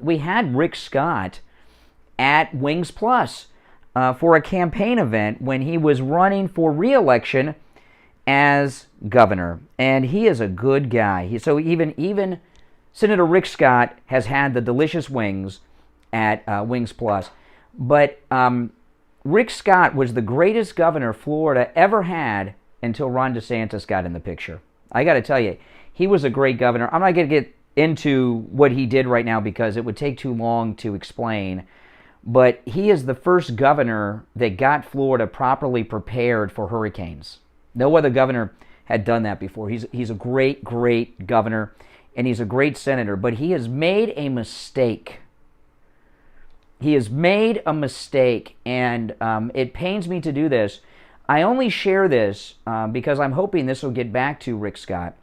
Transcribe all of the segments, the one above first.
we had Rick Scott at Wings Plus for a campaign event when he was running for re-election as governor, and he is a good guy. So even Senator Rick Scott has had the delicious wings at Wings Plus, but Rick Scott was the greatest governor Florida ever had until Ron DeSantis got in the picture. I got to tell you, he was a great governor. I'm not going to get into what he did right now because it would take too long to explain, but he is the first governor that got Florida properly prepared for hurricanes. No other governor had done that before. He's a great, great governor, and he's a great senator, but he has made a mistake. He has made a mistake, and it pains me to do this. I only share this because I'm hoping this will get back to Rick Scott.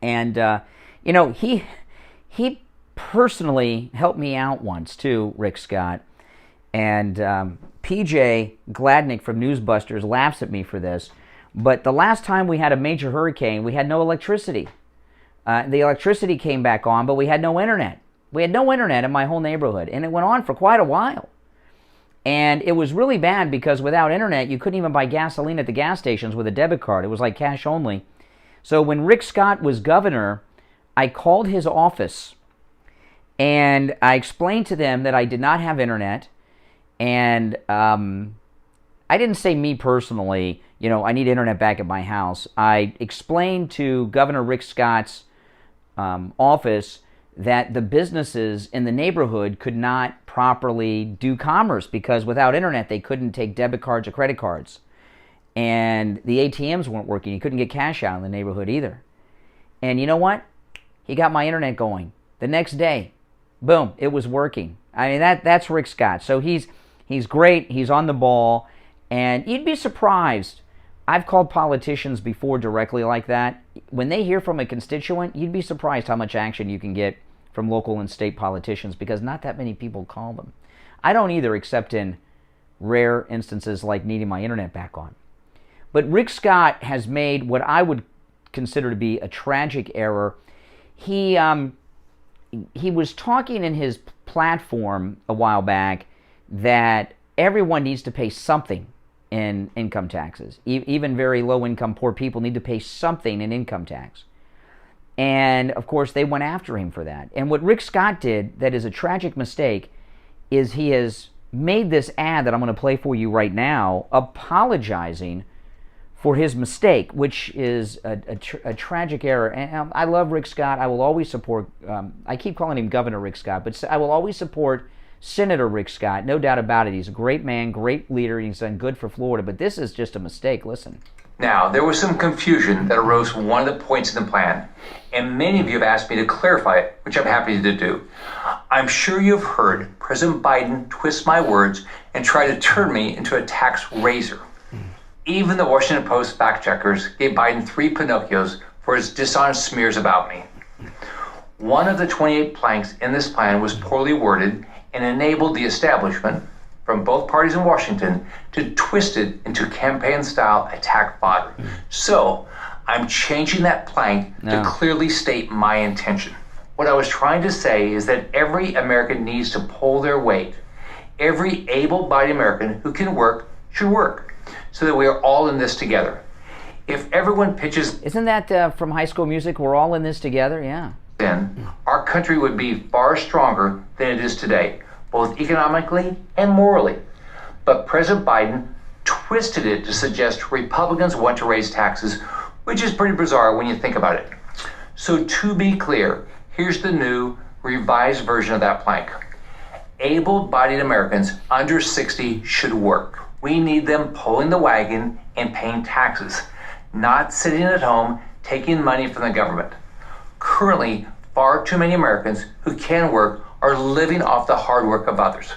And, he personally helped me out once, too, Rick Scott. And PJ Gladnick from Newsbusters laughs at me for this. But the last time we had a major hurricane, we had no electricity. The electricity came back on, but we had no internet. We had no internet in my whole neighborhood, and it went on for quite a while. And it was really bad because without internet, you couldn't even buy gasoline at the gas stations with a debit card. It was like cash only. So when Rick Scott was governor, I called his office, and I explained to them that I did not have internet, and I didn't say me personally, I need internet back at my house. I explained to Governor Rick Scott's office that the businesses in the neighborhood could not properly do commerce because without internet they couldn't take debit cards or credit cards. And the ATMs weren't working. You couldn't get cash out in the neighborhood either. And you know what? He got my internet going. The next day, boom, it was working. I mean, that's Rick Scott. So he's great. He's on the ball. And you'd be surprised. I've called politicians before directly like that. When they hear from a constituent, you'd be surprised how much action you can get from local and state politicians because not that many people call them. I don't either, except in rare instances like needing my internet back on. But Rick Scott has made what I would consider to be a tragic error. He was talking in his platform a while back that everyone needs to pay something in income taxes. Even very low-income poor people need to pay something in income tax. And, of course, they went after him for that. And what Rick Scott did that is a tragic mistake is he has made this ad that I'm going to play for you right now apologizing for his mistake, which is a tragic error. And I love Rick Scott. I will always support, I keep calling him Governor Rick Scott, but I will always support Senator Rick Scott, no doubt about it. He's a great man, great leader, and he's done good for Florida, but this is just a mistake. Listen. Now, there was some confusion that arose from one of the points in the plan, and many of you have asked me to clarify it, which I'm happy to do. I'm sure you've heard President Biden twist my words and try to turn me into a tax raiser. Even the Washington Post fact-checkers gave Biden 3 Pinocchios for his dishonest smears about me. One of the 28 planks in this plan was poorly worded and enabled the establishment from both parties in Washington to twist it into campaign-style attack fodder. So I'm changing that plank to clearly state my intention. What I was trying to say is that every American needs to pull their weight. Every able-bodied American who can work should work, so that we are all in this together. If everyone pitches... Isn't that from High School Music? We're all in this together? Yeah. Then our country would be far stronger than it is today, both economically and morally. But President Biden twisted it to suggest Republicans want to raise taxes, which is pretty bizarre when you think about it. So to be clear, here's the new revised version of that plank. Able-bodied Americans under 60 should work. We need them pulling the wagon and paying taxes, not sitting at home taking money from the government. Currently, far too many Americans who can work are living off the hard work of others.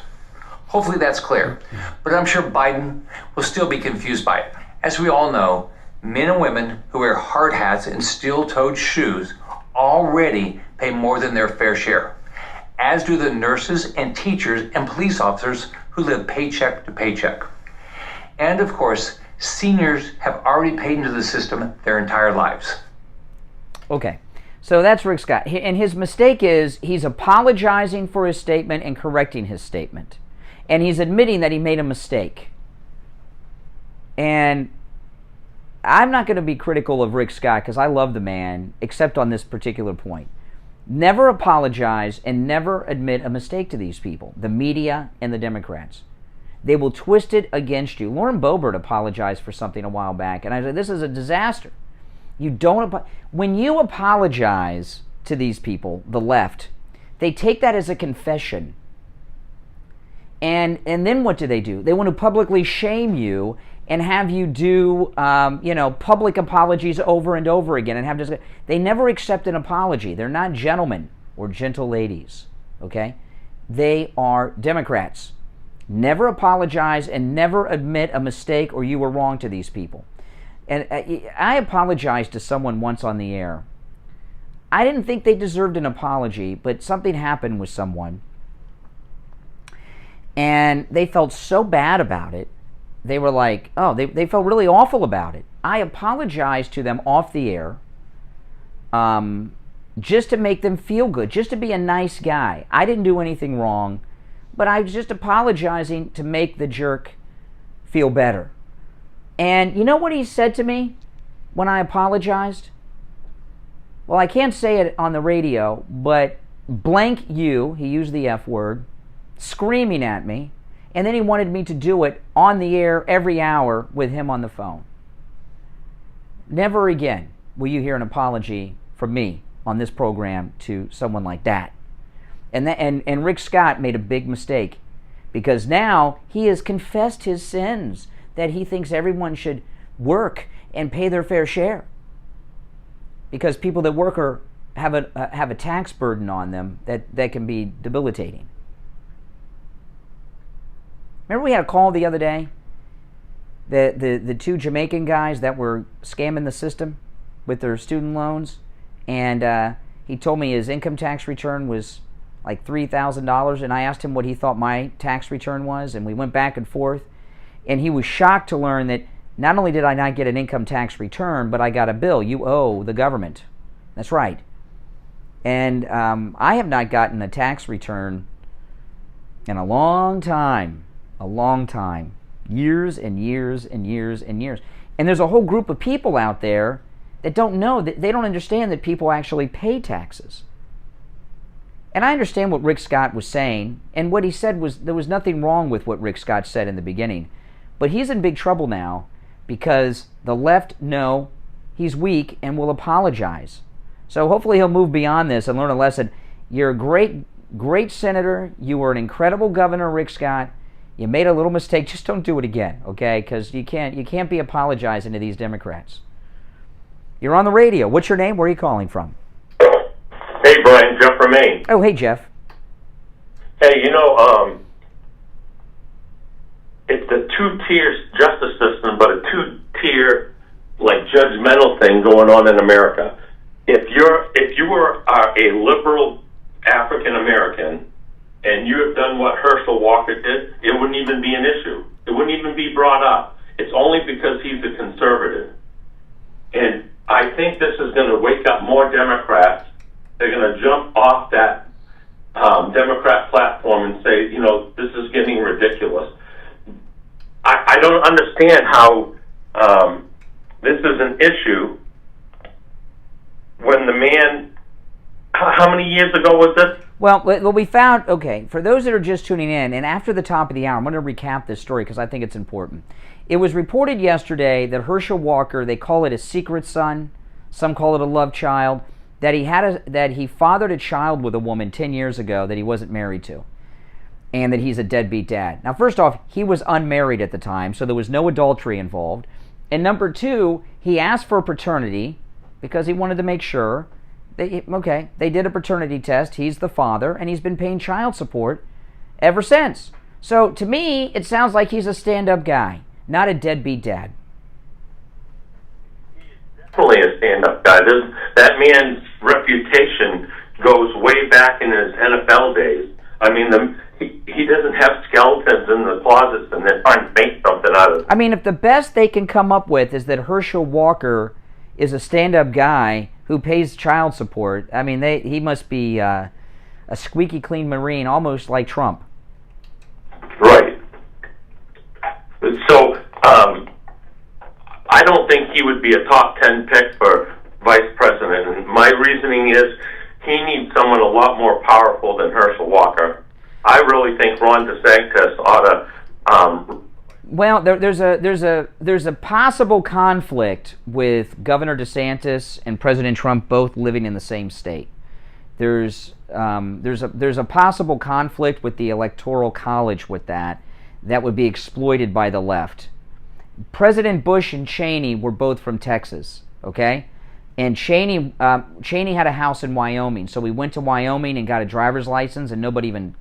Hopefully that's clear, but I'm sure Biden will still be confused by it. As we all know, men and women who wear hard hats and steel-toed shoes already pay more than their fair share, as do the nurses and teachers and police officers who live paycheck to paycheck. And of course, seniors have already paid into the system their entire lives. Okay, So that's Rick Scott. And his mistake is he's apologizing for his statement and correcting his statement. And he's admitting that he made a mistake. And I'm not going to be critical of Rick Scott because I love the man, except on this particular point. Never apologize and never admit a mistake to these people, the media and the Democrats. They will twist it against you. Lauren Boebert apologized for something a while back, and I said, this is a disaster. You don't when you apologize to these people, the left, they take that as a confession. And then what do? They want to publicly shame you and have you do public apologies over and over again and have they never accept an apology. They're not gentlemen or gentle ladies, okay? They are Democrats. Never apologize and never admit a mistake or you were wrong to these people. And I apologized to someone once on the air. I didn't think they deserved an apology, but something happened with someone. And they felt so bad about it. They were like, they felt really awful about it. I apologized to them off the air just to make them feel good, just to be a nice guy. I didn't do anything wrong, but I was just apologizing to make the jerk feel better. And you know what he said to me when I apologized? Well, I can't say it on the radio, but blank you, he used the F word, screaming at me, and then he wanted me to do it on the air every hour with him on the phone. Never again will you hear an apology from me on this program to someone like that. And Rick Scott made a big mistake because now he has confessed his sins, that he thinks everyone should work and pay their fair share. Because people that work have a tax burden on them that can be debilitating. Remember we had a call the other day? The two Jamaican guys that were scamming the system with their student loans, and he told me his income tax return was like $3,000, and I asked him what he thought my tax return was, and we went back and forth, and he was shocked to learn that not only did I not get an income tax return, but I got a bill. You owe the government. That's right. And I have not gotten a tax return in a long time. A long time. Years and years and years and years. And there's a whole group of people out there that don't know, that they don't understand that people actually pay taxes. And I understand what Rick Scott was saying, and what he said was, there was nothing wrong with what Rick Scott said in the beginning. But he's in big trouble now because the left know he's weak and will apologize. So hopefully he'll move beyond this and learn a lesson. You're a great, great senator. You were an incredible governor, Rick Scott. You made a little mistake. Just don't do it again, okay? Because you can't be apologizing to these Democrats. You're on the radio. What's your name? Where are you calling from? Hey, Brian, Jeff from Maine. Oh, hey, Jeff. Hey, it's a two-tier justice system, but a two-tier, judgmental thing going on in America. If you were a liberal African American and you have done what Herschel Walker did, it wouldn't even be an issue. It wouldn't even be brought up. It's only because he's a conservative. And I think this is going to wake up more Democrats. They're going to jump off that Democrat platform and say, this is getting ridiculous. I don't understand how this is an issue when the man, how many years ago was this? Well, we found, okay, for those that are just tuning in, and after the top of the hour, I'm going to recap this story because I think it's important. It was reported yesterday that Herschel Walker, they call it a secret son, some call it a love child, that he fathered a child with a woman 10 years ago that he wasn't married to, and that he's a deadbeat dad. Now, first off, he was unmarried at the time, so there was no adultery involved. And number two, he asked for paternity because he wanted to make sure. They did a paternity test. He's the father, and he's been paying child support ever since. So to me, it sounds like he's a stand-up guy, not a deadbeat dad. Definitely a stand-up guy. That man's reputation goes way back in his NFL days. I mean, he doesn't have skeletons in the closets and they're trying to make something out of it. I mean, if the best they can come up with is that Herschel Walker is a stand-up guy, who pays child support. I mean, he must be a squeaky clean Marine, almost like Trump. Right. So, I don't think he would be a top 10 pick for vice president. And my reasoning is he needs someone a lot more powerful than Herschel Walker. I really think Ron DeSantis ought to. Well, there's a possible conflict with Governor DeSantis and President Trump both living in the same state. There's a possible conflict with the Electoral College with that would be exploited by the left. President Bush and Cheney were both from Texas, okay? And Cheney had a house in Wyoming, so we went to Wyoming and got a driver's license, and nobody even.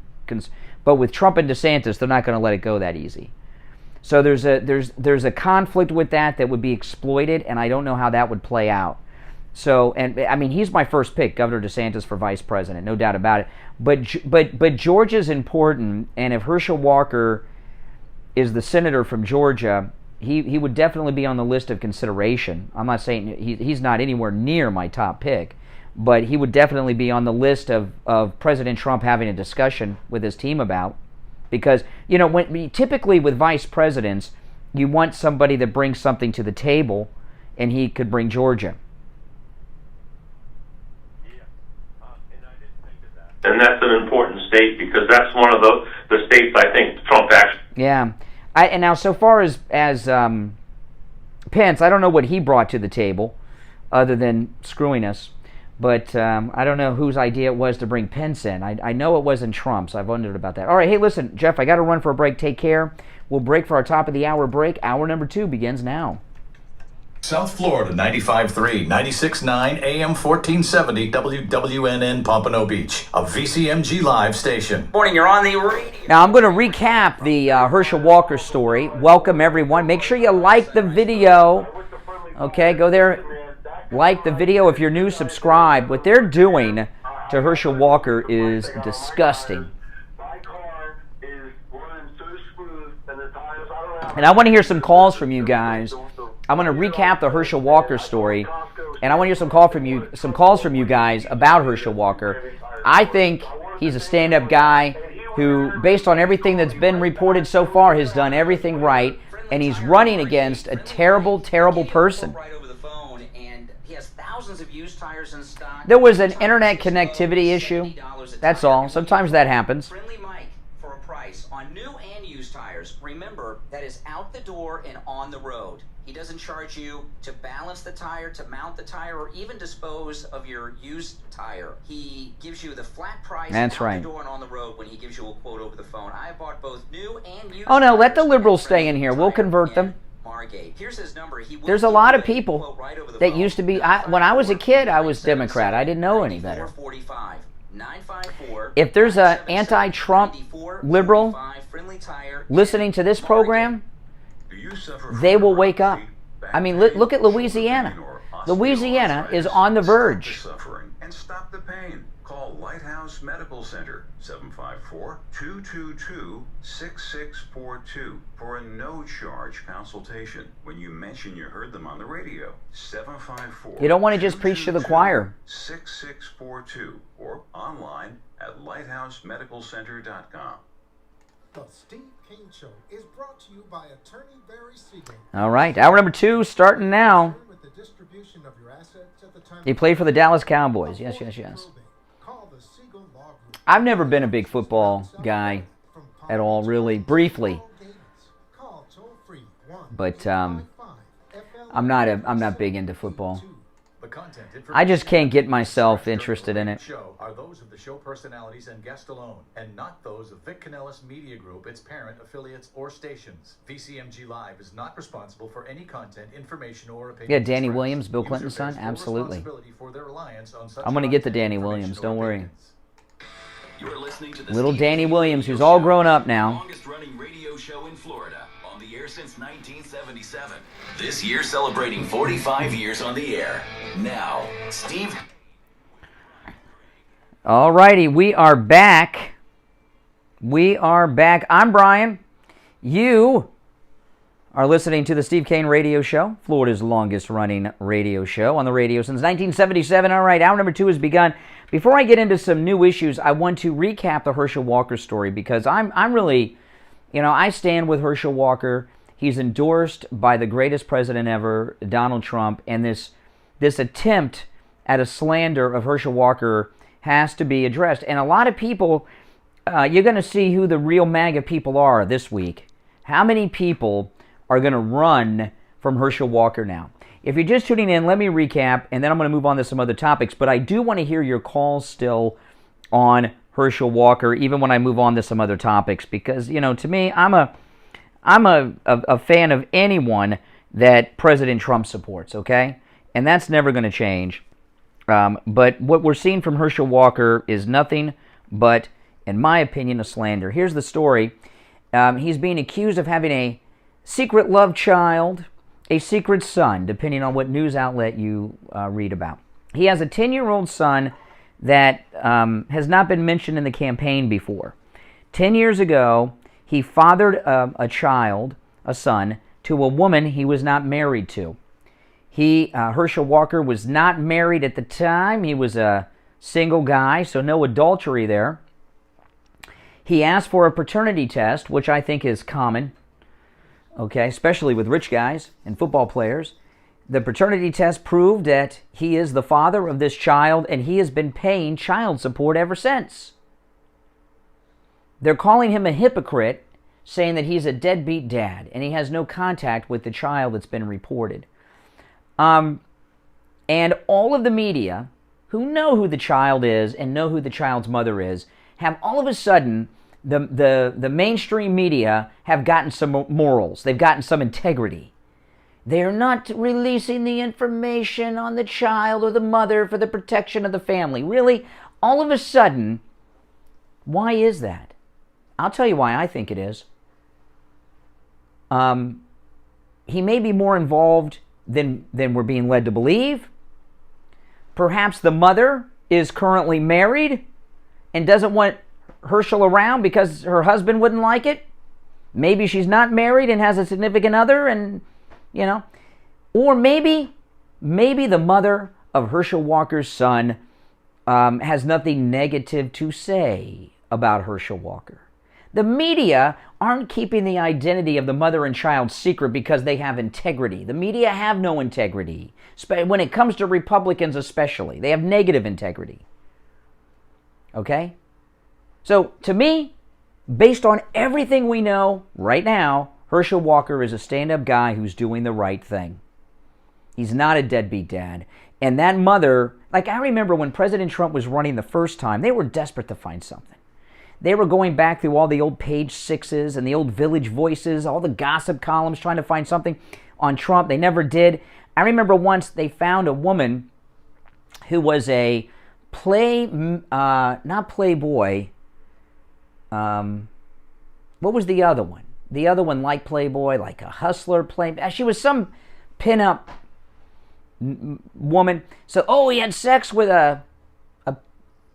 But with Trump and DeSantis, they're not going to let it go that easy. So there's a conflict with that would be exploited, and I don't know how that would play out. So, and I mean, he's my first pick, Governor DeSantis for vice president, no doubt about it. But Georgia's important, and if Herschel Walker is the senator from Georgia, he would definitely be on the list of consideration. I'm not saying he's not anywhere near my top pick, but he would definitely be on the list of President Trump having a discussion with his team about. Because, you know, typically with vice presidents, you want somebody that brings something to the table, and he could bring Georgia. And I didn't think of that. And that's an important state because that's one of the states I think Trump actually. Yeah. And now, so far as Pence, I don't know what he brought to the table other than screwing us. But I don't know whose idea it was to bring Pence in. I know it wasn't Trump's. I've wondered about that. All right, hey, listen, Jeff, I got to run for a break. Take care. We'll break for our top of the hour break. Hour number 2 begins now. South Florida, 95.3, 96.9, AM 1470, WWNN Pompano Beach, a VCMG Live station. Morning, you're on the radio. Now, I'm going to recap the Herschel Walker story. Welcome, everyone. Make sure you like the video. Okay, go there. Like the video. If you're new, subscribe. What they're doing to Herschel Walker is disgusting. And I want to hear some calls from you guys. I want to recap the Herschel Walker story, and I want to hear some calls from you guys about Herschel Walker. I think he's a stand-up guy who, based on everything that's been reported so far, has done everything right, and he's running against a terrible, terrible person. There was an internet connectivity issue. That's all. Sometimes that happens. Friendly Mike for a price on new and used tires. Remember, that is out the door and on the road. He doesn't charge you to balance the tire, to mount the tire, or even dispose of your used tire. He gives you the flat price That's out right. the door and on the road when he gives you a quote over the phone. I bought both new and used Oh no, let the tires liberals at stay in here. We'll convert them. Margate. Here's his number. He will There's a give lot you of a people quote right over the that phone. used to be... when I was a kid, I was Democrat. I didn't know any better. 954. If there's an anti-Trump liberal listening to this program, they will wake up. I mean, look at Louisiana. Louisiana is on the verge. And stop the pain. Call Lighthouse Medical Center, 754-222-6642 for a no-charge consultation. When you mention you heard them on the radio, 754. You don't want to just preach to the choir. 6642 or online at lighthousemedicalcenter.com. The Steve Kane Show is brought to you by Attorney Barry Siegel. All right, hour number 2 starting now. With the distribution of your assets at the time He played for the Dallas Cowboys. Yes, yes, yes. Call the Siegel Law Group. I've never been a big football guy at all, really. Briefly. Call toll-free But I'm not big into football. The content I just can't get myself interested in it. Show are those of the show personalities and guests alone, and not those of Vic Canellis Media Group, its parent, affiliates, or stations. VCMG Live is not responsible for any content, information, or opinion. Yeah, Danny Williams, Bill Clinton's son? Absolutely. I'm going to get the Danny Williams, don't worry. You're listening to the Little Steve Danny Kane Williams, Radio who's all Show, grown up the now. longest-running radio show in Florida, on the air since 1977. This year celebrating 45 years on the air. Now, Steve. All righty, we are back. We are back. I'm Brian. You are listening to the Steve Kane Radio Show, Florida's longest-running radio show on the radio since 1977. All right, hour number 2 has begun. Before I get into some new issues, I want to recap the Herschel Walker story because I'm really, I stand with Herschel Walker. He's endorsed by the greatest president ever, Donald Trump, and this attempt at a slander of Herschel Walker has to be addressed. And a lot of people, you're going to see who the real MAGA people are this week. How many people are going to run from Herschel Walker now? If you're just tuning in, let me recap, and then I'm going to move on to some other topics. But I do want to hear your calls still on Herschel Walker, even when I move on to some other topics, because, to me, I'm a fan of anyone that President Trump supports, okay? And that's never going to change. But what we're seeing from Herschel Walker is nothing but, in my opinion, a slander. Here's the story. He's being accused of having a secret love child, a secret son, depending on what news outlet you read about. He has a 10-year-old son that has not been mentioned in the campaign before. 10 years ago, he fathered a child, a son, to a woman he was not married to. Herschel Walker was not married at the time. He was a single guy, so no adultery there. He asked for a paternity test, which I think is common, okay, especially with rich guys and football players. The paternity test proved that he is the father of this child, and he has been paying child support ever since. They're calling him a hypocrite, saying that he's a deadbeat dad, and he has no contact with the child that's been reported. And all of the media, who know who the child is and know who the child's mother is, have all of a sudden, the mainstream media have gotten some morals. They've gotten some integrity. They're not releasing the information on the child or the mother for the protection of the family. Really, all of a sudden, why is that? I'll tell you why I think it is. He may be more involved than we're being led to believe. Perhaps the mother is currently married and doesn't want Herschel around because her husband wouldn't like it. Maybe she's not married and has a significant other, and or maybe the mother of Herschel Walker's son has nothing negative to say about Herschel Walker. The media aren't keeping the identity of the mother and child secret because they have integrity. The media have no integrity. When it comes to Republicans especially, they have negative integrity. Okay? So, to me, based on everything we know right now, Herschel Walker is a stand-up guy who's doing the right thing. He's not a deadbeat dad. And that mother, I remember when President Trump was running the first time, they were desperate to find something. They were going back through all the old Page Sixes and the old Village Voices, all the gossip columns, trying to find something on Trump. They never did. I remember once they found a woman who was a not Playboy. What was the other one? The other one like Playboy, like a hustler. She was some pinup woman. So, he had sex with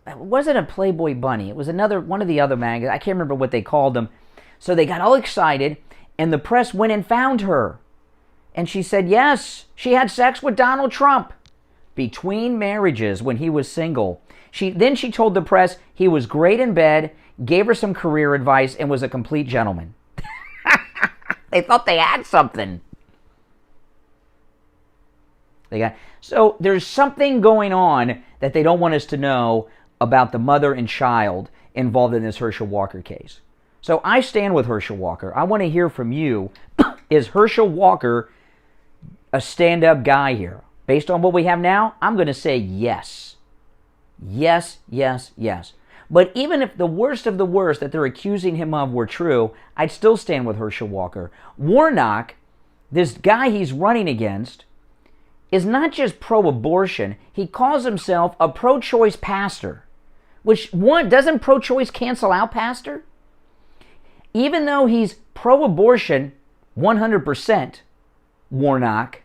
it wasn't a Playboy bunny. It was one of the other magazines. I can't remember what they called them. So they got all excited, and the press went and found her. And she said, yes, she had sex with Donald Trump between marriages when he was single. Then she told the press he was great in bed, gave her some career advice, and was a complete gentleman. They thought they had something. So there's something going on that they don't want us to know about the mother and child involved in this Herschel Walker case. So I stand with Herschel Walker. I want to hear from you. Is Herschel Walker a stand-up guy here? Based on what we have now, I'm going to say yes. Yes, yes, yes. But even if the worst of the worst that they're accusing him of were true, I'd still stand with Herschel Walker. Warnock, this guy he's running against, is not just pro-abortion. He calls himself a pro-choice pastor. Which, doesn't pro-choice cancel out pastor? Even though he's pro-abortion 100%, Warnock,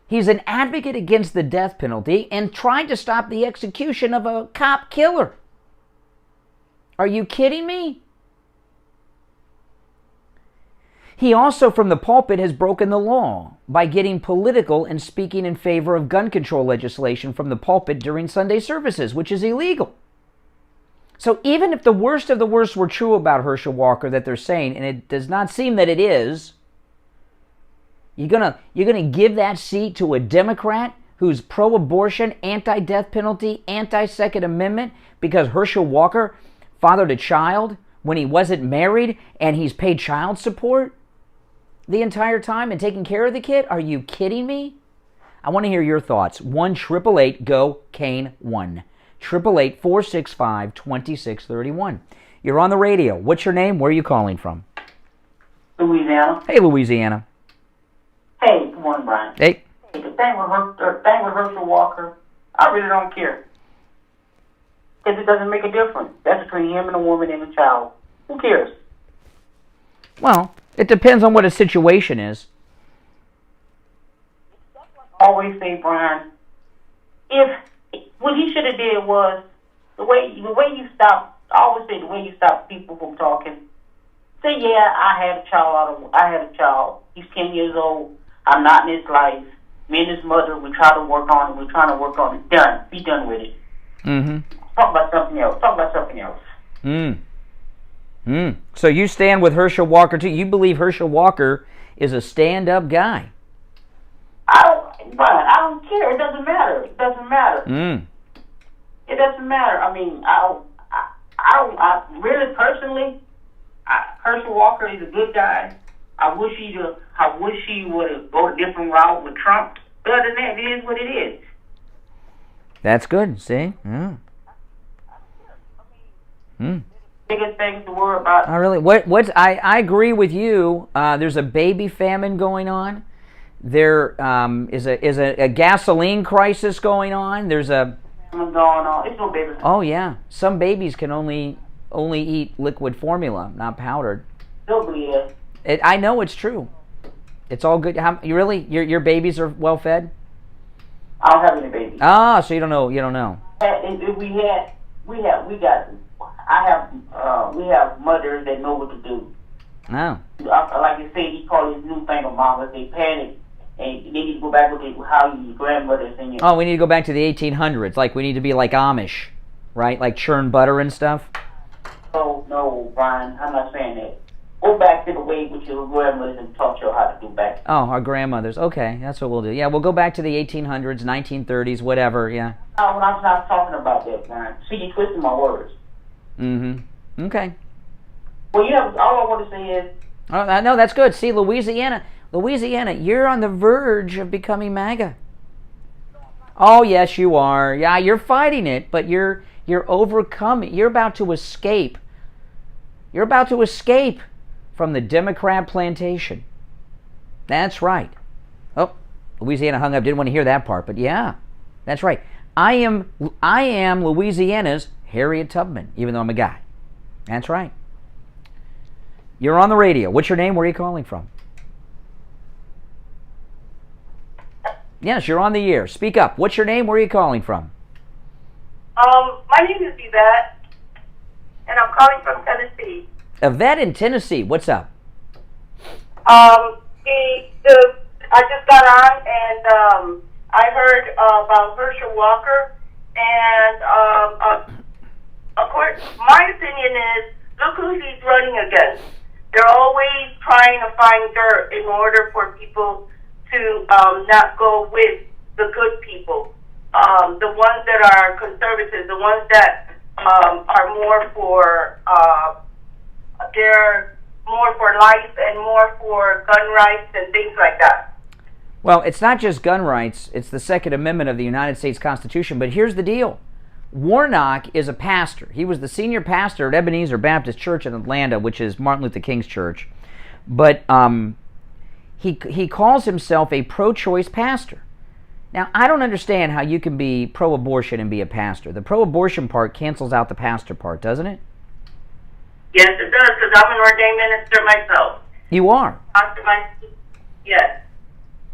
he's an advocate against the death penalty and tried to stop the execution of a cop killer. Are you kidding me? He also, from the pulpit, has broken the law by getting political and speaking in favor of gun control legislation from the pulpit during Sunday services, which is illegal. So even if the worst of the worst were true about Herschel Walker that they're saying, and it does not seem that it is, you're gonna give that seat to a Democrat who's pro-abortion, anti-death penalty, anti-Second Amendment, because Herschel Walker fathered a child when he wasn't married and he's paid child support the entire time and taking care of the kid? Are you kidding me? I want to hear your thoughts. 1-888-GO-KANE 1-888-465-2631. You're on the radio. What's your name? Where are you calling from? Louisiana. Hey, Louisiana. Hey, good morning, Brian. Hey. The thing with Herschel Walker, I really don't care. Because it doesn't make a difference. That's between him and a woman and a child. Who cares? Well, it depends on what a situation is. I always say, Brian, what he should have did was the way you stop. I always say the way you stop people from talking. Say, yeah, I had a child. He's 10 years old. I'm not in his life. Me and his mother, we try to work on it. We're trying to work on it. Done. Be done with it. Mm-hmm. Talk about something else. So you stand with Herschel Walker too? You believe Herschel Walker is a stand-up guy? I don't care. It doesn't matter. It doesn't matter. It doesn't matter. I mean, I really personally, Herschel Walker is a good guy. I wish he would have gone a different route with Trump. But other than that, it is what it is. That's good. See? Yeah. Biggest things to worry about. Oh, really? I agree with you. There's a baby famine going on. There is a gasoline crisis going on. There's a going on. It's no baby. Oh yeah, some babies can only eat liquid formula, not powdered. Nobody is. I know it's true. It's all good. Your babies are well fed? I don't have any babies. Ah, so you don't know. You don't know. We have mothers that know what to do. Oh. Like you say, he called his new thing of mamas. They panic and they need to go back to how your grandmother's and your. Oh, we need to go back to the 1800s. Like we need to be like Amish, right? Like churn butter and stuff. No, Brian. I'm not saying that. Go back to the way with your grandmothers and taught you how to do back. Oh, our grandmothers. Okay, that's what we'll do. Yeah, we'll go back to the 1800s, 1930s, whatever. Yeah. No, I'm not talking about that, Brian. See, you twisting my words. Mm-hmm. Okay. Well, all I want to say is. Oh, no, that's good. See, Louisiana, you're on the verge of becoming MAGA. Oh, yes, you are. Yeah, you're fighting it, but you're overcoming. You're about to escape. You're about to escape from the Democrat plantation. That's right. Oh, Louisiana hung up. Didn't want to hear that part, but yeah, that's right. I am Louisiana's Harriet Tubman, even though I'm a guy. That's right. You're on the radio. What's your name? Where are you calling from? Yes, you're on the air. Speak up. What's your name? Where are you calling from? My name is Yvette, and I'm calling from Tennessee. Yvette in Tennessee. What's up? I just got on, and I heard about Herschel Walker, and of course, my opinion is, look who he's running against. They're always trying to find dirt in order for people to not go with the good people. The ones that are conservatives, the ones that are more for, they're more for life and more for gun rights and things like that. Well, it's not just gun rights, it's the Second Amendment of the United States Constitution, but here's the deal. Warnock is a pastor. He was the senior pastor at Ebenezer Baptist Church in Atlanta, which is Martin Luther King's church. But he calls himself a pro-choice pastor. Now, I don't understand how you can be pro-abortion and be a pastor. The pro-abortion part cancels out the pastor part, doesn't it? Yes, it does, because I'm an ordained minister myself. You are? Yes.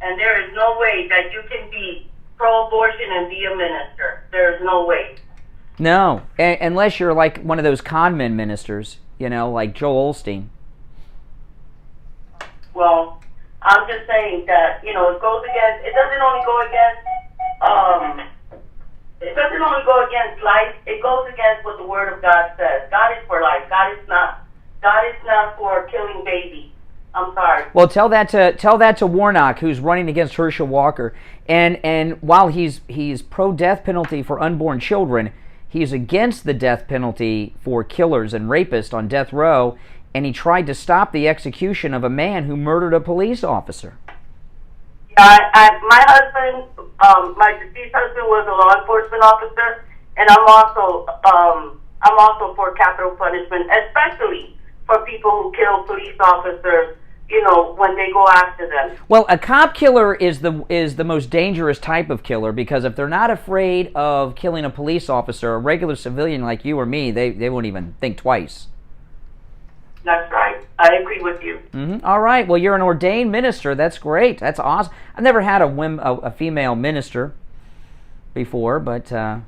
And there is no way that you can be pro-abortion and be a minister. There is no way. No, unless you're like one of those con men ministers, like Joel Osteen. Well, I'm just saying that, it goes against, it doesn't only go against life, it goes against what the Word of God says. God is for life. God is not for killing babies. I'm sorry. Well, tell that to Warnock, who's running against Herschel Walker. And while he's pro-death penalty for unborn children, he's against the death penalty for killers and rapists on death row, and he tried to stop the execution of a man who murdered a police officer. Yeah, my husband, my deceased husband, was a law enforcement officer, and I'm also for capital punishment, especially for people who kill police officers. When they go after them. Well, a cop killer is the most dangerous type of killer, because if they're not afraid of killing a police officer, a regular civilian like you or me, they won't even think twice. That's right. I agree with you. Mm-hmm. All right. Well, you're an ordained minister. That's great. That's awesome. I've never had a female minister before, but I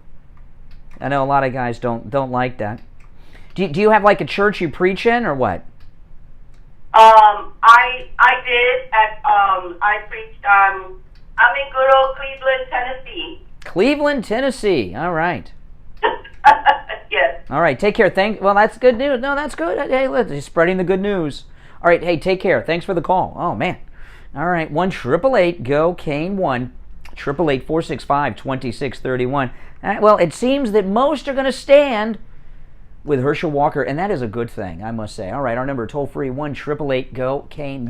know a lot of guys don't like that. Do you have like a church you preach in, or what? I did I preached I'm in good old Cleveland, Tennessee. Cleveland, Tennessee. All right. Yes. All right. Take care. Well, that's good news. No, that's good. Hey, let's spreading the good news. All right. Hey, take care. Thanks for the call. Oh man. All right. 1-888-GO-CANE 1-888-465-2631. Well, it seems that most are going to stand with Herschel Walker, and that is a good thing, I must say. All right, our number toll free 1-888-GO-CANE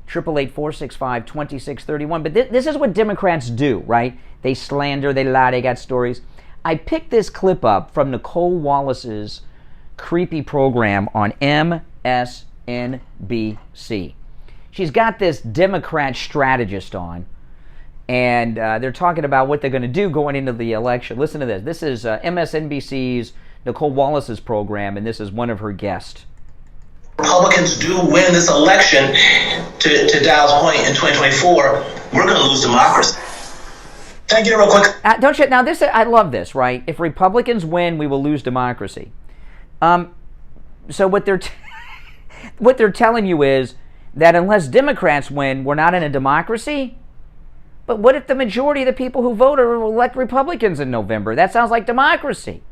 1-888-465-2631. But this is what Democrats do, right? They slander, they lie, they got stories. I picked this clip up from Nicole Wallace's creepy program on MSNBC. She's got this Democrat strategist on, and they're talking about what they're going to do going into the election. Listen to this. This is MSNBC's Nicole Wallace's program, and this is one of her guests. Republicans do win this election, to Dow's point, in 2024, we're going to lose democracy. Can I get it real quick? Don't you? Now, I love this, right? If Republicans win, we will lose democracy. So what they're telling you is that unless Democrats win, we're not in a democracy. But what if the majority of the people who vote will elect Republicans in November? That sounds like democracy.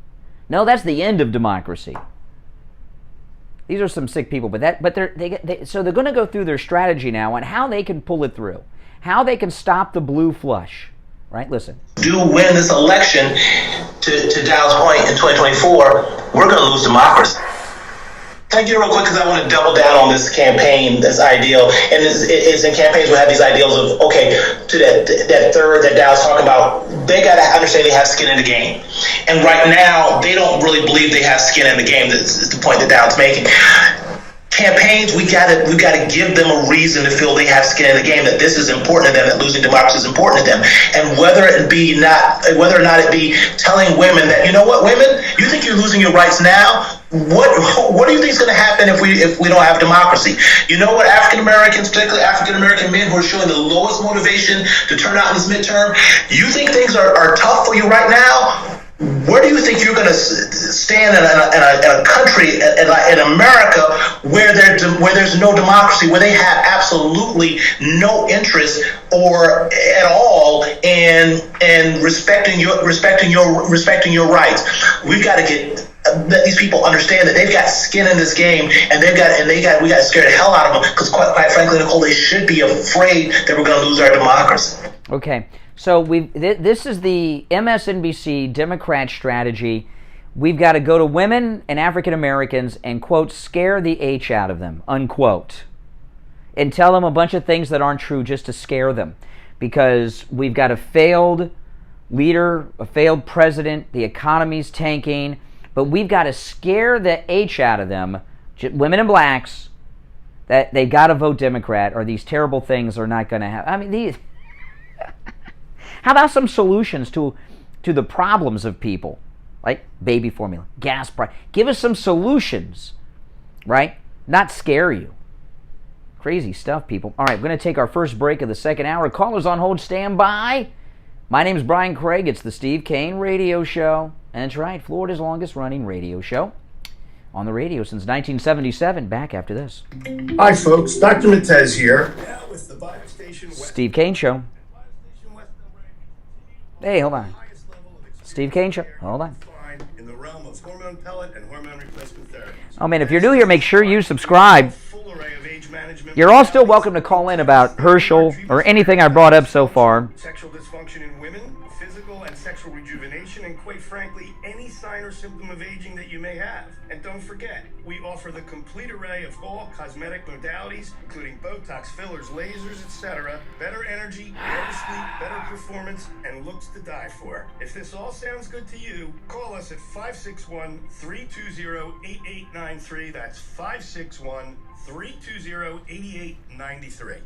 No, that's the end of democracy. These are some sick people, so they're going to go through their strategy now on how they can pull it through, how they can stop the blue flush. Right? Listen. Do win this election, to Dow's point, in 2024, we're going to lose democracy. Can I get it real quick, because I want to double down on this campaign, this ideal, and it's in campaigns we have these ideals of, okay, to that third that Dow's talking about, they got to understand they have skin in the game. And right now, they don't really believe they have skin in the game. That's the point that Dow's making. Campaigns, we gotta give them a reason to feel they have skin in the game, that this is important to them, that losing democracy is important to them. And whether or not it be telling women that, you know what, women, you think you're losing your rights now? What do you think is going to happen if we don't have democracy? You know what, African Americans, particularly African American men who are showing the lowest motivation to turn out in this midterm, you think things are tough for you right now? Where do you think you're going to stand in a country in America where there's no democracy, where they have absolutely no interest or at all in respecting your rights? We've got to get these people understand that they've got skin in this game, and we got to scare the hell out of them, because quite frankly, Nicole, they should be afraid that we're going to lose our democracy. Okay. So this is the MSNBC Democrat strategy. We've got to go to women and African Americans and, quote, scare the H out of them, unquote, and tell them a bunch of things that aren't true just to scare them, because we've got a failed leader, a failed president, the economy's tanking, but we've got to scare the H out of them, women and blacks, that they've got to vote Democrat or these terrible things are not going to happen. I mean, these... How about some solutions to the problems of people, like baby formula, gas price? Give us some solutions, right? Not scare you. Crazy stuff, people. All right, we're going to take our first break of the second hour. Callers on hold, stand by. My name's Brian Craig. It's the Steve Kane Radio Show. And that's right, Florida's longest running radio show. on the radio since 1977. Back after this. Hi, folks. Dr. Matez here. With the Steve Kane Show. Hey, hold on. Steve Kane Show. Hold on. In the realm of hormone pellet and hormone replacement therapy. Oh, man, if you're new here, make sure you subscribe. You're all still welcome to call in about Herschel or anything I brought up so far. Sexual dysfunction in women, physical and sexual rejuvenation, and quite frankly, any sign or symptom of aging that you may have. And don't forget, we offer the complete array of all cosmetic modalities, including Botox, fillers, lasers, etc. Better energy, better sleep, better performance, and looks to die for. If this all sounds good to you, call us at 561-320-8893. That's 561-320-8893.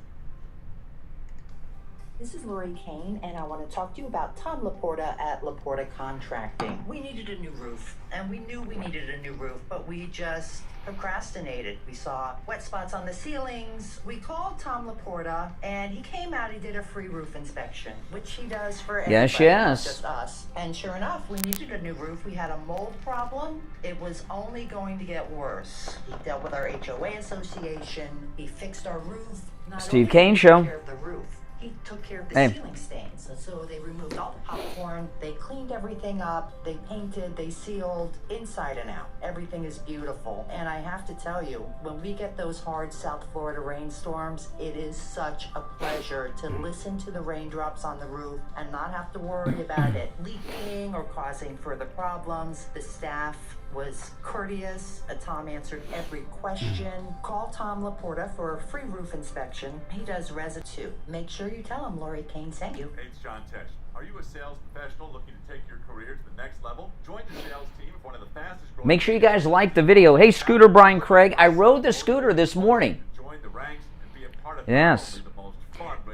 This is Lori Kane, and I want to talk to you about Tom Laporta at Laporta Contracting. We needed a new roof, and we knew we needed a new roof, but we just procrastinated. We saw wet spots on the ceilings. We called Tom Laporta, and he came out. He did a free roof inspection, which he does for everybody, not just us. And sure enough, we needed a new roof. We had a mold problem. It was only going to get worse. He dealt with our HOA association. He fixed our roof. Steve Kane Show. Care of the roof. He took care of the Hey. ceiling stains. And so they removed all the popcorn, they cleaned everything up, they painted, they sealed, inside and out. Everything is beautiful. And I have to tell you, when we get those hard South Florida rainstorms, it is such a pleasure to listen to the raindrops on the roof and not have to worry about it leaking or causing further problems. The staff was courteous. Tom answered every question. Call Tom Laporta for a free roof inspection. He does resin too. Make sure you tell him Lori Kane sent you. Hey, it's John Tesh. Are you a sales professional looking to take your career to the next level? Join the sales team of one of the fastest growing. Make sure you guys like the video. Hey, Scooter Brian Craig, I rode the scooter this morning. Join the ranks and be a part of Yes.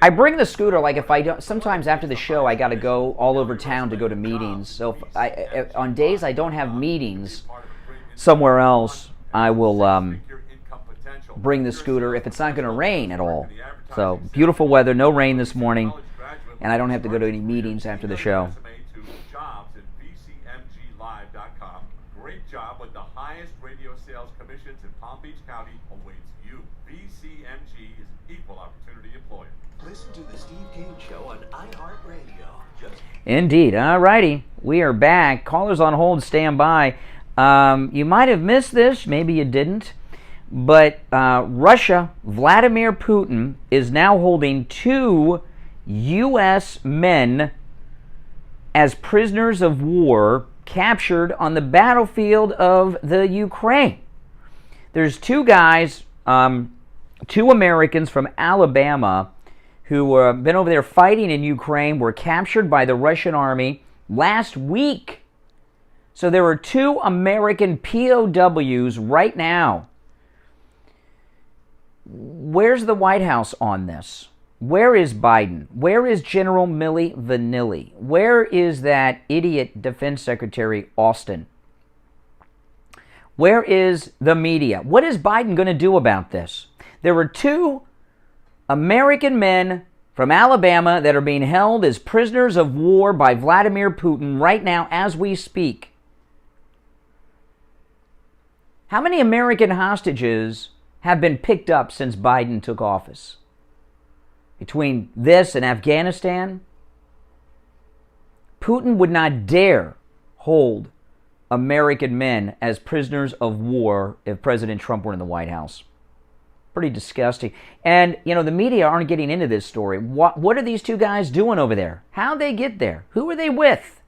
I bring the scooter, like if I don't, sometimes after the show I got to go all over town to go to meetings. So if on days I don't have meetings somewhere else, I will bring the scooter if it's not going to rain at all. So beautiful weather, no rain this morning, and I don't have to go to any meetings after the show. Jobs at VCMGLive.com. Great job with the highest radio sales commissions in Palm Beach County awaits you. VCMG is an equal opportunity employer. Listen to the Steve Kane Show on iHeartRadio. Indeed. All righty. We are back. Callers on hold, stand by. You might have missed this. Maybe you didn't. But Russia, Vladimir Putin, is now holding 2 U.S. men as prisoners of war captured on the battlefield of the Ukraine. There's 2 guys, 2 Americans from Alabama who have been over there fighting in Ukraine, were captured by the Russian army last week. So there are 2 American POWs right now. Where's the White House on this? Where is Biden? Where is General Milli Vanilli? Where is that idiot Defense Secretary Austin? Where is the media? What is Biden going to do about this? There are 2 American men from Alabama that are being held as prisoners of war by Vladimir Putin right now as we speak. How many American hostages have been picked up since Biden took office? Between this and Afghanistan, Putin would not dare hold American men as prisoners of war if President Trump were in the White House. Pretty disgusting. And, you know, the media aren't getting into this story. What are these 2 guys doing over there? How'd they get there? Who are they with?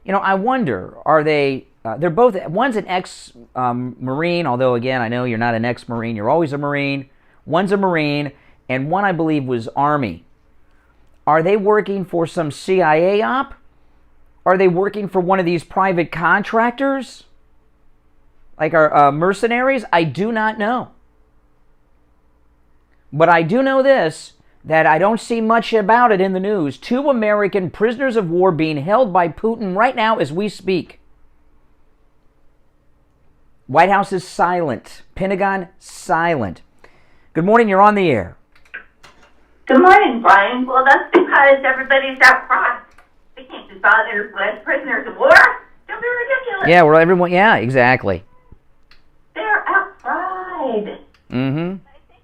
You know, I wonder, are they... they're both... One's an ex-Marine, although, again, I know you're not an ex-Marine. You're always a Marine. One's a Marine, and one, I believe, was Army. Are they working for some CIA op? Are they working for one of these private contractors? Like our mercenaries? I do not know. But I do know this, that I don't see much about it in the news. 2 American prisoners of war being held by Putin right now as we speak. White House is silent. Pentagon, silent. Good morning, you're on the air. Good morning, Brian. Well, that's because everybody's out front. We can't be bothered with prisoners of war. Don't be ridiculous. Yeah, well, everyone, yeah, exactly. good. Mm-hmm.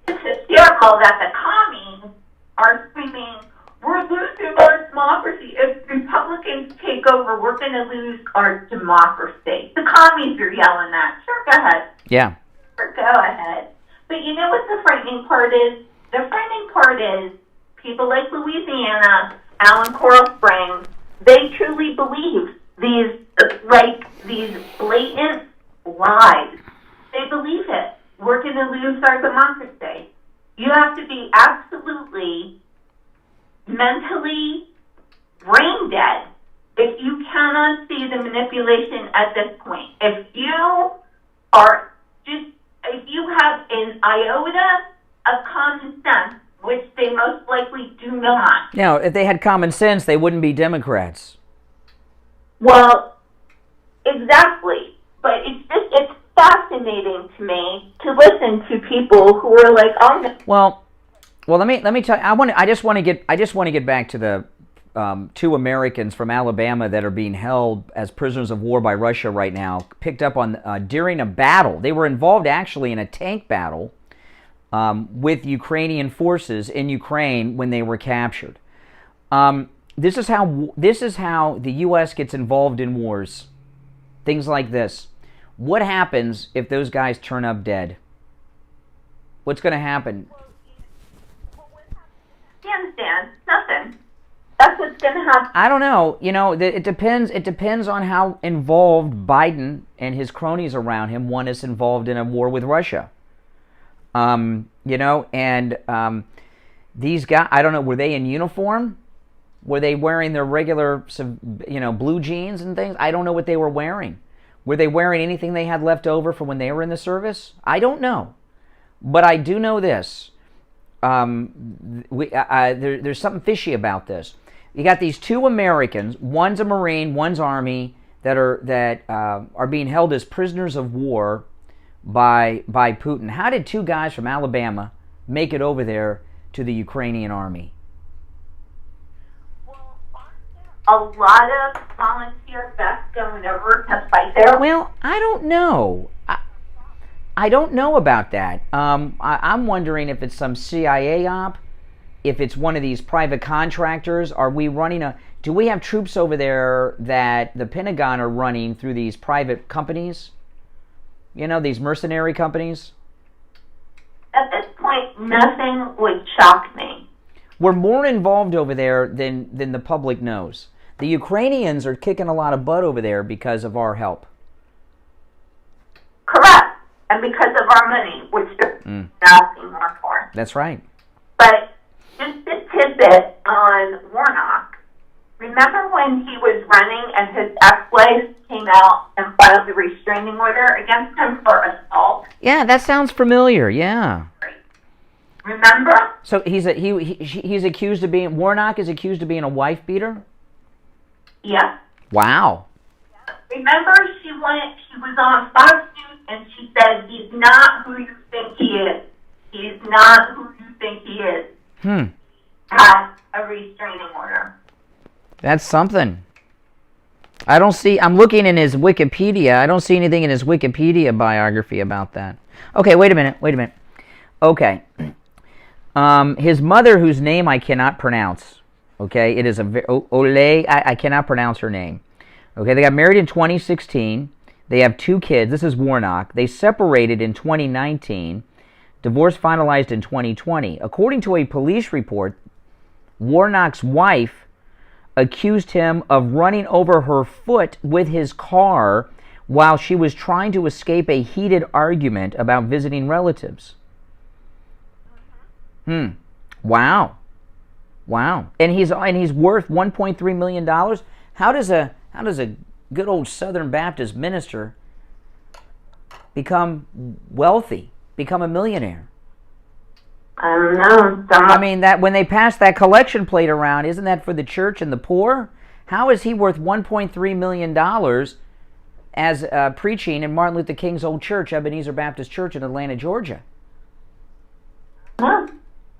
It's hysterical that the commies are screaming, we're losing our democracy. If Republicans take over, we're going to lose our democracy. The commies are yelling that. Sure, go ahead. Yeah. Sure, go ahead. But you know what the frightening part is? The frightening part is people like Louisiana, Allen Coral Springs, they truly believe these blatant lies. They believe it. We're going to lose our democracy. You have to be absolutely mentally brain dead if you cannot see the manipulation at this point. If you have an iota of common sense, which they most likely do not. Now, if they had common sense, they wouldn't be Democrats. Well, exactly. But it's fascinating to me to listen to people who are like, oh no. Well, let me tell you. I just want to get back to the 2 Americans from Alabama that are being held as prisoners of war by Russia right now, picked up on during a battle. They were involved actually in a tank battle with Ukrainian forces in Ukraine when they were captured. This is how the U.S. gets involved in wars. Things like this. What happens if those guys turn up dead? What's going to happen? Afghanistan, nothing. That's what's going to happen. I don't know. You know, it depends. It depends on how involved Biden and his cronies around him want us involved in a war with Russia. You know, and these guys, I don't know, were they in uniform? Were they wearing their regular, blue jeans and things? I don't know what they were wearing. Were they wearing anything they had left over from when they were in the service? I don't know. But I do know this. There's something fishy about this. You got these 2 Americans, one's a Marine, one's Army, that are being held as prisoners of war by Putin. How did 2 guys from Alabama make it over there to the Ukrainian Army? A lot of volunteer vets going over to fight there. Well, I don't know. I don't know about that. I'm wondering if it's some CIA op, if it's one of these private contractors. Are we running do we have troops over there that the Pentagon are running through these private companies? You know, these mercenary companies? At this point, nothing would shock me. We're more involved over there than the public knows. The Ukrainians are kicking a lot of butt over there because of our help. Correct. And because of our money, which they're asking more for. That's right. But just a tidbit on Warnock. Remember when he was running and his ex-wife came out and filed a restraining order against him for assault? Yeah, that sounds familiar. Yeah. Remember? So he's accused of being, Warnock is accused of being a wife beater? Yeah. Wow. Remember she was on Fox News and she said, he's not who you think he is. He's not who you think he is. Has a restraining order. That's something. I'm looking in his Wikipedia. I don't see anything in his Wikipedia biography about that. Okay, wait a minute. Okay. His mother, whose name I cannot pronounce. Okay, it is Ole. I cannot pronounce her name. Okay, they got married in 2016. They have 2 kids. This is Warnock. They separated in 2019. Divorce finalized in 2020. According to a police report, Warnock's wife accused him of running over her foot with his car while she was trying to escape a heated argument about visiting relatives. Wow. And he's worth $1.3 million. How does a good old Southern Baptist minister become wealthy, become a millionaire? I don't know. I mean, that when they pass that collection plate around, isn't that for the church and the poor? How is he worth $1.3 million as preaching in Martin Luther King's old church, Ebenezer Baptist Church in Atlanta, Georgia? But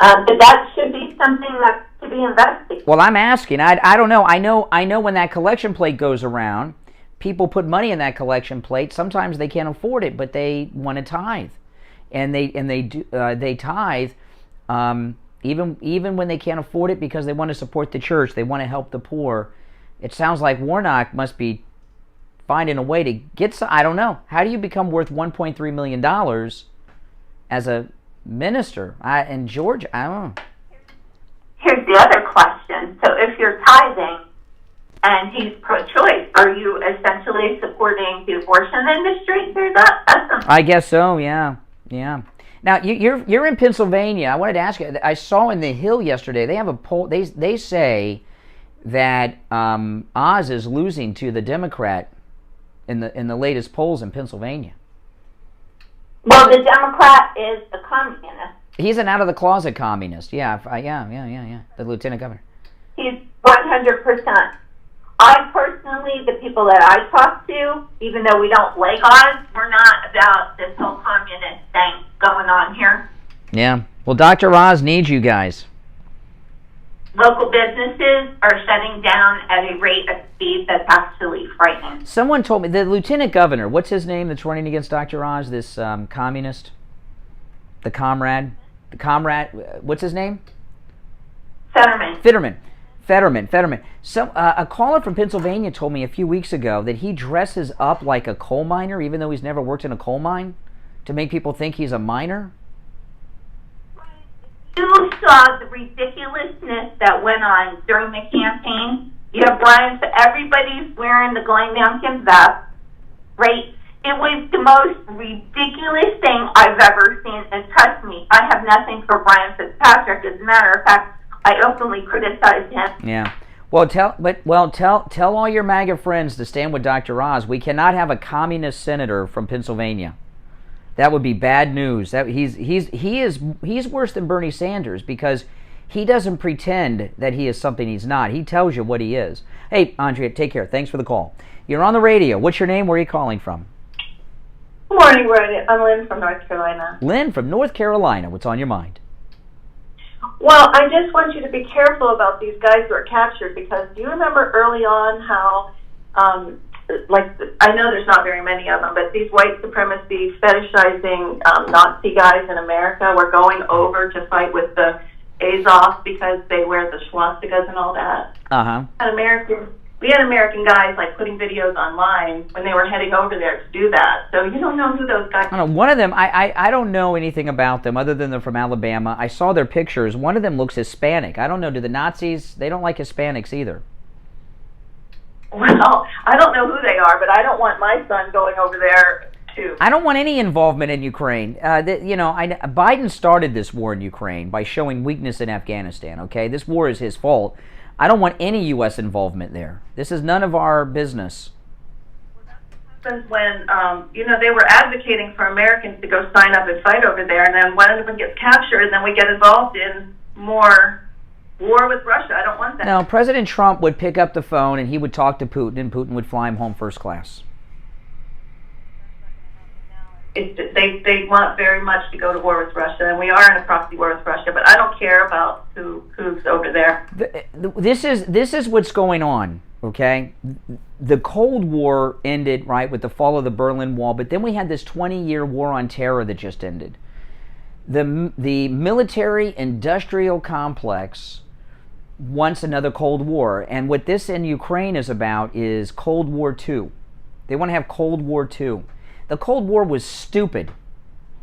that should be something that's to be investigated. Well, I'm asking. I don't know. I know when that collection plate goes around, people put money in that collection plate. Sometimes they can't afford it, but they want to tithe. and they tithe, even when they can't afford it because they want to support the church, they want to help the poor. It sounds like Warnock must be finding a way to get some. I don't know. How do you become worth $1.3 million as a minister in Georgia? I don't know. Here's the other question. So if you're tithing and he's pro-choice, are you essentially supporting the abortion industry through that? I guess so, yeah. Now, you're in Pennsylvania. I wanted to ask you, I saw in the Hill yesterday, they have a poll, they say that Oz is losing to the Democrat in the latest polls in Pennsylvania. Well, the Democrat is a communist. He's an out-of-the-closet communist. Yeah. The lieutenant governor. He's 100%. I personally, the people that I talk to, even though we don't like Oz, we're not about this whole communist thing going on here. Yeah. Well, Dr. Oz needs you guys. Local businesses are shutting down at a rate of speed that's actually frightening. Someone told me, the lieutenant governor, what's his name that's running against Dr. Oz, this communist? The comrade, what's his name? Fetterman. So a caller from Pennsylvania told me a few weeks ago that he dresses up like a coal miner, even though he's never worked in a coal mine, to make people think he's a miner. You saw the ridiculousness that went on during the campaign. You have Brian, so everybody's wearing the Glenn Youngkin vest, right? It was the most ridiculous thing I've ever seen, and trust me, I have nothing for Brian Fitzpatrick. As a matter of fact, I openly criticized him. Yeah. Well, tell all your MAGA friends to stand with Dr. Oz. We cannot have a communist senator from Pennsylvania. That would be bad news. That he's worse than Bernie Sanders because he doesn't pretend that he is something he's not. He tells you what he is. Hey, Andrea, take care. Thanks for the call. You're on the radio. What's your name? Where are you calling from? Good morning, Ryan. I'm Lynn from North Carolina. Lynn from North Carolina. What's on your mind? Well, I just want you to be careful about these guys who are captured because do you remember early on how, I know there's not very many of them, but these white supremacy fetishizing Nazi guys in America were going over to fight with the Azov because they wear the swastikas and all that. Uh-huh. We had American guys like putting videos online when they were heading over there to do that. So you don't know who those guys are. I don't know. One of them, I don't know anything about them other than they're from Alabama. I saw their pictures. One of them looks Hispanic. I don't know. Do the Nazis, they don't like Hispanics either. Well, I don't know who they are, but I don't want my son going over there too. I don't want any involvement in Ukraine. Biden started this war in Ukraine by showing weakness in Afghanistan, okay? This war is his fault. I don't want any U.S. involvement there. This is none of our business. When they were advocating for Americans to go sign up and fight over there, and then one of them gets captured, and then we get involved in more war with Russia. I don't want that. No, President Trump would pick up the phone and he would talk to Putin, and Putin would fly him home first class. They want very much to go to war with Russia, and we are in a proxy war with Russia, but I don't care about who's over there. This is what's going on, okay? The Cold War ended, right, with the fall of the Berlin Wall, but then we had this 20-year war on terror that just ended. The military-industrial complex wants another Cold War, and what this in Ukraine is about is Cold War II. They want to have Cold War II. The Cold War was stupid.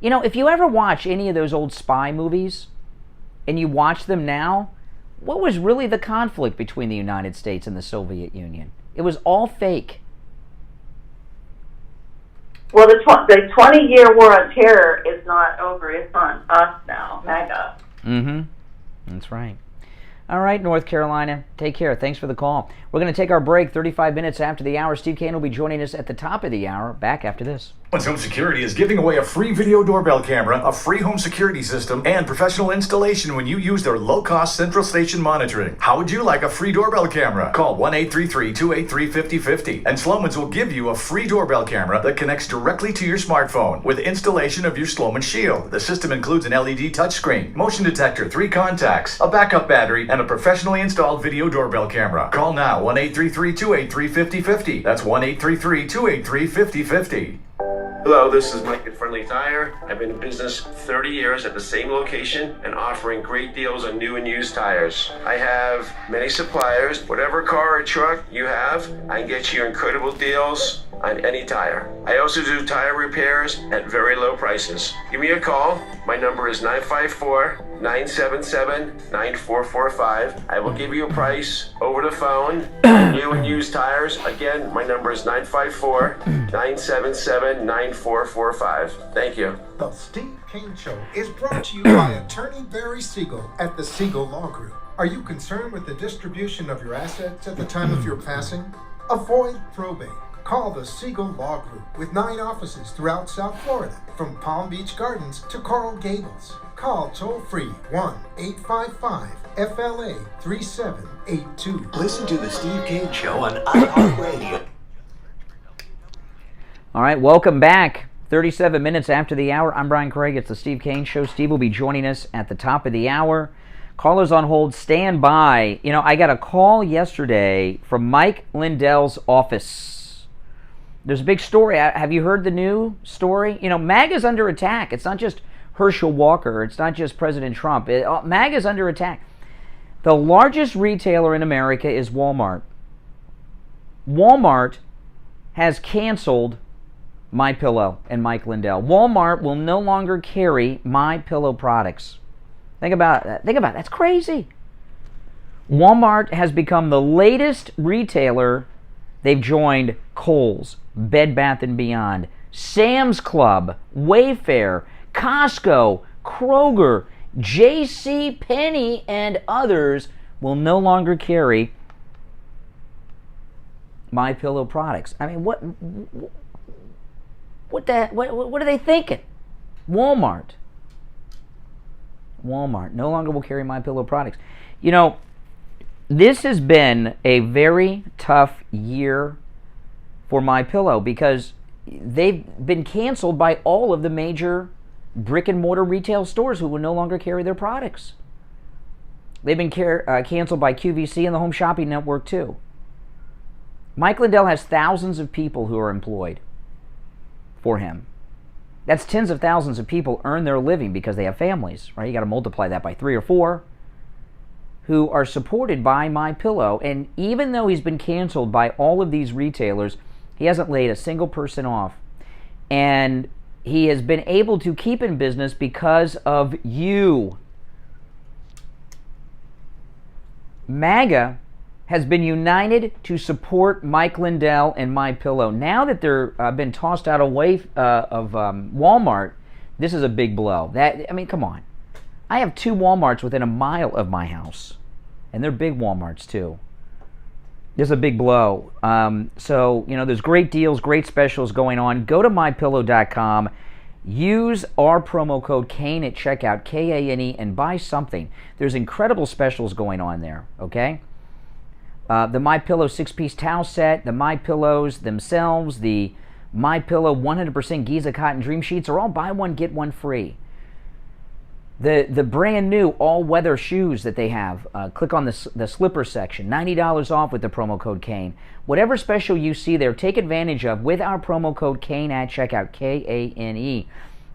You know, if you ever watch any of those old spy movies and you watch them now, what was really the conflict between the United States and the Soviet Union? It was all fake. Well, the 20-year war on terror is not over. It's on us now, MAGA. Mm-hmm. That's right. All right, North Carolina, take care. Thanks for the call. We're going to take our break 35 minutes after the hour. Steve Kane will be joining us at the top of the hour. Back after this. Home Security is giving away a free video doorbell camera, a free home security system, and professional installation when you use their low-cost central station monitoring. How would you like a free doorbell camera? Call 1-833-283-5050, and Sloman's will give you a free doorbell camera that connects directly to your smartphone with installation of your Sloman Shield. The system includes an LED touchscreen, motion detector, 3 contacts, a backup battery, and a professionally installed video doorbell camera. Call now, 1-833-283-5050. That's 1-833-283-5050. Hello, this is Mike at Friendly Tire. I've been in business 30 years at the same location and offering great deals on new and used tires. I have many suppliers. Whatever car or truck you have, I can get you incredible deals on any tire. I also do tire repairs at very low prices. Give me a call. My number is 954-977-9445. I will give you a price over the phone on new and used tires. Again, my number is 954-977-9445. Thank you. The Steve Kane Show is brought to you by attorney Barry Siegel at the Siegel Law Group. Are you concerned with the distribution of your assets at the time of your passing? Avoid probate. Call the Siegel Law Group with 9 offices throughout South Florida, from Palm Beach Gardens to Coral Gables. Call toll-free 1-855-FLA-3782. Listen to the Steve Kane Show on iHeartRadio. All right, welcome back. 37 minutes after the hour. I'm Brian Craig. It's the Steve Kane Show. Steve will be joining us at the top of the hour. Callers on hold, stand by. You know, I got a call yesterday from Mike Lindell's office. There's a big story. Have you heard the new story? You know, MAGA's under attack. It's not just Herschel Walker. It's not just President Trump. MAGA's under attack. The largest retailer in America is Walmart. Walmart has canceled MyPillow and Mike Lindell. Walmart will no longer carry MyPillow products. Think about that. That's crazy. Walmart has become the latest retailer. They've joined Kohl's, Bed Bath & Beyond, Sam's Club, Wayfair, Costco, Kroger, J.C. Penney, and others will no longer carry MyPillow products. I mean, what are they thinking? Walmart no longer will carry MyPillow products. You know, this has been a very tough year for MyPillow because they've been canceled by all of the major brick and mortar retail stores who will no longer carry their products. They've been canceled by QVC and the Home Shopping Network too. Mike Lindell has thousands of people who are employed for him. That's tens of thousands of people earn their living because they have families, right? You got to multiply that by 3 or 4 who are supported by MyPillow. And even though he's been canceled by all of these retailers, he hasn't laid a single person off. And he has been able to keep in business because of you. MAGA has been united to support Mike Lindell and MyPillow. Now that they're been tossed out away of Walmart, this is a big blow. I mean, come on. I have 2 Walmarts within a mile of my house, and they're big Walmarts too. This is a big blow. So, you know, there's great deals, great specials going on. Go to MyPillow.com. Use our promo code KANE at checkout, K-A-N-E, and buy something. There's incredible specials going on there, okay? The MyPillow 6-piece towel set, the MyPillows themselves, the MyPillow 100% Giza Cotton Dream Sheets are all buy one, get one free. The brand new all-weather shoes that they have, click on the slipper section, $90 off with the promo code KANE. Whatever special you see there, take advantage of with our promo code KANE at checkout, K-A-N-E.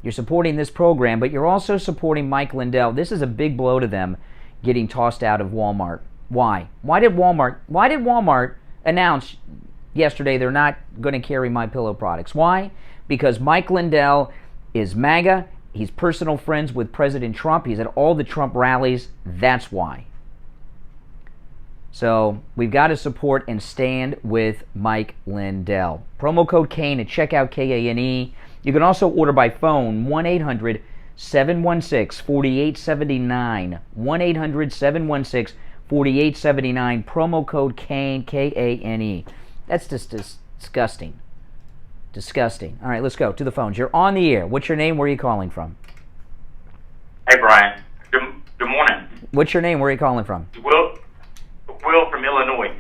You're supporting this program, but you're also supporting Mike Lindell. This is a big blow to them getting tossed out of Walmart. Why? Why did Walmart announce yesterday they're not going to carry MyPillow products? Why? Because Mike Lindell is MAGA. He's personal friends with President Trump. He's at all the Trump rallies. That's why. So we've got to support and stand with Mike Lindell. Promo code KANE at checkout, K-A-N-E. You can also order by phone, 1-800-716-4879. 1-800-716-4879. Promo code KANE, K-A-N-E. That's just disgusting. Disgusting. All right, let's go to the phones. You're on the air. What's your name? Where are you calling from? Hey, Brian. Good morning. What's your name? Where are you calling from? Will from Illinois.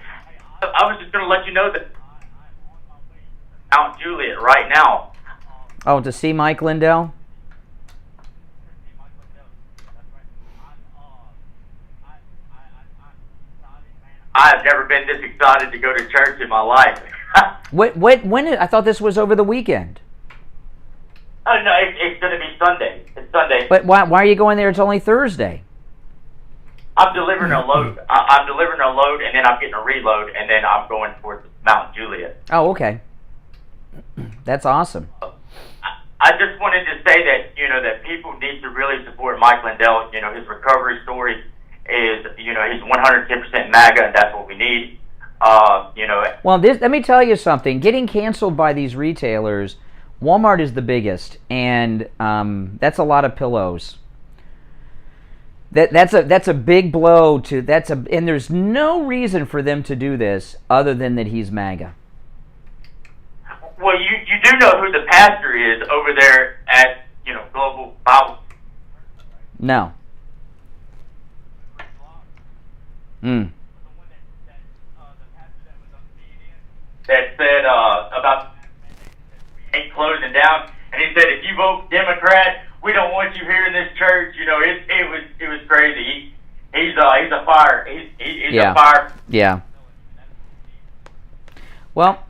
I was just going to let you know that Mount Juliet right now. Oh, to see Mike Lindell? I've never been this excited to go to church in my life. When I thought this was over the weekend. Oh no, it's going to be Sunday. It's Sunday. But why are you going there? It's only Thursday. I'm delivering a load. I'm delivering a load, and then I'm getting a reload, and then I'm going for Mount Juliet. Oh, okay. That's awesome. I just wanted to say that, that people need to really support Mike Lindell. His recovery story is, he's 110% MAGA, and that's what we need. Well, let me tell you something. Getting canceled by these retailers, Walmart is the biggest, and that's a lot of pillows. That's a big blow to and there's no reason for them to do this other than that he's MAGA. Well, you do know who the pastor is over there at Global Bible. No. That said about ain't closing down, and he said if you vote Democrat, we don't want you here in this church. It was crazy. He's a fire. He's a fire. Yeah. Well.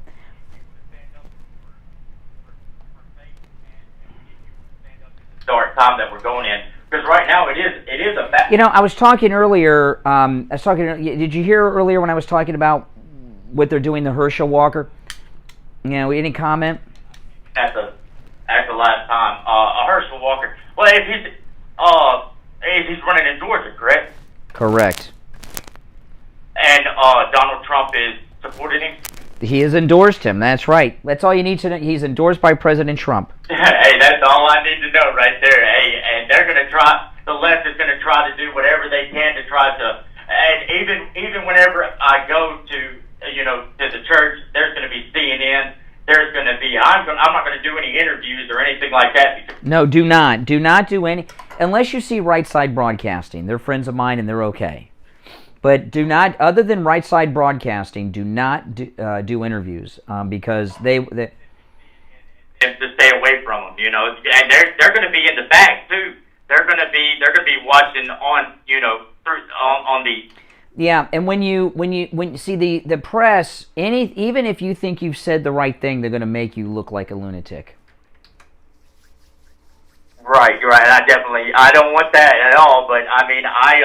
Dark time that we're going in, because right now it is a bad. I was talking earlier. Did you hear earlier when I was talking about what they're doing to Herschel Walker? Any comment? At the last time, Herschel Walker. Well, if he's running in Georgia, correct? Correct. And Donald Trump is supporting him. He has endorsed him. That's right. That's all you need to know. He's endorsed by President Trump. Hey, that's all I need to know right there. Hey, and they're going to try. The left is going to try to do whatever they can to try to. And even whenever I go to to the church, there's going to be CNN. There's going to be. I'm not going to do any interviews or anything like that. No, do not do any unless you see Right Side Broadcasting. They're friends of mine and they're okay. But do not, other than Right Side Broadcasting, do not do interviews because they and to stay away from them, and they're going to be in the back too. They're going to be watching on on the. Yeah, and when you see the press, even if you think you've said the right thing, they're going to make you look like a lunatic. Right, you're right. I don't want that at all. But I mean, I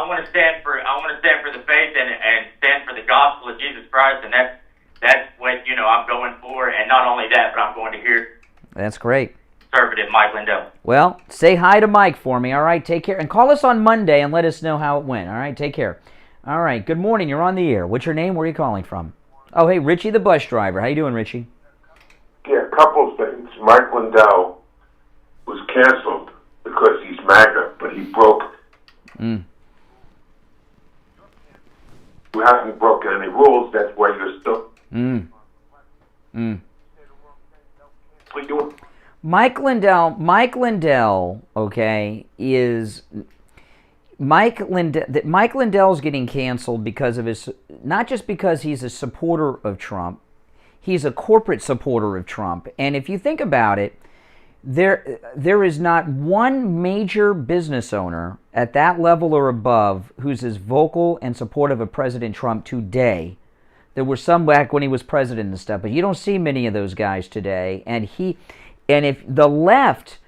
want to stand for the faith and stand for the gospel of Jesus Christ, and that's what I'm going for. And not only that, but I'm going to hear. That's great. Conservative Mike Lindell. Well, say hi to Mike for me. All right, take care, and call us on Monday and let us know how it went. All right, take care. All right, good morning. You're on the air. What's your name? Where are you calling from? Oh, hey, Richie, the bus driver. How you doing, Richie? Yeah, a couple of things. Mike Lindell was canceled because he's MAGA, but he broke. You haven't broken any rules. That's why you're still. What are you doing? Mike Lindell, okay, is Mike Lindell's getting canceled because of his, not just because he's a supporter of Trump, he's a corporate supporter of Trump. And if you think about it, there is not one major business owner at that level or above who's as vocal and supportive of President Trump today. There were some back when he was president and stuff, but you don't see many of those guys today. And if the left,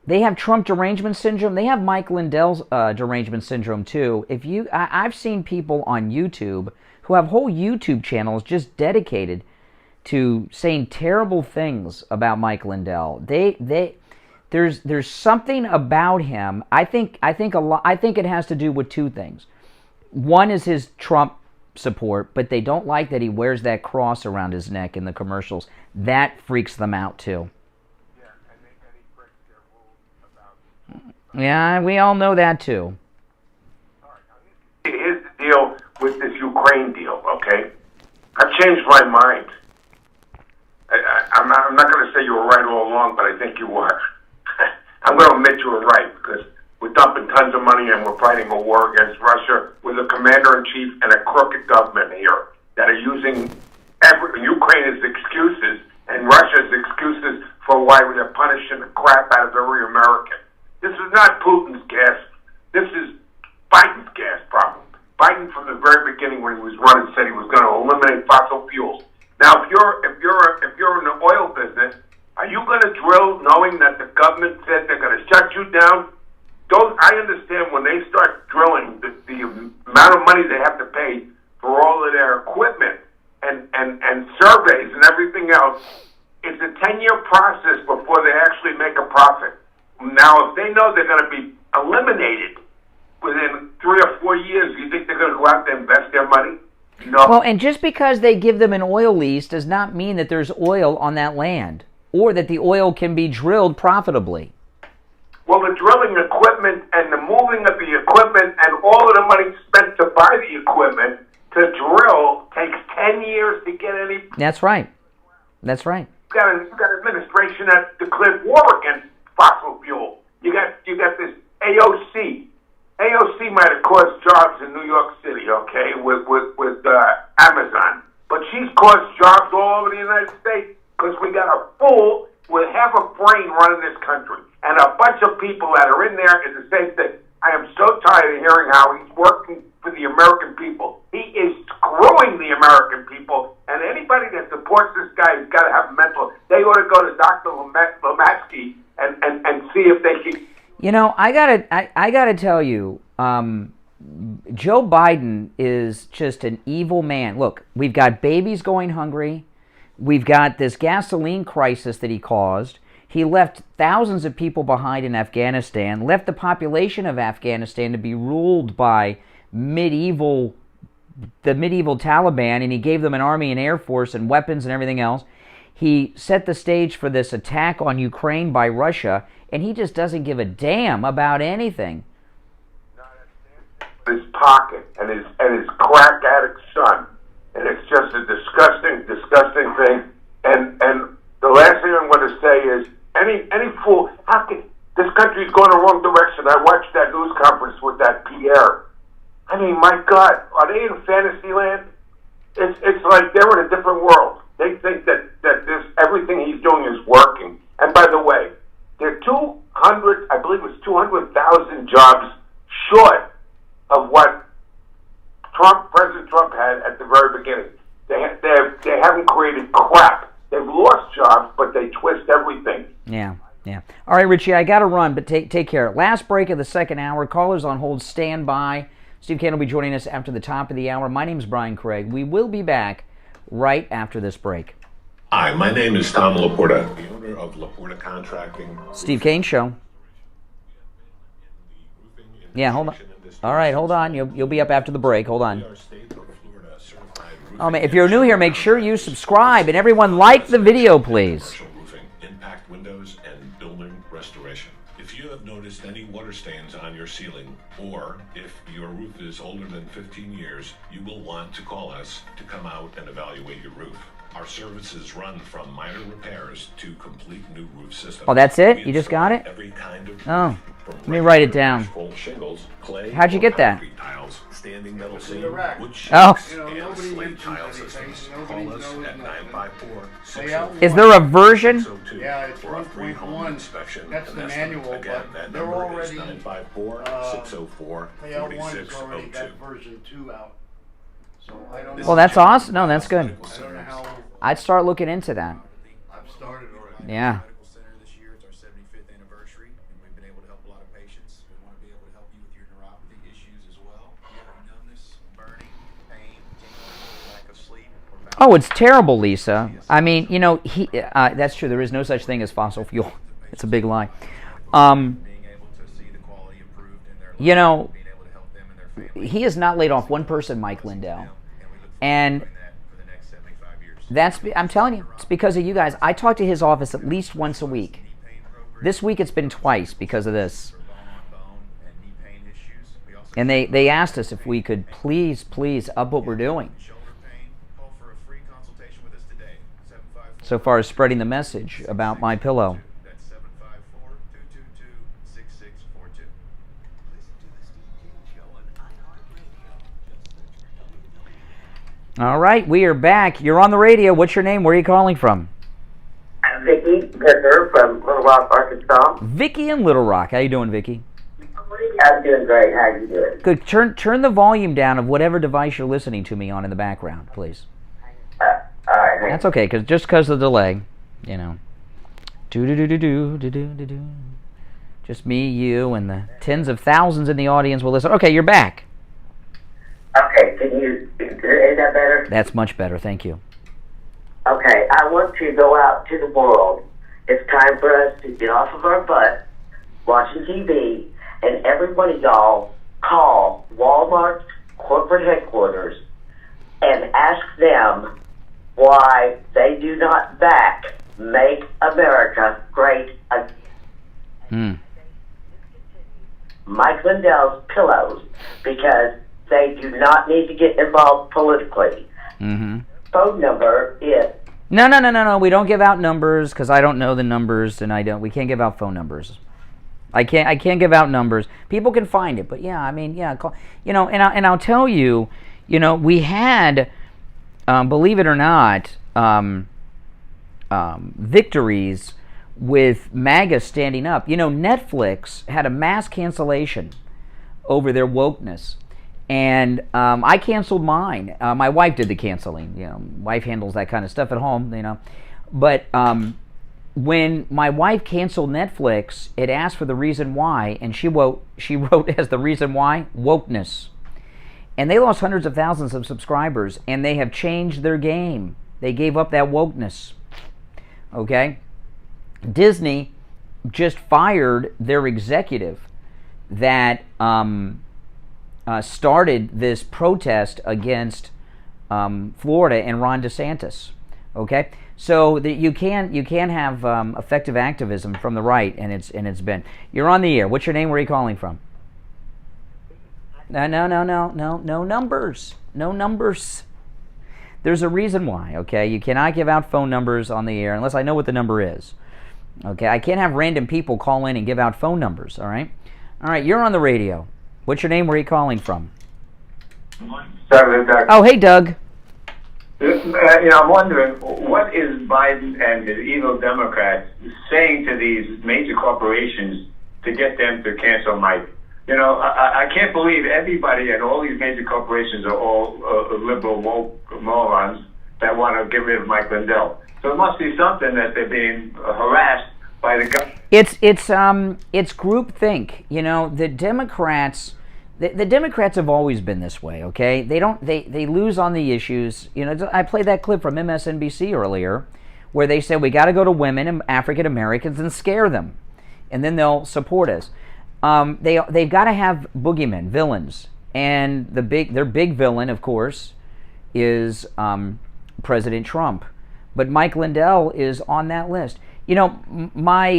they have Trump derangement syndrome, they have Mike Lindell's derangement syndrome too. I've seen people on YouTube who have whole YouTube channels just dedicated to saying terrible things about Mike Lindell. There's something about him. I think it has to do with two things. One is his Trump support, but they don't like that he wears that cross around his neck in the commercials. That freaks them out too. Yeah, we all know that too. Here's the deal with this Ukraine deal, okay? I've changed my mind. I'm not going to say you were right all along, but I think you were. I'm going to admit you were right, because we're dumping tons of money and we're fighting a war against Russia with a commander-in-chief and a crooked government here that are using Ukraine as excuses and Russia's excuses for why they're punishing the crap out of every American. This is not Putin's gas. This is Biden's gas problem. Biden, from the very beginning when he was running, said he was going to eliminate fossil fuels. Now, if you're in the oil business, Are you going to drill knowing that the government said they're going to shut you down? I understand when they start drilling, the amount of money they have to pay for all of their equipment and surveys and everything else. It's a 10-year process before they actually make a profit. Now, if they know they're going to be eliminated within 3 or 4 years, do you think they're going to go out there and invest their money? No. Well, and just because they give them an oil lease does not mean that there's oil on that land or that the oil can be drilled profitably. Well, the drilling equipment and the moving of the equipment and all of the money spent to buy the equipment to drill takes 10 years to get any. That's right. That's right. You got an administration that declared war against fossil fuel. You got this AOC. AOC might have caused jobs in New York City, okay, with Amazon, but she's caused jobs all over the United States because we got a fool with half a brain running this country. And a bunch of people that are in there is the same thing. I am so tired of hearing how he's working for the American people. He is screwing the American people. And anybody that supports this guy has got to have mental. They ought to go to Dr. Lematsky and see if they can. You know, I gotta tell you, Joe Biden is just an evil man. Look, we've got babies going hungry. We've got this gasoline crisis that he caused. He left thousands of people behind in Afghanistan, left the population of Afghanistan to be ruled by the medieval Taliban, and he gave them an army and air force and weapons and everything else. He set the stage for this attack on Ukraine by Russia, and he just doesn't give a damn about anything. His pocket and his crack addict son, and it's just a disgusting thing. And the last thing I'm going to say is, any fool, how can this country's going the wrong direction? I watched that news conference with that Pierre. I mean, my God, are they in fantasy land? It's like they're in a different world. They think that this everything he's doing is working. And by the way, they're 200, I believe it was 200,000 jobs short of what President Trump had at the very beginning. They haven't created crap. They've lost jobs, but they twist everything. Yeah. All right, Richie, I got to run, but take care. Last break of the second hour. Callers on hold, stand by. Steve Kane will be joining us after the top of the hour. My name's Brian Craig. We will be back right after this break. Hi, my name is Tom Laporta, the owner of Laporta Contracting. Steve Kane Show. Yeah, hold on. All right, hold on. You'll be up after the break. Hold on. Oh, man, if you're new here, make sure you subscribe, and everyone like the video, please. Roofing, impact windows, and building restoration. If you have noticed any water stains on your ceiling, or if your roof is older than 15 years, you will want to call us to come out and evaluate your roof. Our services run from minor repairs to complete new roof systems. Oh, that's it? You just got it? Every kind of oh, let me write it down. Shingles, clay, how'd you get that? Tiles, standing metal seam, wood sheets, and slate tile systems. Call us at 954-604. Is there a version? Yeah, it's 1.1. That's the manual, again, but they're already 954-604-4602. Layout 1 is already got version 2 out. So I don't know. Well, that's awesome. No, that's good. I don't know how. I'd start looking into that. I've started already. Yeah. This year it's our 75th anniversary, and we've been able to help a lot of patients. We want to be able to help you with your neuropathy issues as well. If you have numbness, burning, pain, tingling, lack of sleep. Oh, it's terrible, Lisa. I mean, you know, that's true. There is no such thing as fossil fuel. It's a big lie. You know, he has not laid off one person, Mike Lindell. And I'm telling you, it's because of you guys. I talk to his office at least once a week. This week it's been twice because of this. And they asked us if we could please up what we're doing. So far as spreading the message about My Pillow. All right, we are back. You're on the radio. What's your name? Where are you calling from? I'm Vicky Picker from Little Rock, Arkansas. Vicky in Little Rock. How you doing, Vicky? I'm doing great. How you doing? Good. Turn the volume down of whatever device you're listening to me on in the background, please. All right. That's okay, because of the delay, you know. Do-do-do-do-do-do-do-do. Just me, you, and the tens of thousands in the audience will listen. Okay, you're back. Okay, is that better? That's much better, thank you. Okay, I want to go out to the world. It's time for us to get off of our butt, watching TV, and every one of y'all call Walmart's corporate headquarters and ask them why they do not back Make America Great Again. Mike Lindell's pillows, because they do not need to get involved politically. Phone number is... No. We don't give out numbers because I don't know the numbers, and we can't give out phone numbers. I can't give out numbers. People can find it, but call, and I'll tell you, we had, believe it or not, victories with MAGA standing up. Netflix had a mass cancellation over their wokeness, and I canceled mine. My wife did the canceling. Wife handles that kind of stuff at home. But when my wife canceled Netflix, it asked for the reason why, and she wrote as the reason why, wokeness. And they lost hundreds of thousands of subscribers, and they have changed their game. They gave up that wokeness. Okay? Disney just fired their executive that started this protest against Florida and Ron DeSantis. Okay? So you can have effective activism from the right, and it's been. You're on the air. What's your name? Where are you calling from? No numbers. No numbers. There's a reason why, okay? You cannot give out phone numbers on the air unless I know what the number is. Okay? I can't have random people call in and give out phone numbers, all right? All right, you're on the radio. What's your name? Where are you calling from? Doug. Oh, hey, Doug. I'm wondering, what is Biden and his evil Democrats saying to these major corporations to get them to cancel Mike? I can't believe everybody at all these major corporations are all liberal woke morons that want to get rid of Mike Lindell. So it must be something that they're being harassed by the government. It's groupthink. The Democrats. The Democrats have always been this way, okay? They lose on the issues. I played that clip from MSNBC earlier where they said we got to go to women and African Americans and scare them, and then they'll support us. They've got to have boogeymen, villains, and their big villain, of course, is President Trump. But Mike Lindell is on that list. My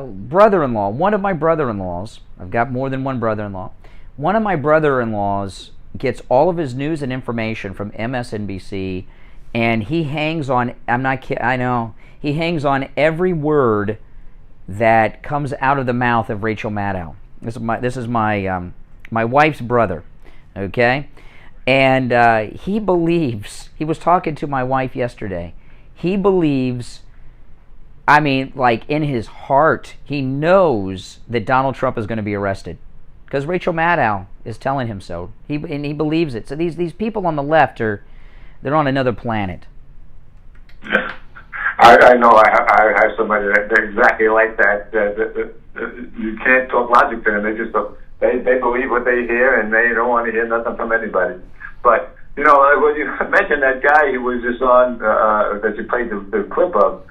brother-in-law, one of my brother-in-laws, I've got more than one brother-in-law. One of my brother-in-laws gets all of his news and information from MSNBC, and he hangs on, I'm not kidding, I know, he hangs on every word that comes out of the mouth of Rachel Maddow. This is my wife's brother, okay? And he believes, he was talking to my wife yesterday, he believes, in his heart, he knows that Donald Trump is going to be arrested. Because Rachel Maddow is telling him so. He believes it. So these people on the left they're on another planet. I know. I have somebody they're exactly like that. You can't talk logic to them. They believe what they hear, and they don't want to hear nothing from anybody. But when you mentioned that guy who was just on that you played the clip of,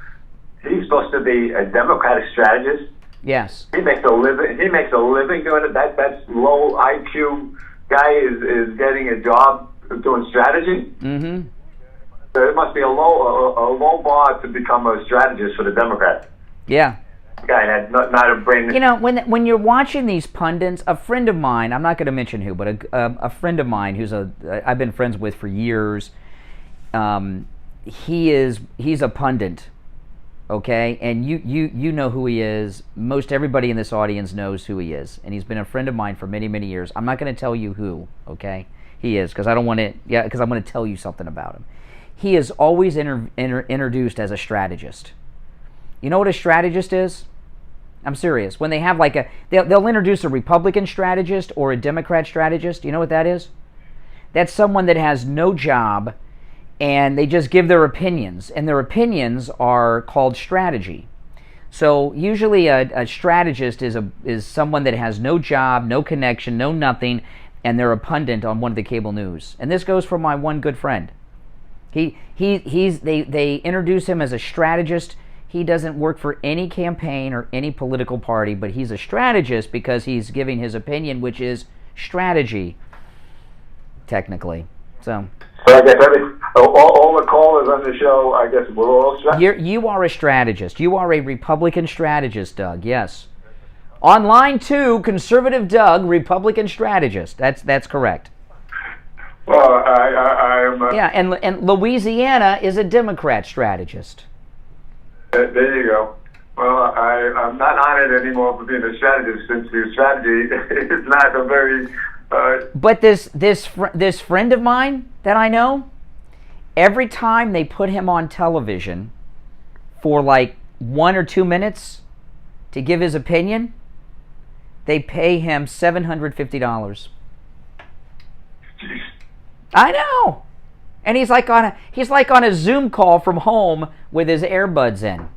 he's supposed to be a Democratic strategist. Yes. He makes a living doing it. That low IQ guy is getting a job doing strategy. Mm-hmm. So it must be a low bar to become a strategist for the Democrats. Yeah. Guy had not a brain. When you're watching these pundits, a friend of mine, I'm not going to mention who, but a friend of mine who's I've been friends with for years. He's a pundit. Okay, and you know who he is. Most everybody in this audience knows who he is, and he's been a friend of mine for many, many years. I'm not going to tell you who, okay, he is, because I don't want to. Yeah, because I'm going to tell you something about him. He is always introduced as a strategist. You know what a strategist is? I'm serious. When they have they'll introduce a Republican strategist or a Democrat strategist. You know what that is? That's someone that has no job, and they just give their opinions, and their opinions are called strategy. So usually a strategist is someone that has no job, no connection, no nothing, and they're a pundit on one of the cable news. And this goes for my one good friend. They introduce him as a strategist. He doesn't work for any campaign or any political party, but he's a strategist because he's giving his opinion, which is strategy, technically. So I guess all the callers on the show, I guess we're all strategists. You are a strategist. You are a Republican strategist, Doug. Yes. On line 2, conservative Doug, Republican strategist. That's correct. Well, I'm. Yeah, and Louisiana is a Democrat strategist. There you go. Well, I'm not honored anymore for being a strategist since your strategy is not a very. But this friend of mine that I know, every time they put him on television for like 1 or 2 minutes to give his opinion, they pay him $750. Jeez. I know. And he's like on a Zoom call from home with his earbuds in.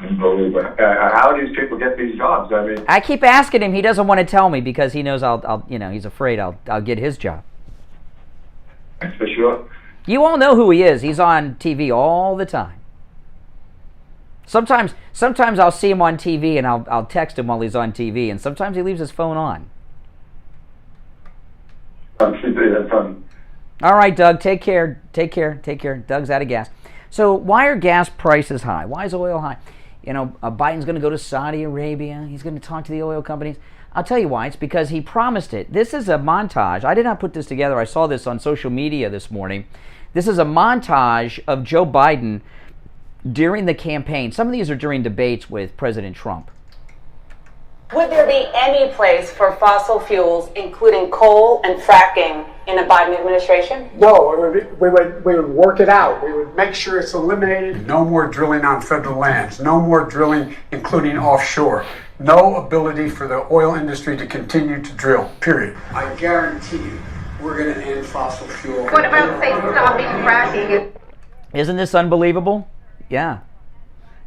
Unbelievable. How do these people get these jobs? I mean, I keep asking him. He doesn't want to tell me because he knows I'll he's afraid I'll get his job. That's for sure. You all know who he is. He's on TV all the time. Sometimes I'll see him on TV and I'll text him while he's on TV, and sometimes he leaves his phone on. That's fun. All right, Doug, take care. Doug's out of gas. So why are gas prices high? Why is oil high? Biden's going to go to Saudi Arabia. He's going to talk to the oil companies. I'll tell you why. It's because he promised it. This is a montage. I did not put this together. I saw this on social media this morning. This is a montage of Joe Biden during the campaign. Some of these are during debates with President Trump. Would there be any place for fossil fuels, including coal and fracking, in a Biden administration? No, we would work it out. We would make sure it's eliminated. No more drilling on federal lands. No more drilling, including offshore. No ability for the oil industry to continue to drill, period. I guarantee you, we're going to end fossil fuel. What about, say, stopping fracking? Isn't this unbelievable? Yeah.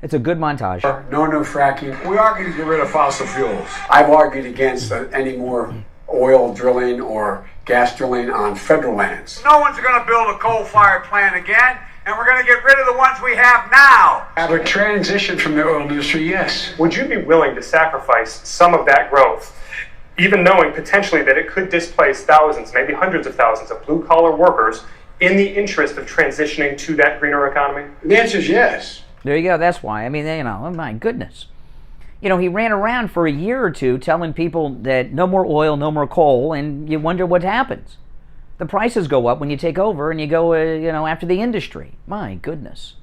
It's a good montage. No new fracking. We are going to get rid of fossil fuels. I've argued against any more oil drilling or gas drilling on federal lands. No one's going to build a coal-fired plant again, and we're going to get rid of the ones we have now. Have a transition from the oil industry, yes. Would you be willing to sacrifice some of that growth, even knowing potentially that it could displace thousands, maybe hundreds of thousands of blue-collar workers in the interest of transitioning to that greener economy? The answer is yes. There you go. That's why. I mean, oh my goodness. He ran around for a year or two telling people that no more oil, no more coal, and you wonder what happens. The prices go up when you take over and you go, after the industry. My goodness.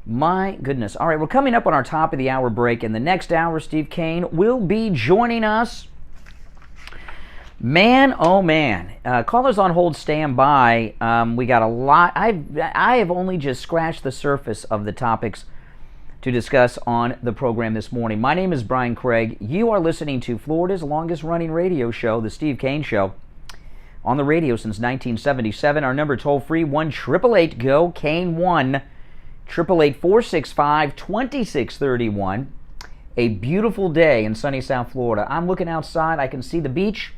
My goodness. All right, we're coming up on our top of the hour break. In the next hour, Steve Kane will be joining us. Man, oh man. Callers on hold, stand by. We got a lot. I have only just scratched the surface of the topics to discuss on the program this morning. My name is Brian Craig. You are listening to Florida's longest running radio show, The Steve Kane Show, on the radio since 1977. Our number toll free, 1-888-GO-KANE 1-888-465-2631. A beautiful day in sunny South Florida. I'm looking outside. I can see the beach.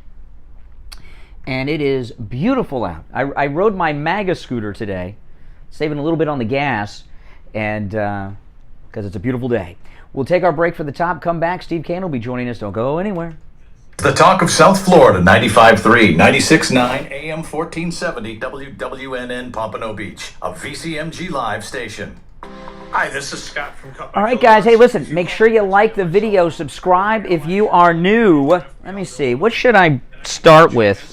And it is beautiful out. I rode my MAGA scooter today, saving a little bit on the gas, and because it's a beautiful day. We'll take our break for the top, come back. Steve Kane will be joining us. Don't go anywhere. The Talk of South Florida, 95.3, 96.9, AM 1470, WWNN Pompano Beach, a VCMG Live station. Hi, this is Scott from All right, guys. Hey, listen. Make sure you like the video. Subscribe if you are new. Let me see. What should I start with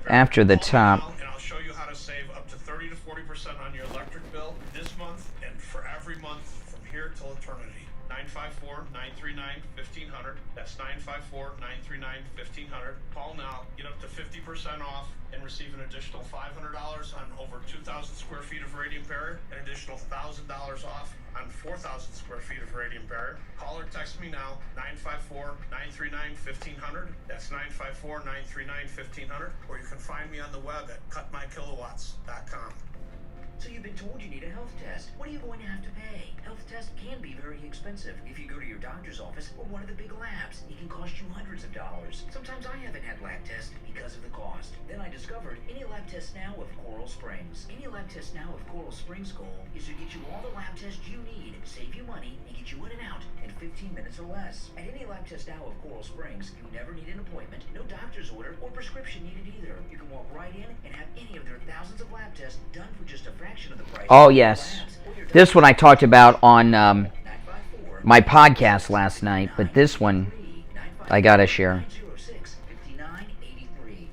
after the top? And I'll show you how to save up to 30 to 40% on your electric bill this month and for every month from here till eternity. 954-939-1500. That's 954-939-1500. Call now. Get up to 50% off and receive an additional $500 on over 2,000 square feet of radiant barrier, an additional $1,000 off on 4,000 square feet of radiant barrier. Call or text me now, 954-939-1500. That's 954-939-1500. Or you can find me on the web at cutmykilowatts.com. So you've been told you need a health test. What are you going to have to pay? Health tests can be very expensive. If you go to your doctor's office or one of the big labs, it can cost you hundreds of dollars. Sometimes I haven't had lab tests because of the cost. Then I discovered Any Lab Test Now of Coral Springs. Any Lab Test Now of Coral Springs' goal is to get you all the lab tests you need, save you money, and get you in and out in 15 minutes or less. At Any Lab Test Now of Coral Springs, you never need an appointment, no doctor's order, or prescription needed either. You can walk right in and have any of their thousands of lab tests done for just a fraction of the price. Oh, yes. This one I talked about on my podcast last night, but this one I got to share.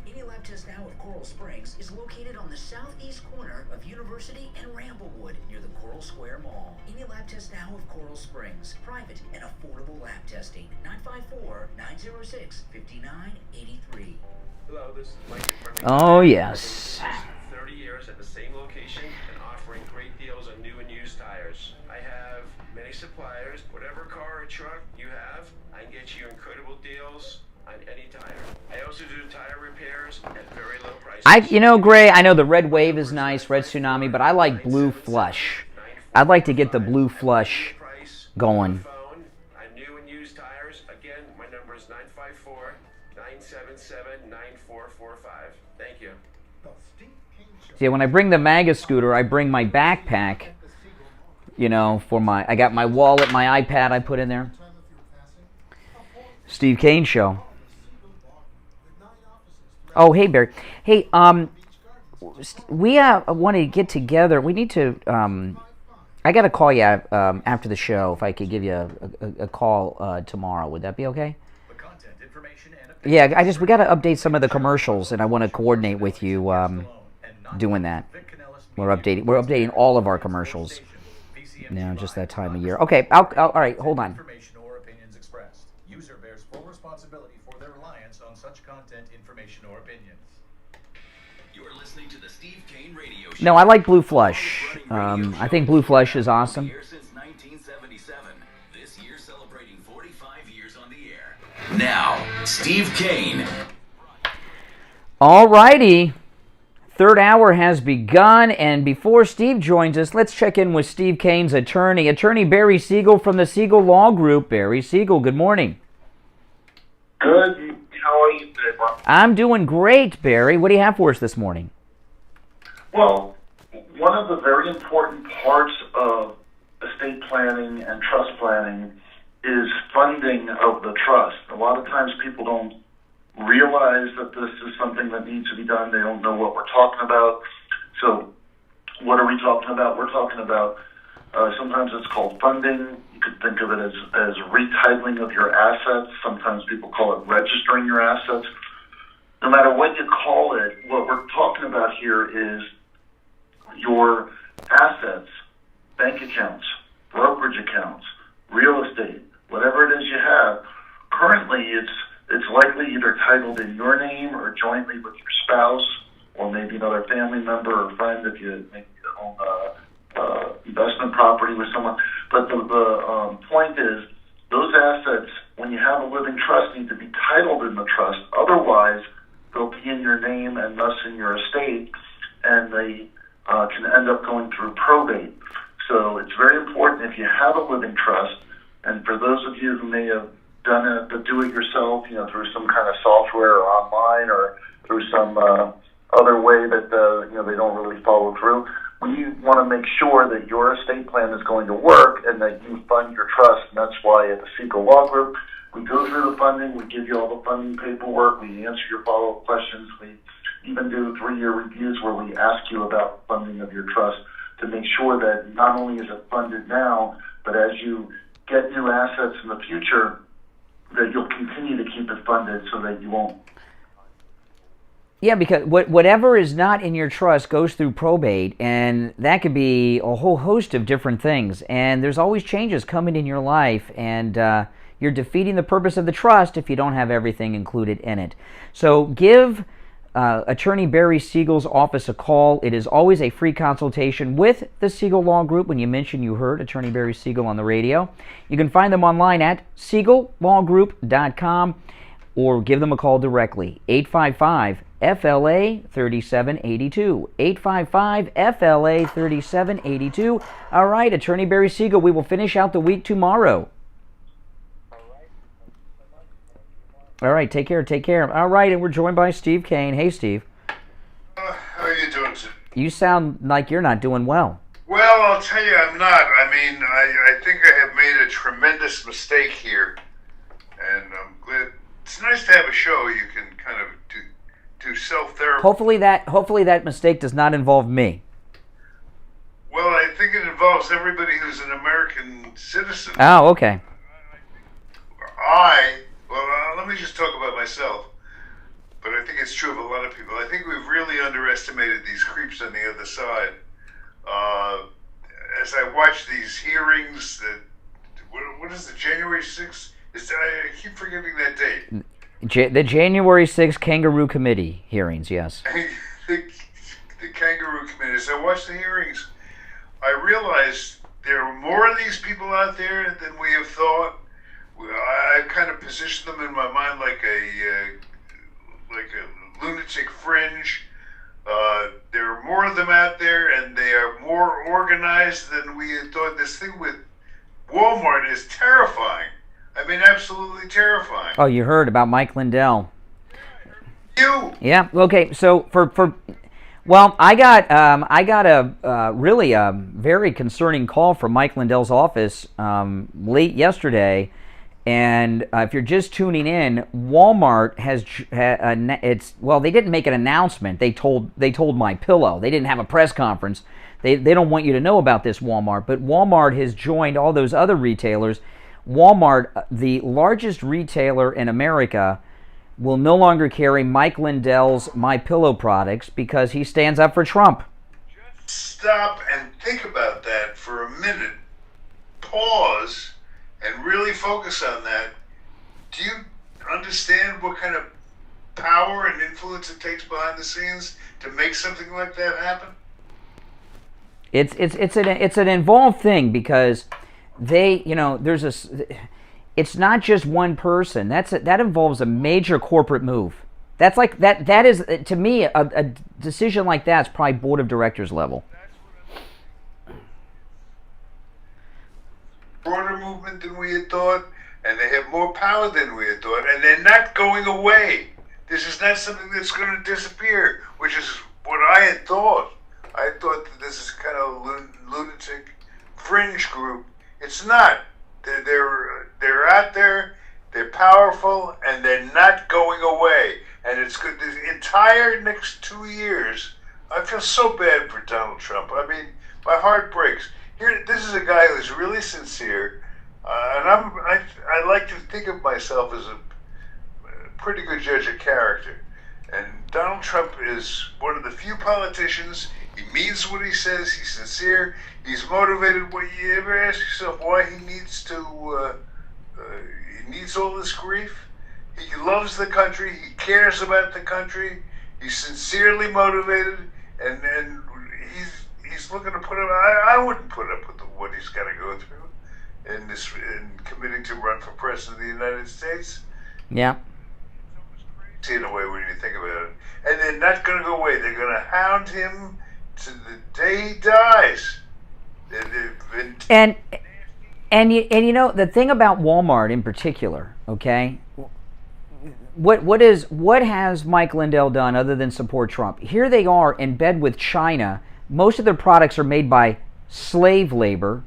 Any Lab Test Now of Coral Springs is located on the southeast corner of University and Ramblewood near the Coral Square Mall. Any Lab Test Now of Coral Springs. Private and affordable lab testing. 954-906-5983. Hello, this is Mike. Oh, yes. 30 years at the same location and offering great deals on new and used tires. I have many suppliers. Whatever car or truck you have, I can get you incredible deals on any tire. I also do tire repairs at very low prices. Gray, I know the Red Wave is nice, Red Tsunami, but I like Blue Flush. I'd like to get the Blue Flush going. On new and used tires, again, my number is 954-977-9445. Thank you. See, when I bring the MAGA scooter, I bring my backpack, I got my wallet, my iPad I put in there. Steve Kane Show. Oh, hey, Barry. Hey, we want to get together. We need to, I got to call you after the show, if I could give you a call tomorrow. Would that be okay? Yeah, we got to update some of the commercials, and I want to coordinate with you doing that. We're updating all of our commercials now, just that time of year. Okay, all right, hold on. User bears full responsibility for their reliance on such content, information, or opinions. You're listening to the Steve Kane Radio Show. No, I like Blue Flush. I think Blue Flush is awesome. Since 1977, this year celebrating 45 years on the air. Now, Steve Kane. All righty. Third hour has begun, and before Steve joins us, let's check in with Steve Kane's attorney, Attorney Barry Siegel from the Siegel Law Group. Barry Siegel, good morning. Good. How are you today, bro? I'm doing great, Barry. What do you have for us this morning? Well, one of the very important parts of estate planning and trust planning is funding of the trust. A lot of times people don't realize that this is something that needs to be done. They don't know what we're talking about. So what are we talking about? We're talking about sometimes it's called funding. You could think of it as retitling of your assets. Sometimes people call it registering your assets. No matter what you call it, what we're talking about here is your assets, bank accounts, brokerage accounts, real estate, whatever it is you have. Currently, it's likely either titled in your name or jointly with your spouse or maybe another family member or friend if you own investment property with someone. But the point is, those assets, when you have a living trust, need to be titled in the trust. Otherwise, they'll be in your name and thus in your estate, and they can end up going through probate. So it's very important if you have a living trust, and for those of you who may have done it, but do it yourself, through some kind of software or online or through some other way that they don't really follow through. We want to make sure that your estate plan is going to work and that you fund your trust. And that's why at the Siegel Law Group, we go through the funding, we give you all the funding paperwork, we answer your follow-up questions, we even do 3-year reviews where we ask you about funding of your trust to make sure that not only is it funded now, but as you get new assets in the future, that you'll continue to keep it funded so that you won't. Yeah, because whatever is not in your trust goes through probate, and that could be a whole host of different things. And there's always changes coming in your life, and you're defeating the purpose of the trust if you don't have everything included in it. So give Attorney Barry Siegel's office a call. It is always a free consultation with the Siegel Law Group. When you mention you heard Attorney Barry Siegel on the radio, you can find them online at siegellawgroup.com or give them a call directly, 855 FLA 3782. 855 FLA 3782. All right, Attorney Barry Siegel, we will finish out the week tomorrow. All right, take care, take care. All right, and we're joined by Steve Kane. Hey, Steve. How are you doing, sir? You sound like you're not doing well. Well, I'll tell you, I'm not. I mean, I think I have made a tremendous mistake here, and I'm glad. It's nice to have a show you can kind of do self-therapy. Hopefully that mistake does not involve me. Well, I think it involves everybody who's an American citizen. Oh, okay. Let me just talk about myself, but I think it's true of a lot of people. I think we've really underestimated these creeps on the other side. As I watch these hearings, what is the January 6th? I keep forgetting that date. The January 6th Kangaroo Committee hearings, yes. the Kangaroo Committee. As I watch the hearings, I realize there are more of these people out there than we have thought. I kind of position them in my mind like a lunatic fringe. There are more of them out there, and they are more organized than we had thought. This thing with Walmart is terrifying. I mean, absolutely terrifying. Oh, you heard about Mike Lindell. You? Yeah. Okay. So I got a really very concerning call from Mike Lindell's office late yesterday. And if you're just tuning in, Walmart has they didn't make an announcement. They told MyPillow. They didn't have a press conference. They don't want you to know about this, Walmart. But Walmart has joined all those other retailers. Walmart, the largest retailer in America, will no longer carry Mike Lindell's MyPillow products because he stands up for Trump. Stop and think about that for a minute. Pause. And really focus on that. Do you understand what kind of power and influence it takes behind the scenes to make something like that happen? It's an involved thing because it's not just one person. That involves a major corporate move. That's like that is, to me, a decision like that's probably board of directors level. Broader movement than we had thought, and they have more power than we had thought, and they're not going away. This is not something that's going to disappear, which is what I had thought. I thought that this is kind of a lunatic fringe group. It's not. They're out there, they're powerful, and they're not going away. And it's good. The entire next 2 years, I feel so bad for Donald Trump. I mean, my heart breaks. Here, this is a guy who's really sincere, and I like to think of myself as a pretty good judge of character. And Donald Trump is one of the few politicians. He means what he says. He's sincere. He's motivated. What you ever ask yourself why he needs he needs all this grief? He loves the country. He cares about the country. He's sincerely motivated, and he's looking to put up. I wouldn't put up with what he's got to go through in committing to run for president of the United States. Yeah. See, in a way, when you think about it, and they're not going to go away. They're going to hound him to the day he dies. And you know the thing about Walmart in particular, okay? What has Mike Lindell done other than support Trump? Here they are in bed with China. Most of their products are made by slave labor.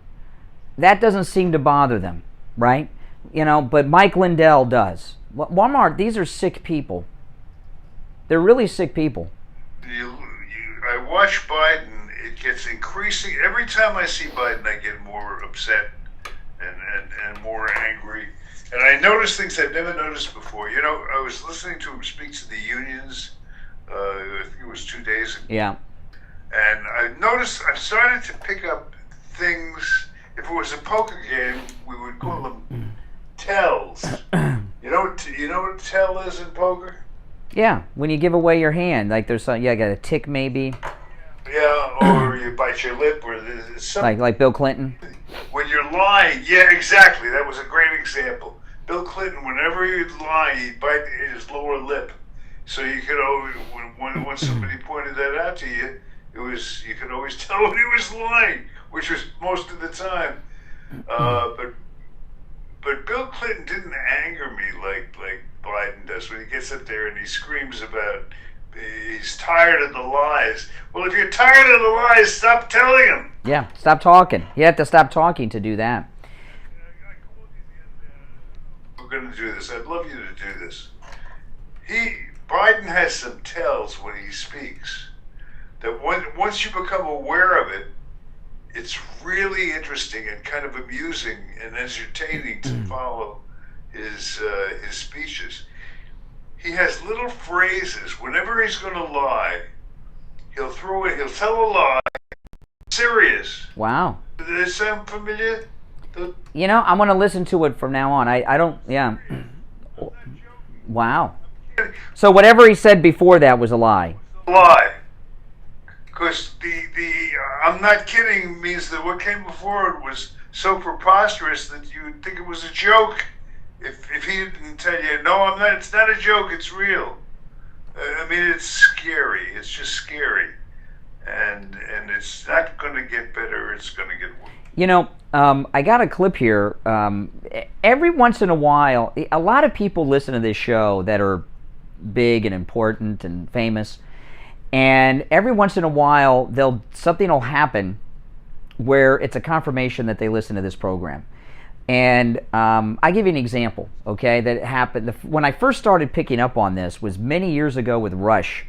That doesn't seem to bother them, right? But Mike Lindell does. Walmart, these are sick people. They're really sick people. I watch Biden. It gets increasing. Every time I see Biden, I get more upset and more angry. And I notice things I've never noticed before. I was listening to him speak to the unions, I think it was 2 days ago. Yeah. And I've started to pick up things. If it was a poker game, we would call them tells. You know what tell is in poker? Yeah, when you give away your hand, like there's some, got a tick maybe. Yeah, or you bite your lip, or there's something. Like Bill Clinton. When you're lying, yeah, exactly. That was a great example. Bill Clinton, whenever he'd lie, he'd bite his lower lip. So you could always, when somebody pointed that out to you, you could always tell when he was lying, which was most of the time. But Bill Clinton didn't anger me like Biden does when he gets up there and he screams about he's tired of the lies. Well, if you're tired of the lies, stop telling them. Yeah, stop talking. You have to stop talking to do that. We're going to do this. I'd love you to do this. Biden has some tells when he speaks that once you become aware of it, it's really interesting and kind of amusing and entertaining to follow his speeches. He has little phrases. Whenever he's going to lie, he'll tell a lie. Serious. Wow. Does that sound familiar? You know, I'm going to listen to it from now on. I don't, yeah. Wow. So whatever he said before that was a lie. Lie. Because the I'm not kidding means that what came before it was so preposterous that you would think it was a joke. If he didn't tell you, no, I'm not. It's not a joke. It's real. I mean, it's scary. It's just scary, and it's not going to get better. It's going to get worse. You know, I got a clip here. Every once in a while, a lot of people listen to this show that are big and important and famous, and every once in a while, something will happen where it's a confirmation that they listen to this program. And I give you an example, okay, that happened. When I first started picking up on this was many years ago with Rush.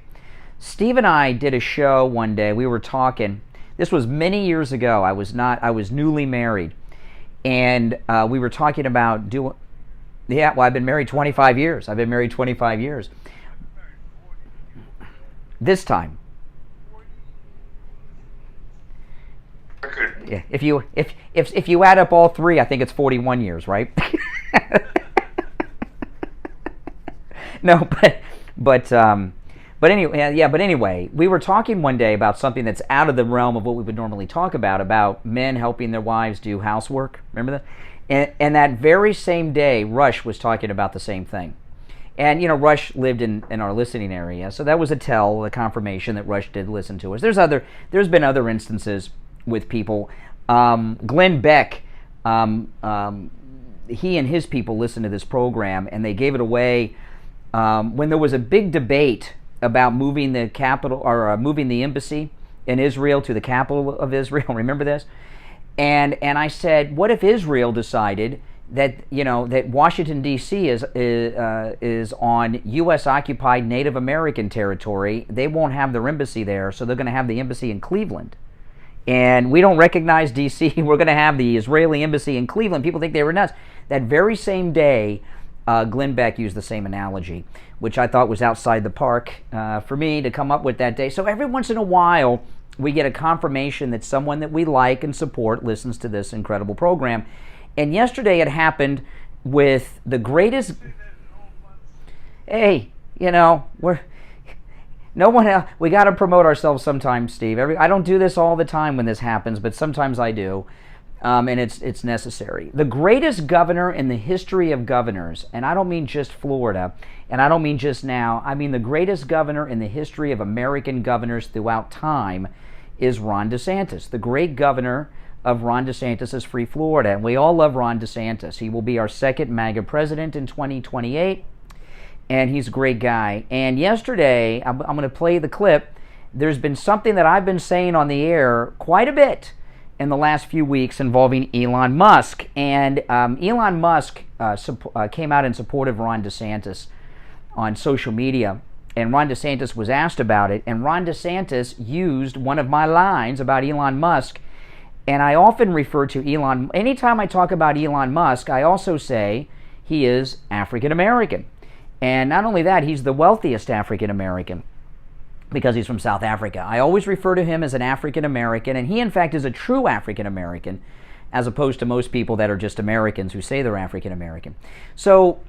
Steve and I did a show one day. We were talking. This was many years ago. I was newly married. And we were talking about I've been married 25 years. I've been married 25 years. This time. Yeah, if you add up all three, I think it's 41 years, right? No, but anyway, yeah. But anyway, we were talking one day about something that's out of the realm of what we would normally talk about men helping their wives do housework. Remember that? And that very same day, Rush was talking about the same thing. And you know, Rush lived in our listening area, so that was a confirmation that Rush did listen to us. There's been other instances with people. Glenn Beck, he and his people listened to this program, and they gave it away when there was a big debate about moving the capital or moving the embassy in Israel to the capital of Israel. Remember this? And I said, what if Israel decided that that Washington D.C. is on U.S. occupied Native American territory? They won't have their embassy there, so they're going to have the embassy in Cleveland. And we don't recognize D.C. We're going to have the Israeli embassy in Cleveland. People think they were nuts. That very same day, Glenn Beck used the same analogy, which I thought was outside the park for me to come up with that day. So every once in a while, we get a confirmation that someone that we like and support listens to this incredible program. And yesterday it happened with the greatest... Hey, no one else. We got to promote ourselves sometimes, Steve. I don't do this all the time when this happens, but sometimes I do, and it's necessary. The greatest governor in the history of governors, and I don't mean just Florida, and I don't mean just now. I mean the greatest governor in the history of American governors throughout time is Ron DeSantis, the great governor of Ron DeSantis' Free Florida, and we all love Ron DeSantis. He will be our second MAGA president in 2028. And he's a great guy. And yesterday, I'm going to play the clip. There's been something that I've been saying on the air quite a bit in the last few weeks involving Elon Musk. And Elon Musk came out in support of Ron DeSantis on social media. And Ron DeSantis was asked about it. And Ron DeSantis used one of my lines about Elon Musk. And I often refer to Elon. Anytime I talk about Elon Musk, I also say he is African American. And not only that, he's the wealthiest African American because he's from South Africa. I always refer to him as an African American, and he in fact is a true African American, as opposed to most people that are just Americans who say they're African American. So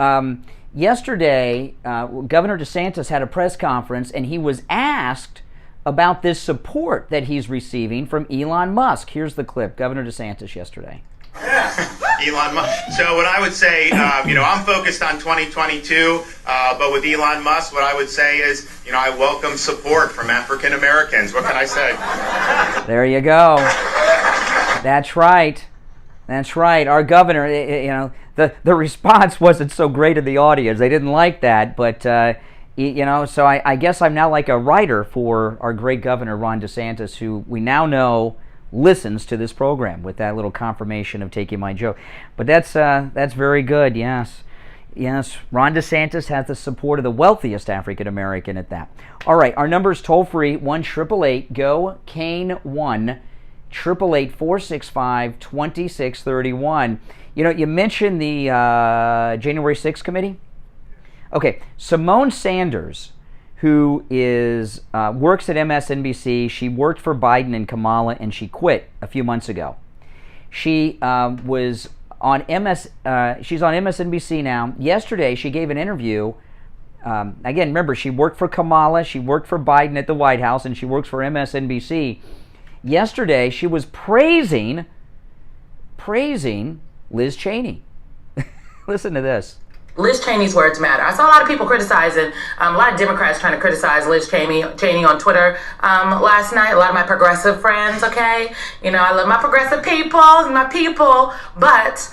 yesterday, Governor DeSantis had a press conference, and he was asked about this support that he's receiving from Elon Musk. Here's the clip, Governor DeSantis yesterday. Yeah. Elon Musk. So what I would say, I'm focused on 2022, but with Elon Musk, what I would say is, I welcome support from African Americans. What can I say? There you go. That's right. That's right. Our governor, the response wasn't so great in the audience. They didn't like that, but, so I guess I'm now like a writer for our great governor, Ron DeSantis, who we now know listens to this program with that little confirmation of taking my joke. But that's very good, yes. Yes, Ron DeSantis has the support of the wealthiest African American at that. All right, our number is toll free, 1-888-GO-KANE-1, 888-465-2631. You mentioned the January 6th committee. Okay, Simone Sanders, who is works at MSNBC. She worked for Biden and Kamala, and she quit a few months ago. She was on she's on MSNBC now. Yesterday, she gave an interview. Again, remember, she worked for Kamala, she worked for Biden at the White House, and she works for MSNBC. Yesterday, she was praising Liz Cheney. Listen to this. Liz Cheney's words matter. I saw a lot of people criticizing, a lot of Democrats trying to criticize Liz Cheney on Twitter last night. A lot of my progressive friends, okay? I love my progressive people and my people, but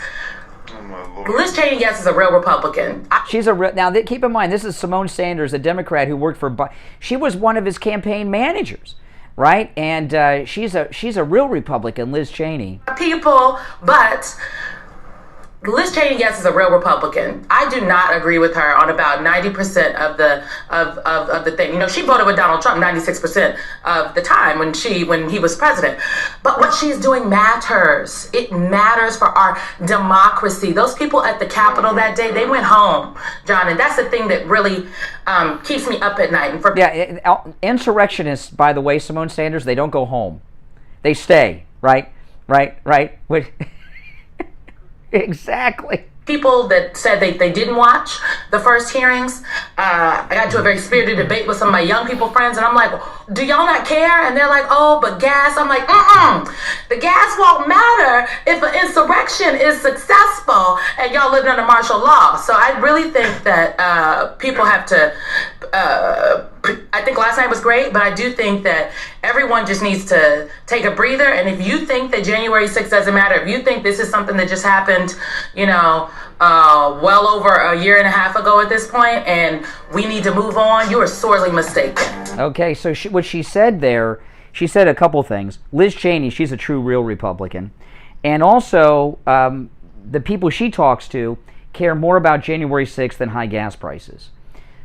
Liz Cheney, yes, is a real Republican. She's a real, now keep in mind, this is Simone Sanders, a Democrat who worked for Biden. She was one of his campaign managers, right? And she's a real Republican, Liz Cheney. People, but Liz Cheney, yes, is a real Republican. I do not agree with her on about 90% of the thing. She voted with Donald Trump 96% of the time when he was president. But what she's doing matters. It matters for our democracy. Those people at the Capitol that day, they went home, John, and that's the thing that really keeps me up at night. And insurrectionists, by the way, Simone Sanders, they don't go home. They stay, right? Exactly. People that said they didn't watch the first hearings. I got into a very spirited debate with some of my young people friends, and I'm like, do y'all not care? And they're like, oh, but gas. I'm like, the gas won't matter if an insurrection is successful and y'all living under martial law. So I really think that people have to, I think last night was great, but I do think that everyone just needs to take a breather. And if you think that January 6th doesn't matter, if you think this is something that just happened, well over a year and a half ago at this point, and we need to move on, you are sorely mistaken. Okay, so what she said there, she said a couple things. Liz Cheney, she's a true, real Republican. And also, the people she talks to care more about January 6th than high gas prices.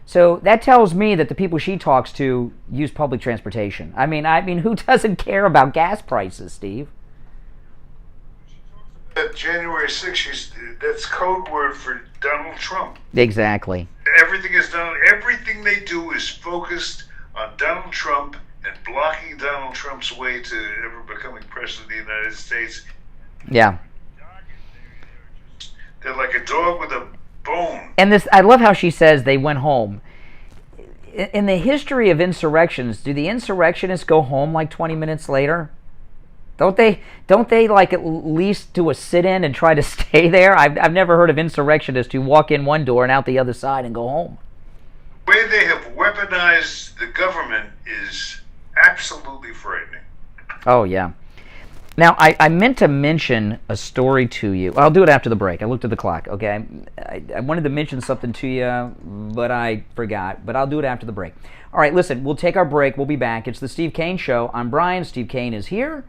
So that tells me that the people she talks to use public transportation. I mean, who doesn't care about gas prices, Steve? January 6th, that's code word for Donald Trump. Exactly. Everything they do is focused on Donald Trump and blocking Donald Trump's way to ever becoming president of the United States. Yeah. They're like a dog with a bone. And I love how she says they went home. In the history of insurrections, do the insurrectionists go home like 20 minutes later? Don't they like at least do a sit-in and try to stay there? I've never heard of insurrectionists who walk in one door and out the other side and go home. The way they have weaponized the government is absolutely frightening. Oh, yeah. Now, I meant to mention a story to you. I'll do it after the break. I looked at the clock, okay? I wanted to mention something to you, but I forgot. But I'll do it after the break. All right, listen, we'll take our break. We'll be back. It's the Steve Kane Show. I'm Brian. Steve Kane is here.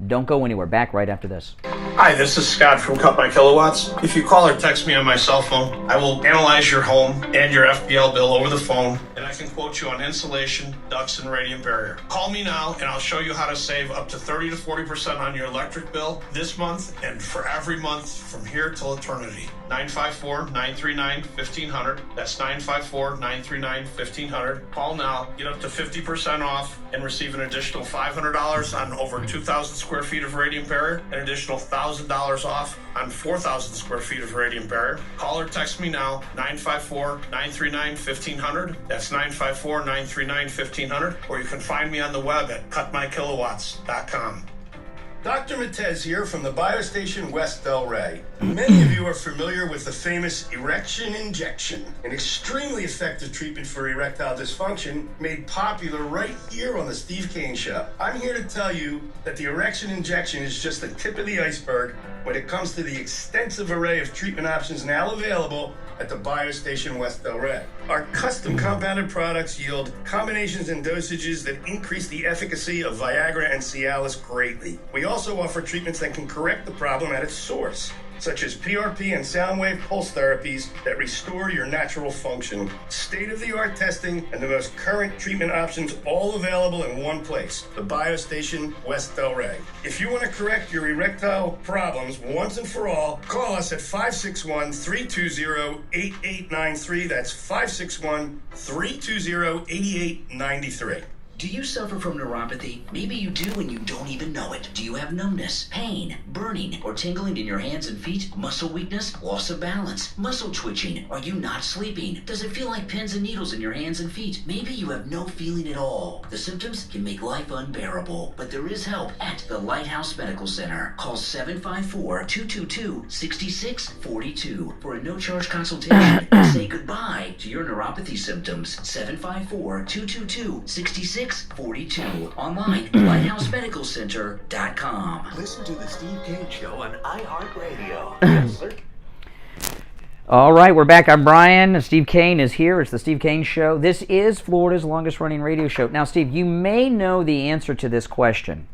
Don't go anywhere. Back right after this. Hi, this is Scott from Cut My Kilowatts. If you call or text me on my cell phone, I will analyze your home and your FPL bill over the phone, and I can quote you on insulation, ducts, and radiant barrier. Call me now, and I'll show you how to save up to 30 to 40% on your electric bill this month and for every month from here till eternity. 954-939-1500. That's 954-939-1500. Call now. Get up to 50% off and receive an additional $500 on over 2,000 square feet of radiant barrier, an additional $1,000 off on 4,000 square feet of radiant barrier. Call or text me now, 954-939-1500. That's 954-939-1500. Or you can find me on the web at cutmykilowatts.com. Dr. Matez here from the Biostation West Delray. Many of you are familiar with the famous erection injection, an extremely effective treatment for erectile dysfunction made popular right here on the Steve Kane Show. I'm here to tell you that the erection injection is just the tip of the iceberg when it comes to the extensive array of treatment options now available at the BioStation West Delray. Our custom compounded products yield combinations and dosages that increase the efficacy of Viagra and Cialis greatly. We also offer treatments that can correct the problem at its source, such as PRP and sound wave pulse therapies that restore your natural function. State-of-the-art testing and the most current treatment options all available in one place, the BioStation West Delray. If you want to correct your erectile problems once and for all, call us at 561-320-8893. That's 561-320-8893. Do you suffer from neuropathy? Maybe you do and you don't even know it. Do you have numbness, pain, burning, or tingling in your hands and feet? Muscle weakness, loss of balance, muscle twitching? Are you not sleeping? Does it feel like pins and needles in your hands and feet? Maybe you have no feeling at all. The symptoms can make life unbearable, but there is help at the Lighthouse Medical Center. Call 754-222-6642 for a no-charge consultation and say goodbye to your neuropathy symptoms. 754-222-6642. Online, lighthousemedicalcenter.com. Listen to the Steve Kane Show on iHeartRadio. Yes, sir. All right, we're back. I'm Brian. Steve Kane is here. It's the Steve Kane Show. This is Florida's longest-running radio show. Now, Steve, you may know the answer to this question,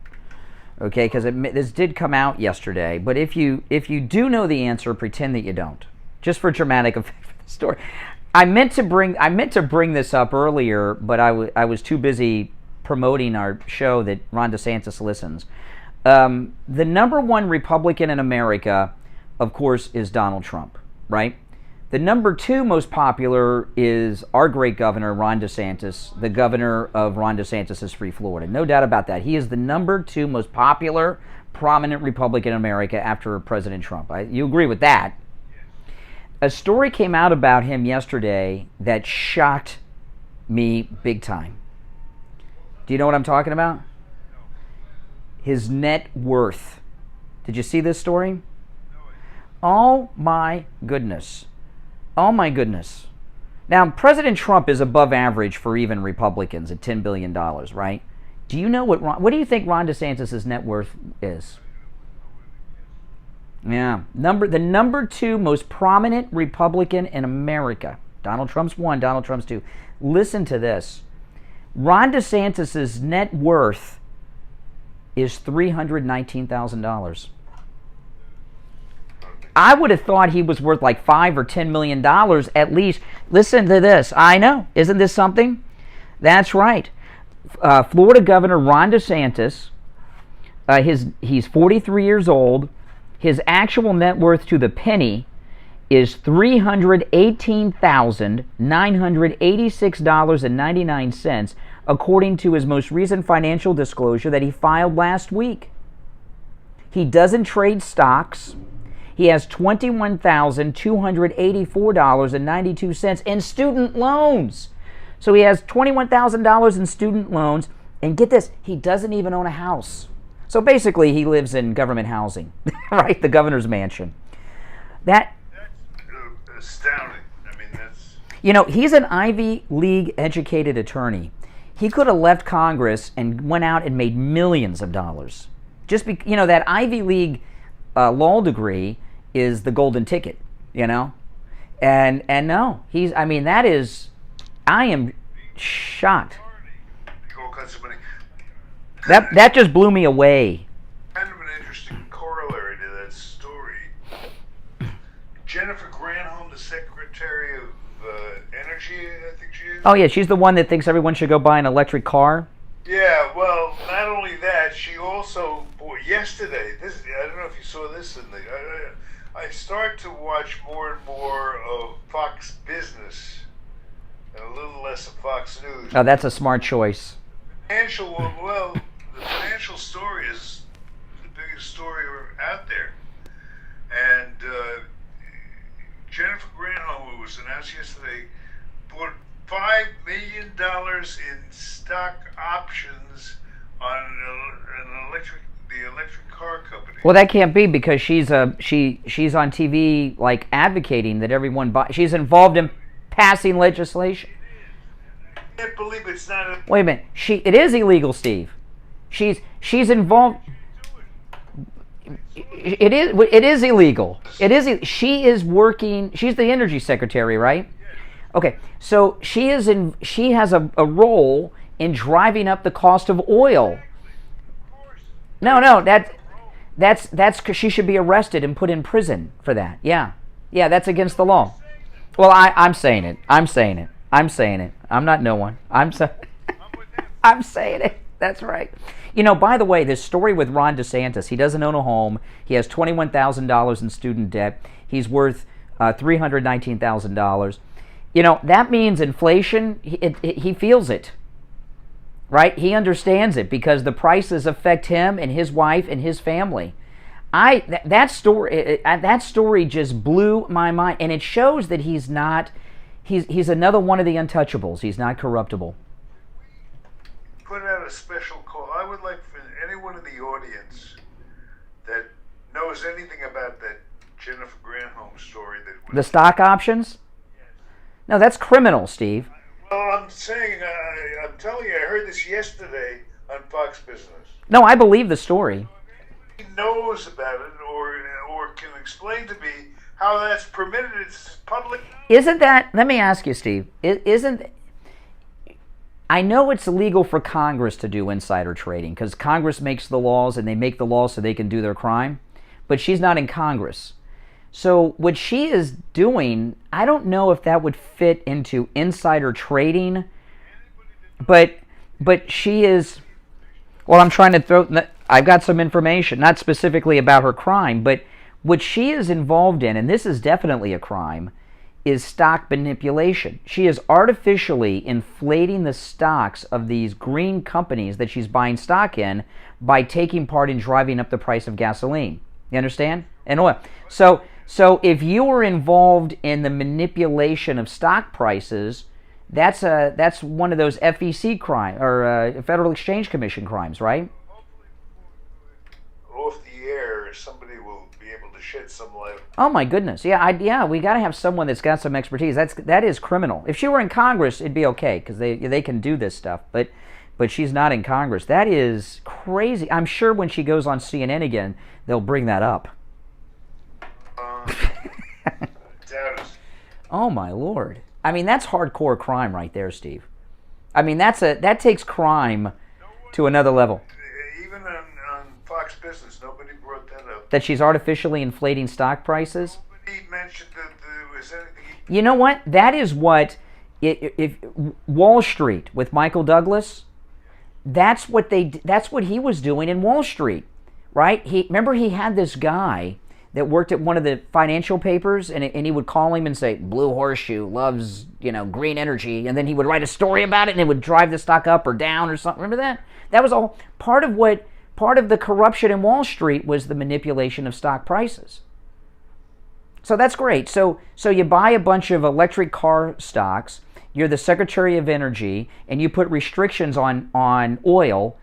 okay? Because this did come out yesterday. But if you do know the answer, pretend that you don't, just for dramatic effect for the story. I meant to bring this up earlier, but I was too busy promoting our show that Ron DeSantis listens. The number one Republican in America, of course, is Donald Trump, right? The number two most popular is our great governor, Ron DeSantis, the governor of Ron DeSantis' Free Florida. No doubt about that. He is the number two most popular, prominent Republican in America after President Trump. You agree with that? A story came out about him yesterday that shocked me big time. Do you know what I'm talking about? His net worth. Did you see this story? Oh my goodness. Oh my goodness. Now, President Trump is above average for even Republicans at $10 billion, right? Do you know what do you think Ron DeSantis' net worth is? Yeah, the number two most prominent Republican in America. Donald Trump's one, Donald Trump's two. Listen to this. Ron DeSantis' net worth is $319,000. I would have thought he was worth like $5 or $10 million at least. Listen to this. I know. Isn't this something? That's right. Florida Governor Ron DeSantis, he's 43 years old. His actual net worth to the penny is $318,986.99, according to his most recent financial disclosure that he filed last week. He doesn't trade stocks. He has $21,284.92 in student loans. So he has $21,000 in student loans, and get this, he doesn't even own a house. So basically, he lives in government housing, right? The governor's mansion. That's astounding. I mean, that's... You know, he's an Ivy League educated attorney. He could have left Congress and went out and made millions of dollars. That Ivy League law degree is the golden ticket, you know? And no, I am shocked. That just blew me away. Kind of an interesting corollary to that story. Jennifer Granholm, the Secretary of Energy, I think she is. Oh yeah, she's the one that thinks everyone should go buy an electric car. Yeah, well, not only that, she also, yesterday, I don't know if you saw this I start to watch more and more of Fox Business and a little less of Fox News. Oh, that's a smart choice. The financial story is the biggest story out there. And Jennifer Granholm, who was announced yesterday, bought $5 million in stock options on an electric the electric car company. Well, that can't be because she's on TV like advocating that everyone buy. She's involved in passing legislation. I can't believe it's not a... Wait a minute. It is illegal, Steve. She's involved. It is illegal. She is working. She's the energy secretary, right? Okay. So she has a role in driving up the cost of oil. No, that's because she should be arrested and put in prison for that. Yeah, that's against the law. Well, I'm saying it. I'm saying it. I'm not no one. I'm saying it. That's right. You know, by the way, this story with Ron DeSantis, he doesn't own a home. He has $21,000 in student debt. He's worth $319,000. You know, that means inflation, he feels it. Right? He understands it because the prices affect him and his wife and his family. That story just blew my mind, and it shows that he's another one of the untouchables. He's not corruptible. Put out a special call. I would like for anyone in the audience that knows anything about that Jennifer Granholm story that the stock options? No, that's criminal, Steve. Well, I'm saying, I'm telling you, I heard this yesterday on Fox Business. No, I believe the story. He knows about it or can explain to me how that's permitted. It's public. Isn't that, let me ask you, Steve, I know it's illegal for Congress to do insider trading because Congress makes the laws and they make the laws so they can do their crime, but she's not in Congress. So what she is doing, I don't know if that would fit into insider trading, but she is, well, I'm trying to I've got some information, not specifically about her crime, but what she is involved in, and this is definitely a crime, is stock manipulation. She is artificially inflating the stocks of these green companies that she's buying stock in by taking part in driving up the price of gasoline. You understand? And oil. So if you were involved in the manipulation of stock prices, that's one of those FEC crimes or Federal Exchange Commission crimes, right? Off the air, somebody will be able to shed some light. Oh my goodness, yeah, we got to have someone that's got some expertise. That is criminal. If she were in Congress, it'd be okay because they can do this stuff, but she's not in Congress. That is crazy. I'm sure when she goes on CNN again, they'll bring that up. Oh my Lord! I mean, that's hardcore crime right there, Steve. I mean, that takes crime to another level. Even on Fox Business, nobody brought that up. That she's artificially inflating stock prices. Nobody mentioned that there was anything. You know what? That is what if Wall Street with Michael Douglas. That's what he was doing in Wall Street, right? Remember he had this guy that worked at one of the financial papers, and he would call him and say, Blue Horseshoe loves, green energy, and then he would write a story about it, and it would drive the stock up or down or something. Remember that? That was all part of the corruption in Wall Street was the manipulation of stock prices. So that's great. So you buy a bunch of electric car stocks, you're the Secretary of Energy, and you put restrictions on oil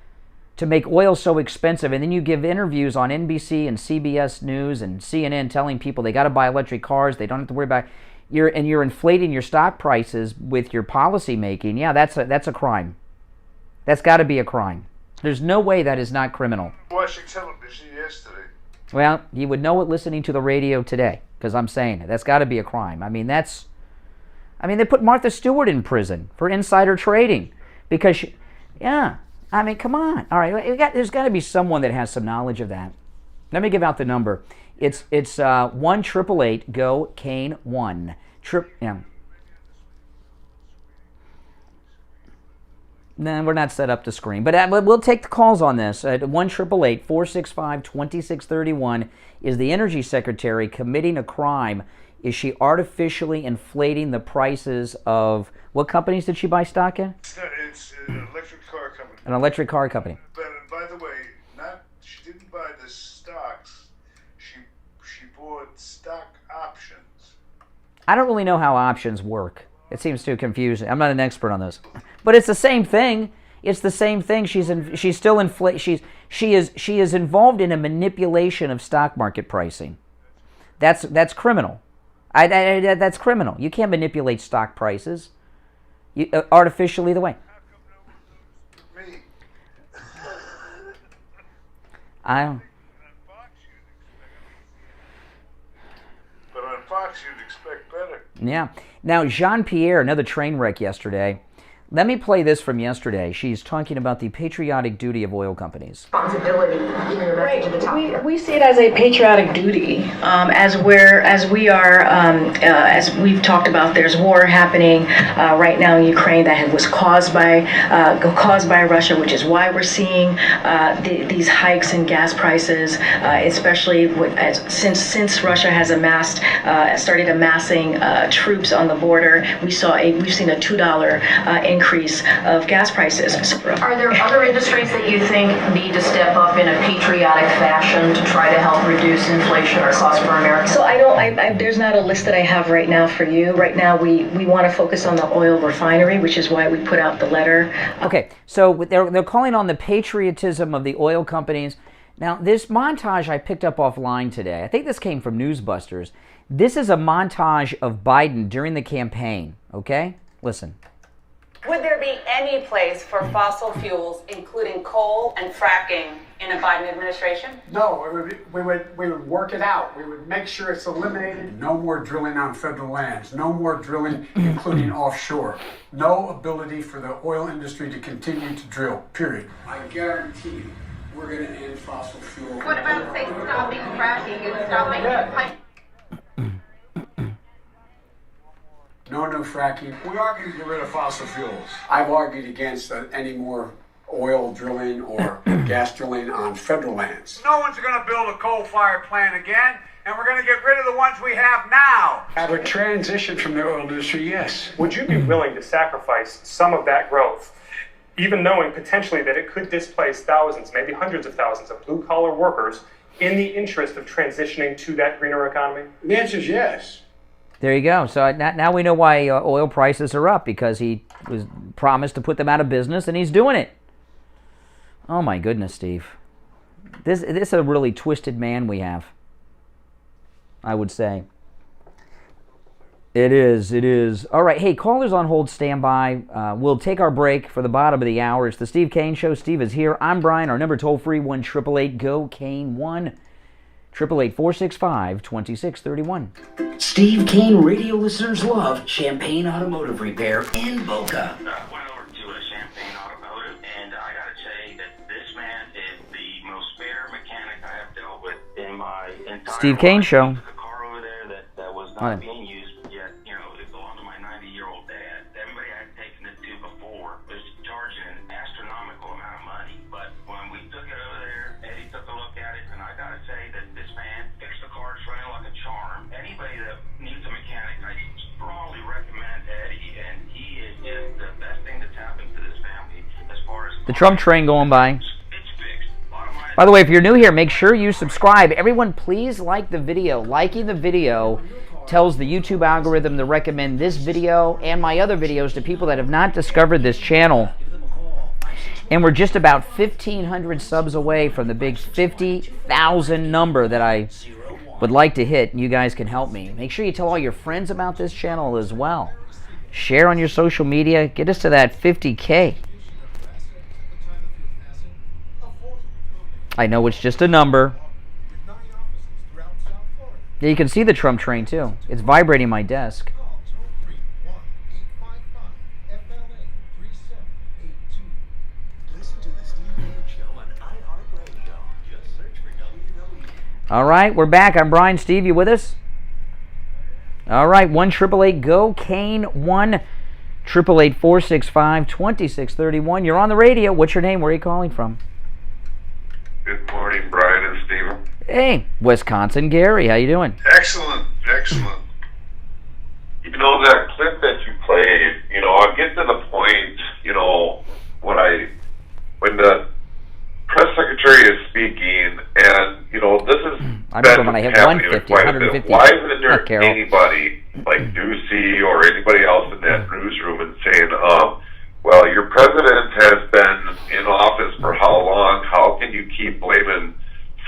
to make oil so expensive, and then you give interviews on NBC and CBS News and CNN telling people they got to buy electric cars, they don't have to worry about you're inflating your stock prices with your policy making. Yeah, that's a crime. That's got to be a crime. There's no way that is not criminal. Watching television yesterday. Well, you would know it listening to the radio today, because I'm saying it. That's got to be a crime. I mean, they put Martha Stewart in prison for insider trading because I mean, come on. All right, there's got to be someone that has some knowledge of that. Let me give out the number. It's 1-888-GO-CANE-1. No, we're not set up to screen, but we'll take the calls on this. 1-888-465-2631. Is the Energy Secretary committing a crime? Is she artificially inflating the prices of what companies did she buy stock in? It's an electric car company. An electric car company. But by the way, she didn't buy the stocks. She bought stock options. I don't really know how options work. It seems too confusing. I'm not an expert on those. But it's the same thing. It's the same thing. She is involved in a manipulation of stock market pricing. That's criminal. That's criminal. You can't manipulate stock prices artificially the way. I don't. But on Fox, you'd expect better. Yeah. Now, Jean-Pierre, another train wreck yesterday. Let me play this from yesterday. She's talking about the patriotic duty of oil companies. Responsibility in your message at the top. We see it as a patriotic duty, as we've talked about. There's war happening right now in Ukraine that was caused by Russia, which is why we're seeing these hikes in gas prices, especially since Russia has started amassing troops on the border. We've seen a $2 increase of gas prices. Are there other industries that you think need to step up in a patriotic fashion to try to help reduce inflation or costs for Americans? So there's not a list that I have right now for you. Right now we want to focus on the oil refinery, which is why we put out the letter. Okay, so they're calling on the patriotism of the oil companies. Now, this montage I picked up offline today, I think this came from Newsbusters. This is a montage of Biden during the campaign, okay? Listen. Would there be any place for fossil fuels, including coal and fracking, in a Biden administration? No, we would work it out. We would make sure it's eliminated. No more drilling on federal lands. No more drilling, including offshore. No ability for the oil industry to continue to drill, period. I guarantee you, we're going to end fossil fuel. What about, say, stopping fracking and stopping pipe? No fracking. We are going to get rid of fossil fuels. I've argued against any more oil drilling or gas drilling on federal lands. No one's going to build a coal-fired plant again, and we're going to get rid of the ones we have now. Have a transition from the oil industry, yes. Would you be willing to sacrifice some of that growth, even knowing potentially that it could displace thousands, maybe hundreds of thousands of blue-collar workers in the interest of transitioning to that greener economy? The answer is yes. There you go. So now we know why oil prices are up, because he was promised to put them out of business, and he's doing it. Oh my goodness, Steve. This is a really twisted man we have, I would say. It is. All right, hey, callers on hold, stand by. We'll take our break for the bottom of the hour. It's the Steve Kane Show. Steve is here. I'm Brian. Our number toll-free, 1-888-GO-KANE-1. 888-465-2631. Steve Kane radio listeners love Champagne Automotive Repair in Boca. Went over to a Champagne Automotive, and I gotta say that this man is the most fair mechanic I have dealt with in my entire Steve Kane Show. The car over there that was not being used yet, it belonged to my 90-year-old dad. Everybody I had taken it to before was charging an astronomical amount of money. But when we took it over there, Eddie took a look at it, and I gotta say that this man fixed the car, it's running like a charm. Anybody that needs a mechanic, I strongly recommend Eddie, and he is just the best thing that's happened to this family as far as The Trump train going by. By the way, if you're new here, make sure you subscribe. Everyone, please like the video. Liking the video tells the YouTube algorithm to recommend this video and my other videos to people that have not discovered this channel. And we're just about 1,500 subs away from the big 50,000 number that I would like to hit, and you guys can help me. Make sure you tell all your friends about this channel as well. Share on your social media. Get us to that 50K. I know it's just a number. Yeah, you can see the Trump train too. It's vibrating my desk. All right, we're back. I'm Brian. Steve, you with us? All right, 1-888-GO-KANE, 1-888-465-2631. You're on the radio. What's your name? Where are you calling from? Good morning, Brian and Steven. Hey, Wisconsin. Gary, how you doing? Excellent. That clip that you played, I'll get to the point, when the press secretary is speaking, and, this is I remember when I hit 150, 150. Why isn't there anybody like Ducey or anybody else in that newsroom and saying, Well, your president has been in office for how long? How can you keep blaming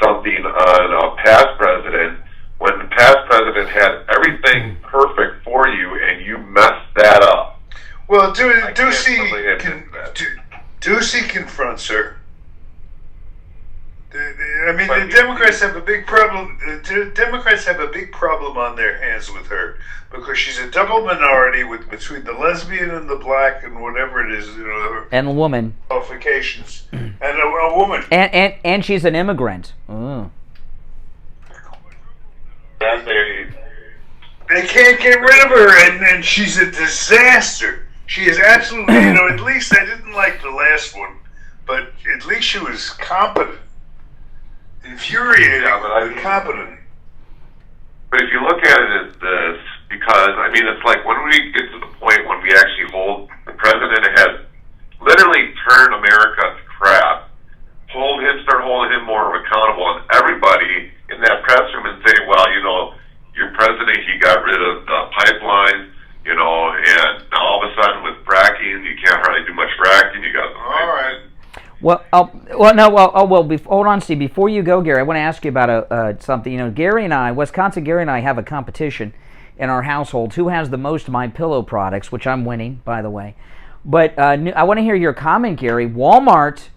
something on a past president when the past president had everything perfect for you and you messed that up? Well, Ducey confronts her. The Democrats have a big problem. The Democrats have a big problem on their hands with her because she's a double minority between the lesbian and the black and whatever it is, and a woman qualifications, and a woman, and she's an immigrant. Oh. They can't get rid of her, and she's a disaster. She is absolutely, at least I didn't like the last one, but at least she was competent. Infuriating, but competent. But if you look at it as this, because, it's like when we get to the point when we actually hold, the president has literally turned America to crap, start holding him more accountable, and everybody in that press room and say, well, your president, he got rid of the pipelines, and now all of a sudden with fracking, you can't hardly do much fracking, you got the pipelines. Hold on, Steve. Before you go, Gary, I want to ask you about something. Wisconsin Gary and I have a competition in our household. Who has the most MyPillow products, which I'm winning, by the way. But I want to hear your comment, Gary. Walmart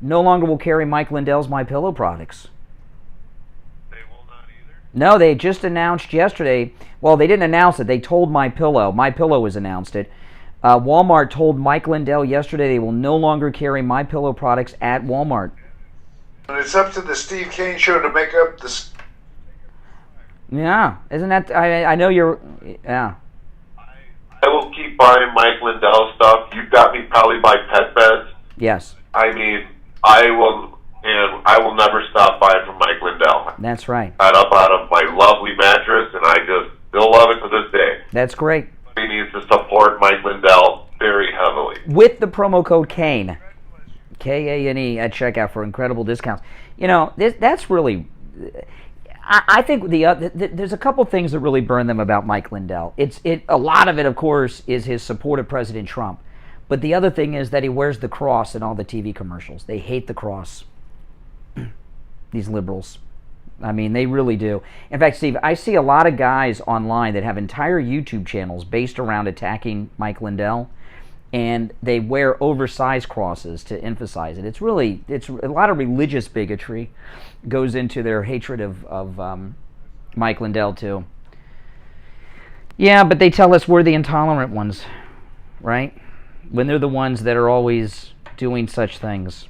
no longer will carry Mike Lindell's MyPillow products. They will not either? No, they just announced yesterday. Well, they didn't announce it. They told MyPillow. MyPillow has announced it. Walmart told Mike Lindell yesterday they will no longer carry MyPillow products at Walmart. And it's up to the Steve Kane Show to make up this. Yeah, isn't that? I know you're. Yeah. I will keep buying Mike Lindell stuff. You've got me probably by pet beds. Yes. I will never stop buying from Mike Lindell. That's right. Got up out of my lovely mattress, and I just still love it to this day. That's great. He needs to support Mike Lindell very heavily. With the promo code KANE, K-A-N-E, at checkout for incredible discounts. That's really... I think there's a couple things that really burn them about Mike Lindell. A lot of it, of course, is his support of President Trump. But the other thing is that he wears the cross in all the TV commercials. They hate the cross. These liberals. They really do. In fact, Steve, I see a lot of guys online that have entire YouTube channels based around attacking Mike Lindell, and they wear oversized crosses to emphasize it. It's a lot of religious bigotry goes into their hatred of Mike Lindell, too. Yeah, but they tell us we're the intolerant ones, right? When they're the ones that are always doing such things.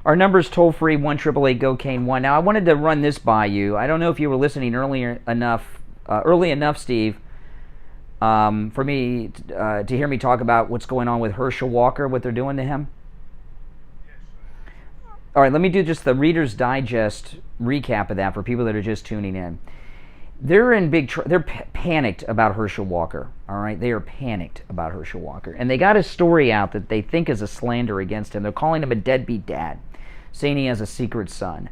Our number is toll-free, 1-888-GO-KANE-1. Now, I wanted to run this by you. I don't know if you were listening early enough, Steve, for me to hear me talk about what's going on with Herschel Walker, what they're doing to him. All right, let me do just the Reader's Digest recap of that for people that are just tuning in. They're in they're panicked about Herschel Walker. All right, they are panicked about Herschel Walker, and they got a story out that they think is a slander against him. They're calling him a deadbeat dad, saying he has a secret son.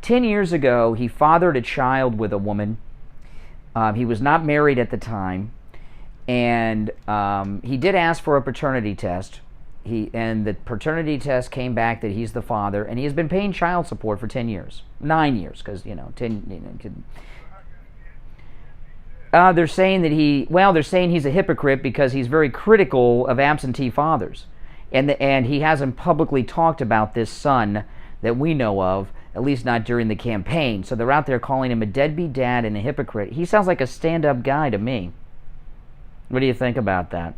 10 years ago, he fathered a child with a woman. He was not married at the time, and he did ask for a paternity test. And the paternity test came back that he's the father, and he has been paying child support for 10 years, 9 years, because 10. They're saying that they're saying he's a hypocrite because he's very critical of absentee fathers, and he hasn't publicly talked about this son that we know of, at least not during the campaign. So they're out there calling him a deadbeat dad and a hypocrite. He sounds like a stand-up guy to me. What do you think about that?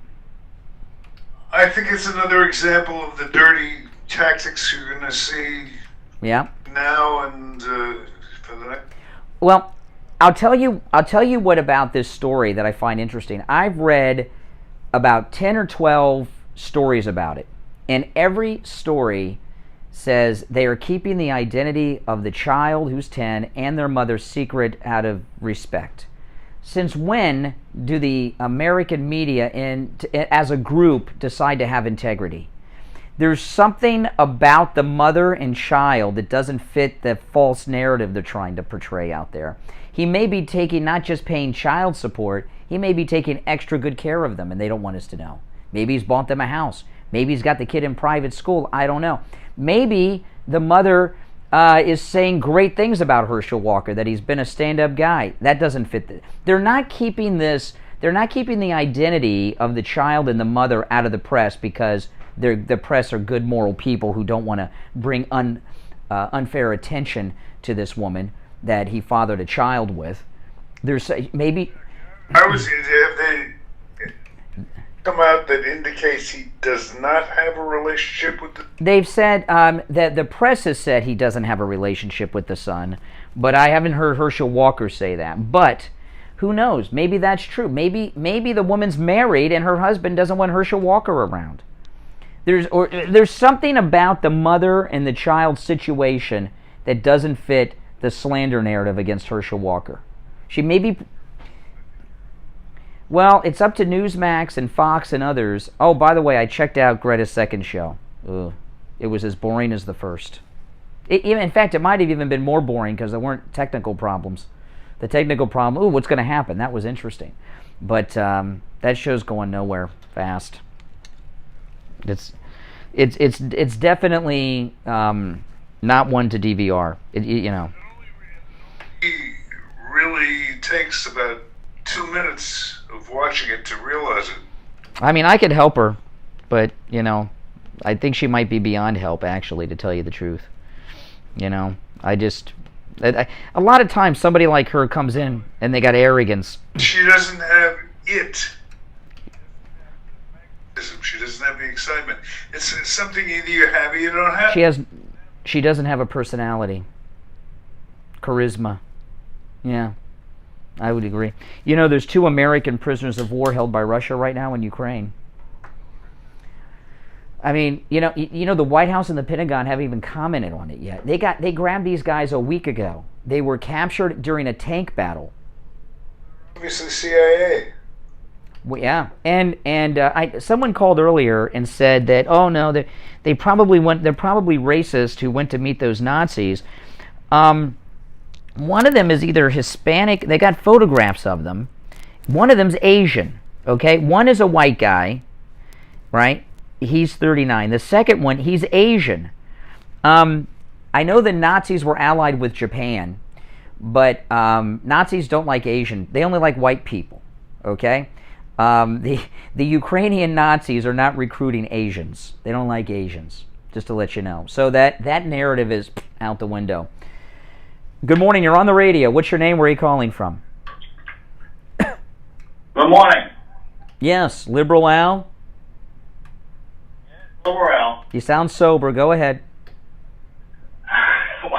I think it's another example of the dirty tactics you're going to see. Yeah. Now and for the next. Well, I'll tell you what about this story that I find interesting. I've read about 10 or 12 stories about it, and every story says they are keeping the identity of the child who's 10 and their mother secret out of respect. Since when do the American media as a group decide to have integrity? There's something about the mother and child that doesn't fit the false narrative they're trying to portray out there. He may be taking, not just paying child support, he may be taking extra good care of them, and they don't want us to know. Maybe he's bought them a house. Maybe he's got the kid in private school. I don't know. Maybe the mother is saying great things about Herschel Walker, that he's been a stand-up guy. That doesn't fit. They're not keeping this. They're not keeping the identity of the child and the mother out of the press because the press are good moral people who don't want to bring unfair attention to this woman that he fathered a child with. There's maybe. I was if they come out that indicates he does not have a relationship with the. They've said that the press has said he doesn't have a relationship with the son, but I haven't heard Herschel Walker say that. But who knows? Maybe that's true. Maybe the woman's married and her husband doesn't want Herschel Walker around. There's something about the mother and the child situation that doesn't fit the slander narrative against Herschel Walker. She may be. Well, it's up to Newsmax and Fox and others. Oh, by the way, I checked out Greta's second show. Ugh. It was as boring as the first. In fact, it might have even been more boring because there weren't technical problems. The technical problem, what's going to happen? That was interesting. But that show's going nowhere fast. It's definitely not one to DVR. You know. He really takes about 2 minutes of watching it to realize it. I mean, I could help her, but you know, I think she might be beyond help. Actually, to tell you the truth, you know, a lot of times somebody like her comes in and they got arrogance. She doesn't have it. She doesn't have the excitement. It's something either you have or you don't have. She doesn't have a personality. Charisma. Yeah, I would agree. You know, there's 2 American prisoners of war held by Russia right now in Ukraine. I mean, you know, the White House and the Pentagon haven't even commented on it yet. They grabbed these guys a week ago. They were captured during a tank battle. Obviously, CIA. Well, yeah, and someone called earlier and said that they're probably racist who went to meet those Nazis. One of them is either Hispanic. They got photographs of them. One of them's Asian. Okay, one is a white guy, right? He's 39. The second one, he's Asian. I know the Nazis were allied with Japan, but Nazis don't like Asian. They only like white people. Okay. The Ukrainian Nazis are not recruiting Asians. They don't like Asians, just to let you know. So that narrative is out the window. Good morning, you're on the radio. What's your name? Where are you calling from? Good morning. Yes, Liberal Al? Liberal Al. You sound sober. Go ahead. I'm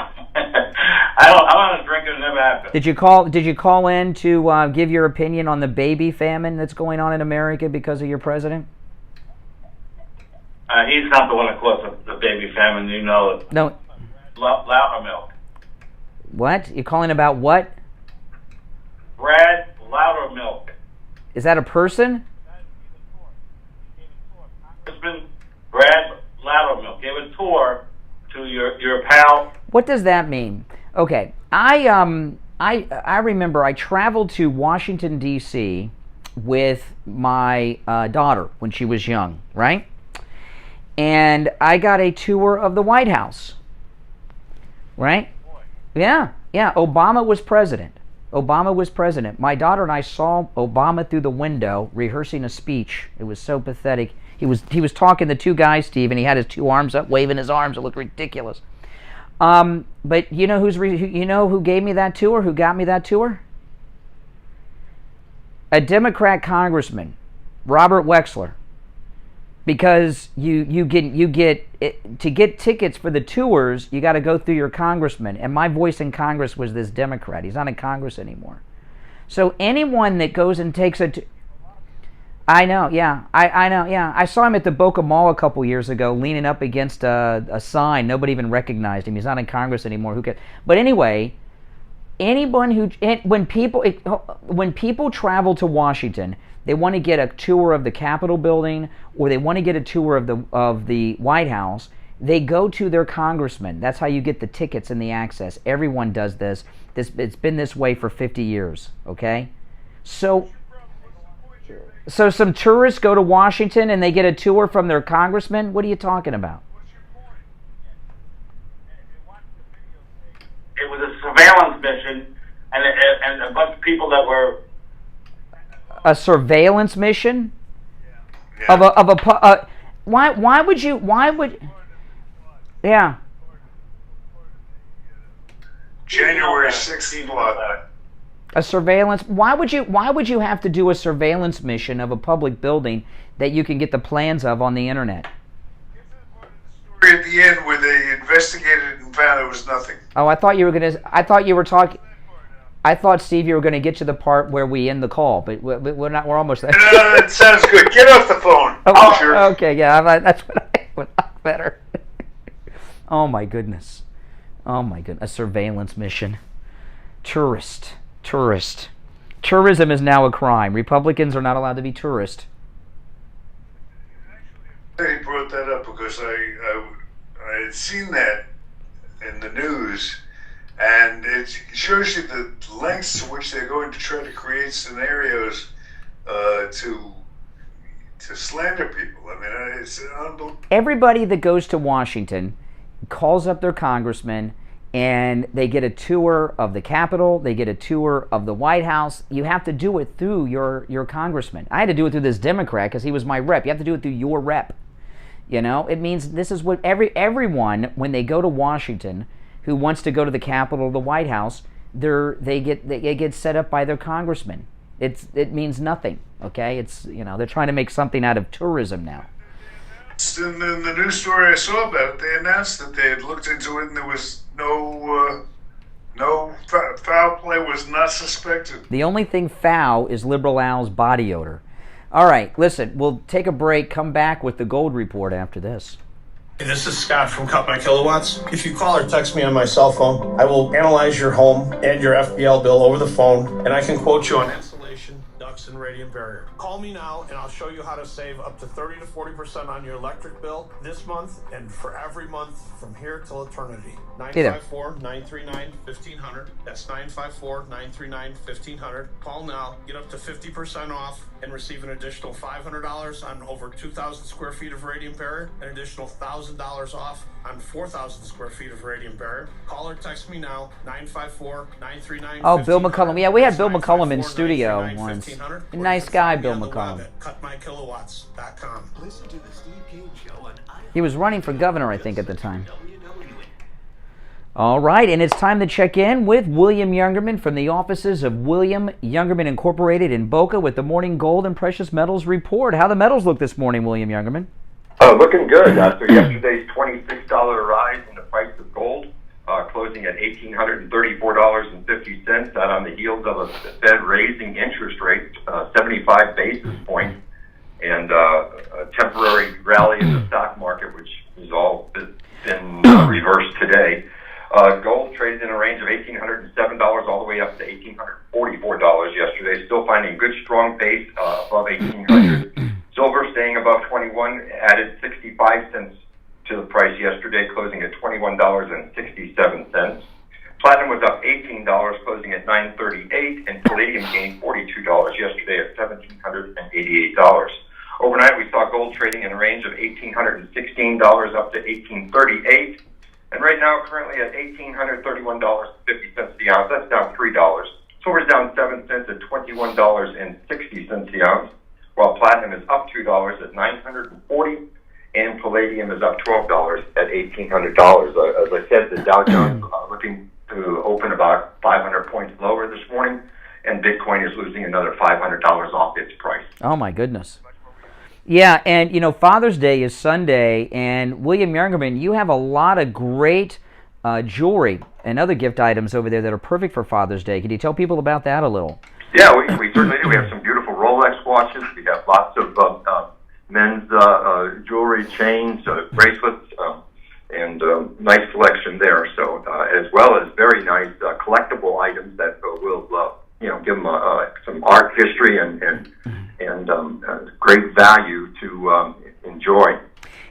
not a drinker, never have been. Did you call in to give your opinion on the baby famine that's going on in America because of your president? He's not the one that caused the baby famine, you know it. No. Loudermilk. What? You're calling about what? Brad Loudermilk. Is that a person? It's been Brad Loudermilk. Gave a tour to your pal. What does that mean? Okay, I remember I traveled to Washington, D.C. with my daughter when she was young, right? And I got a tour of the White House, right? Yeah. Obama was president. My daughter and I saw Obama through the window rehearsing a speech. It was so pathetic. He was talking to 2 guys, Steve, and he had his 2 arms up, waving his arms. It looked ridiculous. But you know who gave me that tour? Who got me that tour? A Democrat congressman, Robert Wexler. Because you get to get tickets for the tours, you got to go through your congressman. And my voice in Congress was this Democrat. He's not in Congress anymore. So anyone that goes and takes I know, yeah. I know, yeah. I saw him at the Boca Mall a couple years ago, leaning up against a sign. Nobody even recognized him. He's not in Congress anymore. Who cares? But anyway, when people travel to Washington, they want to get a tour of the Capitol building, or they want to get a tour of the White House. They go to their congressman. That's how you get the tickets and the access. Everyone does this. It's been this way for 50 years. Okay, so. So some tourists go to Washington and they get a tour from their congressman? What are you talking about? It was a surveillance mission, and a bunch of people that were... A surveillance mission? Yeah. Why would yeah. January 6th plot. A surveillance. Why would you have to do a surveillance mission of a public building that you can get the plans of on the internet? At the end, where they investigated and found it was nothing. Oh, I thought, Steve, you were going to get to the part where we end the call, but we're not. We're almost there. No, that sounds good. Get off the phone. Oh, sure. Okay, yeah, that's what I better. Oh my goodness. A surveillance mission. Tourism is now a crime. Republicans are not allowed to be tourists. He brought that up because I had seen that in the news, and it shows you the lengths to which they're going to try to create scenarios to slander people. I mean, it's unbelievable. Everybody that goes to Washington calls up their congressman, and they get a tour of the Capitol, they get a tour of the White House. You have to do it through your congressman. I had to do it through this Democrat because he was my rep. You have to do it through your rep. You know, it means this is what everyone, when they go to Washington, who wants to go to the Capitol or the White House, they get set up by their congressman. It means nothing. Okay, they're trying to make something out of tourism now. In the news story I saw about it, they announced that they had looked into it and there was no foul play was not suspected. The only thing foul is Liberal Al's body odor. All right, listen, we'll take a break, come back with the gold report after this. Hey, this is Scott from Cut My Kilowatts. If you call or text me on my cell phone, I will analyze your home and your FPL bill over the phone, and I can quote you on insulation, ducts, and radiant barrier. Call me now, and I'll show you how to save up to 30 to 40% on your electric bill this month and for every month from here till eternity. 954-939-1500. That's 954-939-1500. Call now, get up to 50% off, and receive an additional $500 on over 2,000 square feet of radiant barrier, an additional $1,000 off on 4,000 square feet of radiant barrier. Call or text me now, 954-939-1500. Oh, Bill McCullum. Yeah, we had Bill McCullum in studio once. Nice guy, Bill McCullum. CutMyKilowatts.com. Listen to the Steve Kane Show on He was running for governor, I think, at the time. All right, and it's time to check in with William Youngerman from the offices of William Youngerman Incorporated in Boca with the Morning Gold and Precious Metals Report. How the metals look this morning, William Youngerman? Looking good after yesterday's $26 rise in the price of gold, closing at $1,834.50. That on the heels of a Fed raising interest rates 75 basis points, and a temporary rally in the stock market, which has all been reversed today. Gold traded in a range of $1,807 all the way up to $1,844 yesterday. Still finding a good, strong pace above $1,800. Silver staying above 21, added 65 cents to the price yesterday, closing at $21.67. Platinum was up $18, closing at $938, and palladium gained $42 yesterday at $1,788. Overnight, we saw gold trading in a range of $1,816 up to $1,838. And right now, currently at $1,831.50 the ounce. That's down $3. Silver's down 7 cents at $21.60 the ounce, while platinum is up $2 at $940, and palladium is up $12 at $1,800. As I said, the Dow Jones looking to open about 500 points lower this morning, and Bitcoin is losing another $500 off its price. Oh my goodness. Yeah, and Father's Day is Sunday, and William Youngerman, you have a lot of great jewelry and other gift items over there that are perfect for Father's Day. Can you tell people about that a little? Yeah, we certainly do. We have some beautiful Rolex watches. We have lots of men's jewelry, chains, bracelets, and nice selection there. So, as well as very nice collectible items that will give them some art history and great value to enjoy.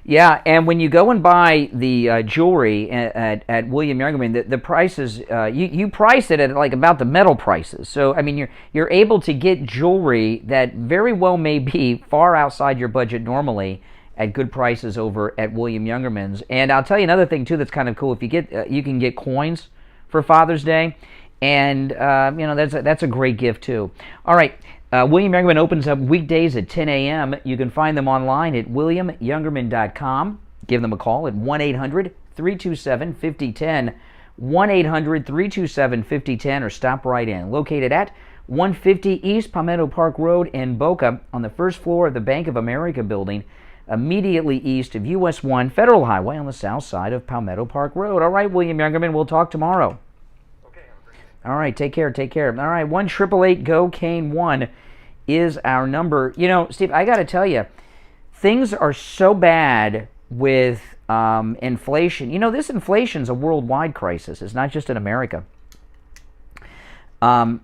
Yeah, and when you go and buy the jewelry at William Youngerman, the prices you price it at like about the metal prices. So I mean, you're able to get jewelry that very well may be far outside your budget normally at good prices over at William Youngerman's. And I'll tell you another thing too that's kind of cool. If you get you can get coins for Father's Day, and that's a great gift too. All right. William Youngerman opens up weekdays at 10 a.m. You can find them online at williamyoungerman.com. Give them a call at 1-800-327-5010, 1-800-327-5010, or stop right in. Located at 150 East Palmetto Park Road in Boca on the first floor of the Bank of America building, immediately east of US 1 Federal Highway on the south side of Palmetto Park Road. All right, William Youngerman, we'll talk tomorrow. All right, take care. All right, 1-888-GO-CANE-1 is our number. You know, Steve, I got to tell you, things are so bad with inflation. You know, this inflation's a worldwide crisis. It's not just in America. Well,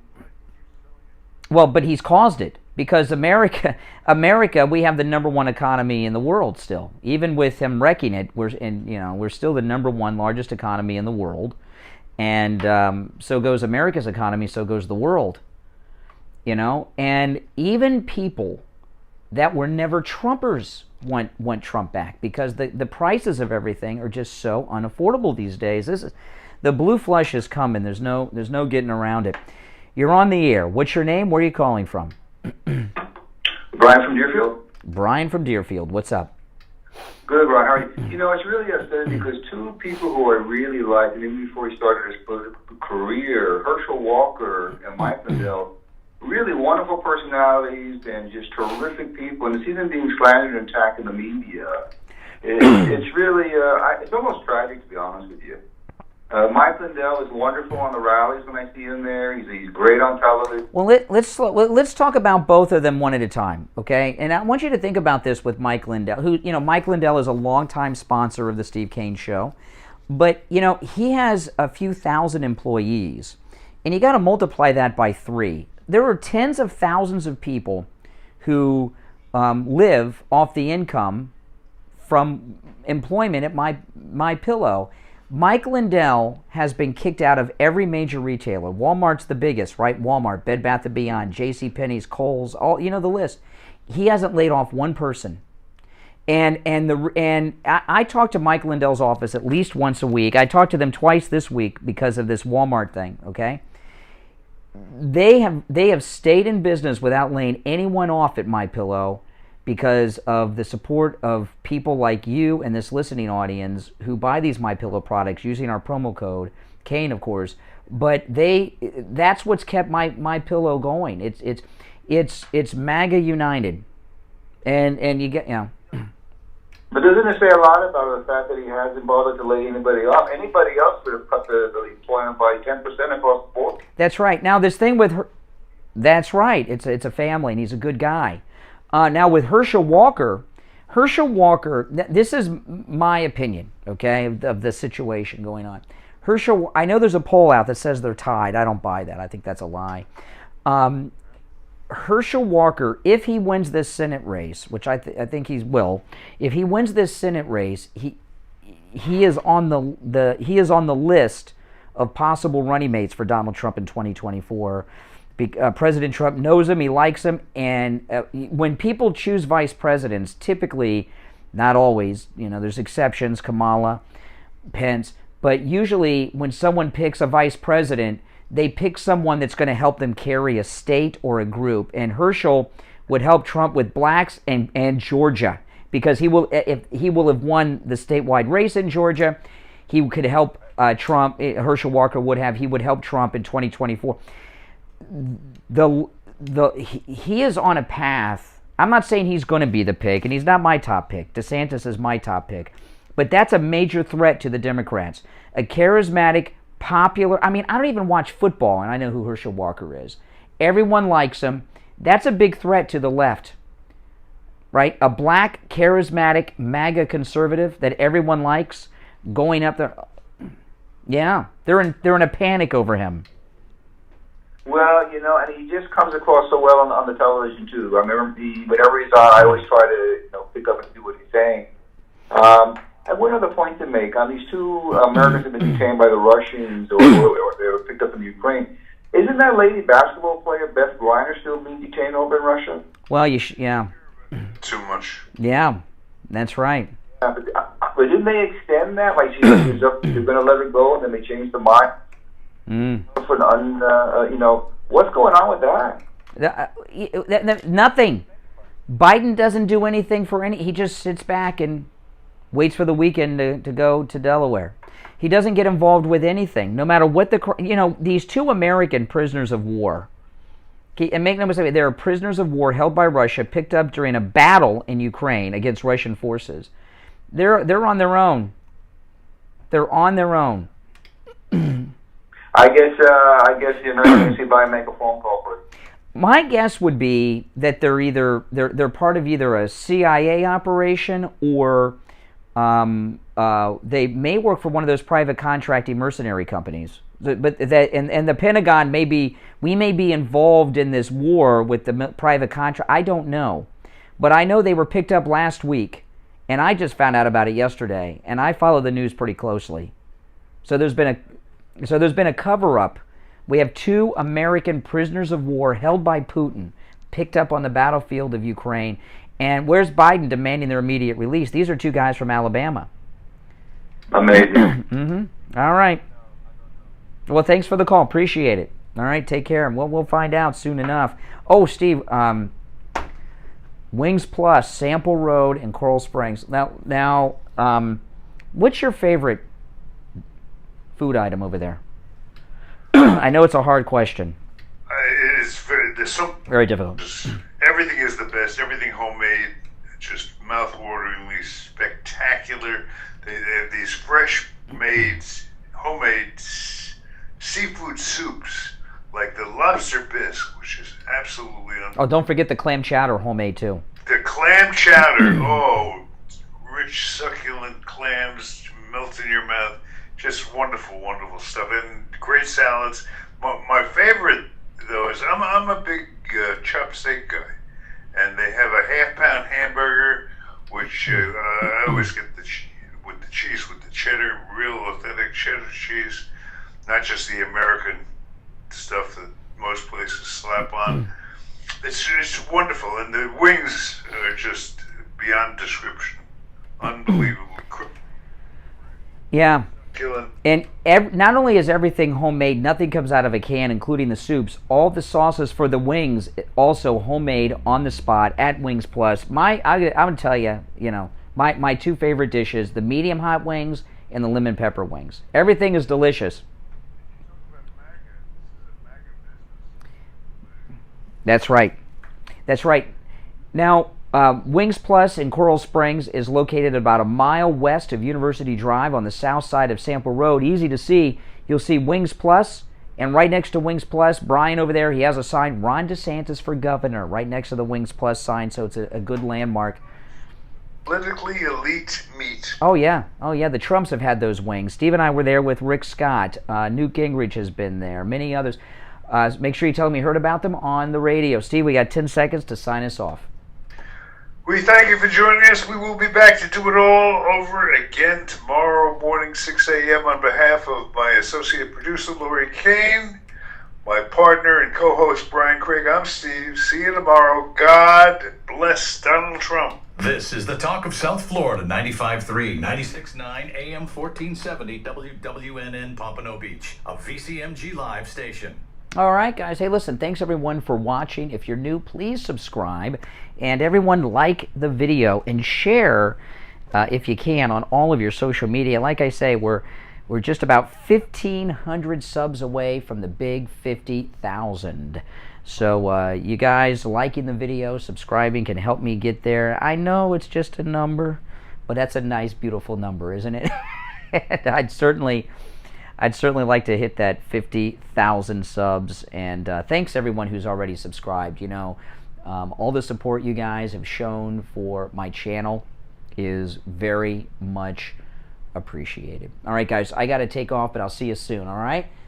but he's caused it because America, we have the number one economy in the world still. Even with him wrecking it, we're still the number one largest economy in the world. And so goes America's economy, so goes the world, you know. And even people that were never Trumpers want Trump back because the prices of everything are just so unaffordable these days. The blue flush is coming. There's no getting around it. You're on the air. What's your name? Where are you calling from? Brian from Deerfield. Brian from Deerfield. What's up? Good, Ron. How are you? You know, it's really upsetting because two people who I really liked, and even before he started his political career, Herschel Walker and Mike Lindell, really wonderful personalities and just terrific people. And to see them being slandered and attacked in the media, it's really, it's almost tragic, to be honest with you. Mike Lindell is wonderful on the rallies when I see him there. He's great on television. Well, let's talk about both of them one at a time, okay? And I want you to think about this with Mike Lindell, who, you know, Mike Lindell is a longtime sponsor of the Steve Kane Show, but, you know, he has a few thousand employees, and you got to multiply that by 3. There are tens of thousands of people who live off the income from employment at My Pillow. Mike Lindell has been kicked out of every major retailer. Walmart's the biggest, right? Walmart, Bed Bath & Beyond, JCPenney's, Kohl's, all, you know the list. He hasn't laid off one person. And I talk to Mike Lindell's office at least once a week. I talked to them twice this week because of this Walmart thing, okay? They have stayed in business without laying anyone off at My Pillow because of the support of people like you and this listening audience who buy these My Pillow products using our promo code Kane, of course. But that's what's kept My Pillow going. It's MAGA United, and you get, you know. But doesn't it say a lot about the fact that he hasn't bothered to lay anybody off? Anybody else would have cut the employment by 10% across the board. That's right. Now this thing with her, that's right. It's a family, and he's a good guy. Now with Herschel Walker, this is my opinion, okay, of the situation going on. I know there's a poll out that says they're tied. I don't buy that. I think that's a lie. Herschel Walker, if he wins this Senate race, which I think he will, if he wins this Senate race, he is on the list of possible running mates for Donald Trump in 2024. President Trump knows him, he likes him, and when people choose vice presidents, typically, not always, you know, there's exceptions, Kamala, Pence, but usually when someone picks a vice president, they pick someone that's going to help them carry a state or a group, and Herschel would help Trump with blacks and Georgia, because he will have won the statewide race in Georgia. He could help Trump. Herschel Walker would help Trump in 2024. He is on a path. I'm not saying he's going to be the pick, and he's not my top pick. Desantis is my top pick, but that's a major threat to the Democrats. A charismatic, popular. I mean, I don't even watch football, and I know who Herschel Walker is. Everyone likes him. That's a big threat to the left, right? A black, charismatic, MAGA conservative that everyone likes going up there. Yeah, they're in a panic over him. Well, you know, and he just comes across so well on the television too. I remember whenever he's on, I always try to pick up and see what he's saying. Now, these two Americans have been detained by the Russians, or they were picked up in Ukraine. Isn't that lady basketball player Beth Griner still being detained over in Russia? Well, yeah. Too much. Yeah, that's right. But didn't they extend that? Like they're going to let her go, and then they changed their mind for what's going on with that? Nothing. Biden doesn't do anything for any. He just sits back and waits for the weekend to go to Delaware. He doesn't get involved with anything, no matter what these two American prisoners of war. And make no mistake, they are prisoners of war held by Russia, picked up during a battle in Ukraine against Russian forces. They're on their own. They're on their own. I guess you're not going to see Biden make a phone call for it. My guess would be that they're part of either a CIA operation or they may work for one of those private contracting mercenary companies. But the Pentagon we may be involved in this war with the private contract. I don't know, but I know they were picked up last week, and I just found out about it yesterday. And I follow the news pretty closely. So there's been a cover-up. We have two American prisoners of war held by Putin, picked up on the battlefield of Ukraine. And where's Biden demanding their immediate release? These are two guys from Alabama. Amazing. All right. Well, thanks for the call. Appreciate it. All right, take care. And we'll find out soon enough. Oh, Steve, Wings Plus, Sample Road in Coral Springs. Now, what's your favorite food item over there? I know it's a hard question. It is very difficult. Everything is the best. Everything homemade, just mouth-wateringly spectacular. They have these fresh-made, homemade seafood soups, like the lobster bisque, which is absolutely Oh, don't forget the clam chowder, homemade too. The clam chowder, rich, succulent clams melt in your mouth. Just wonderful, wonderful stuff, and great salads. My favorite, though, is I'm a big chop steak guy, and they have a half-pound hamburger, which I always get with the cheese, with the cheddar, real authentic cheddar cheese, not just the American stuff that most places slap on. It's wonderful, and the wings are just beyond description. Unbelievably cooked. Yeah. Killing. And not only is everything homemade, nothing comes out of a can, including the soups. All the sauces for the wings also homemade on the spot at Wings Plus. I'm gonna tell you, my two favorite dishes: the medium hot wings and the lemon pepper wings. Everything is delicious. That's right. That's right. Now, Wings Plus in Coral Springs is located about a mile west of University Drive on the south side of Sample Road. Easy to see. You'll see Wings Plus, and right next to Wings Plus, Brian over there, he has a sign, Ron DeSantis for governor, right next to the Wings Plus sign, so it's a good landmark. Politically elite meat. Oh, yeah. The Trumps have had those wings. Steve and I were there with Rick Scott. Newt Gingrich has been there. Many others. Make sure you tell them you heard about them on the radio. Steve, we got 10 seconds to sign us off. We thank you for joining us. We will be back to do it all over again tomorrow morning, 6 a.m. On behalf of my associate producer, Lori Kane, my partner and co-host, Brian Craig, I'm Steve. See you tomorrow. God bless Donald Trump. This is the Talk of South Florida, 95.3, 96.9, AM 1470, WWNN Pompano Beach, a VCMG Live station. All right, guys. Hey, listen, thanks everyone for watching. If you're new, please subscribe. And everyone, like the video and share, if you can, on all of your social media. Like I say, we're just about 1,500 subs away from the big 50,000. So you guys liking the video, subscribing can help me get there. I know it's just a number, but that's a nice, beautiful number, isn't it? I'd certainly like to hit that 50,000 subs, and thanks everyone who's already subscribed. All the support you guys have shown for my channel is very much appreciated. All right, guys, I got to take off, but I'll see you soon, all right?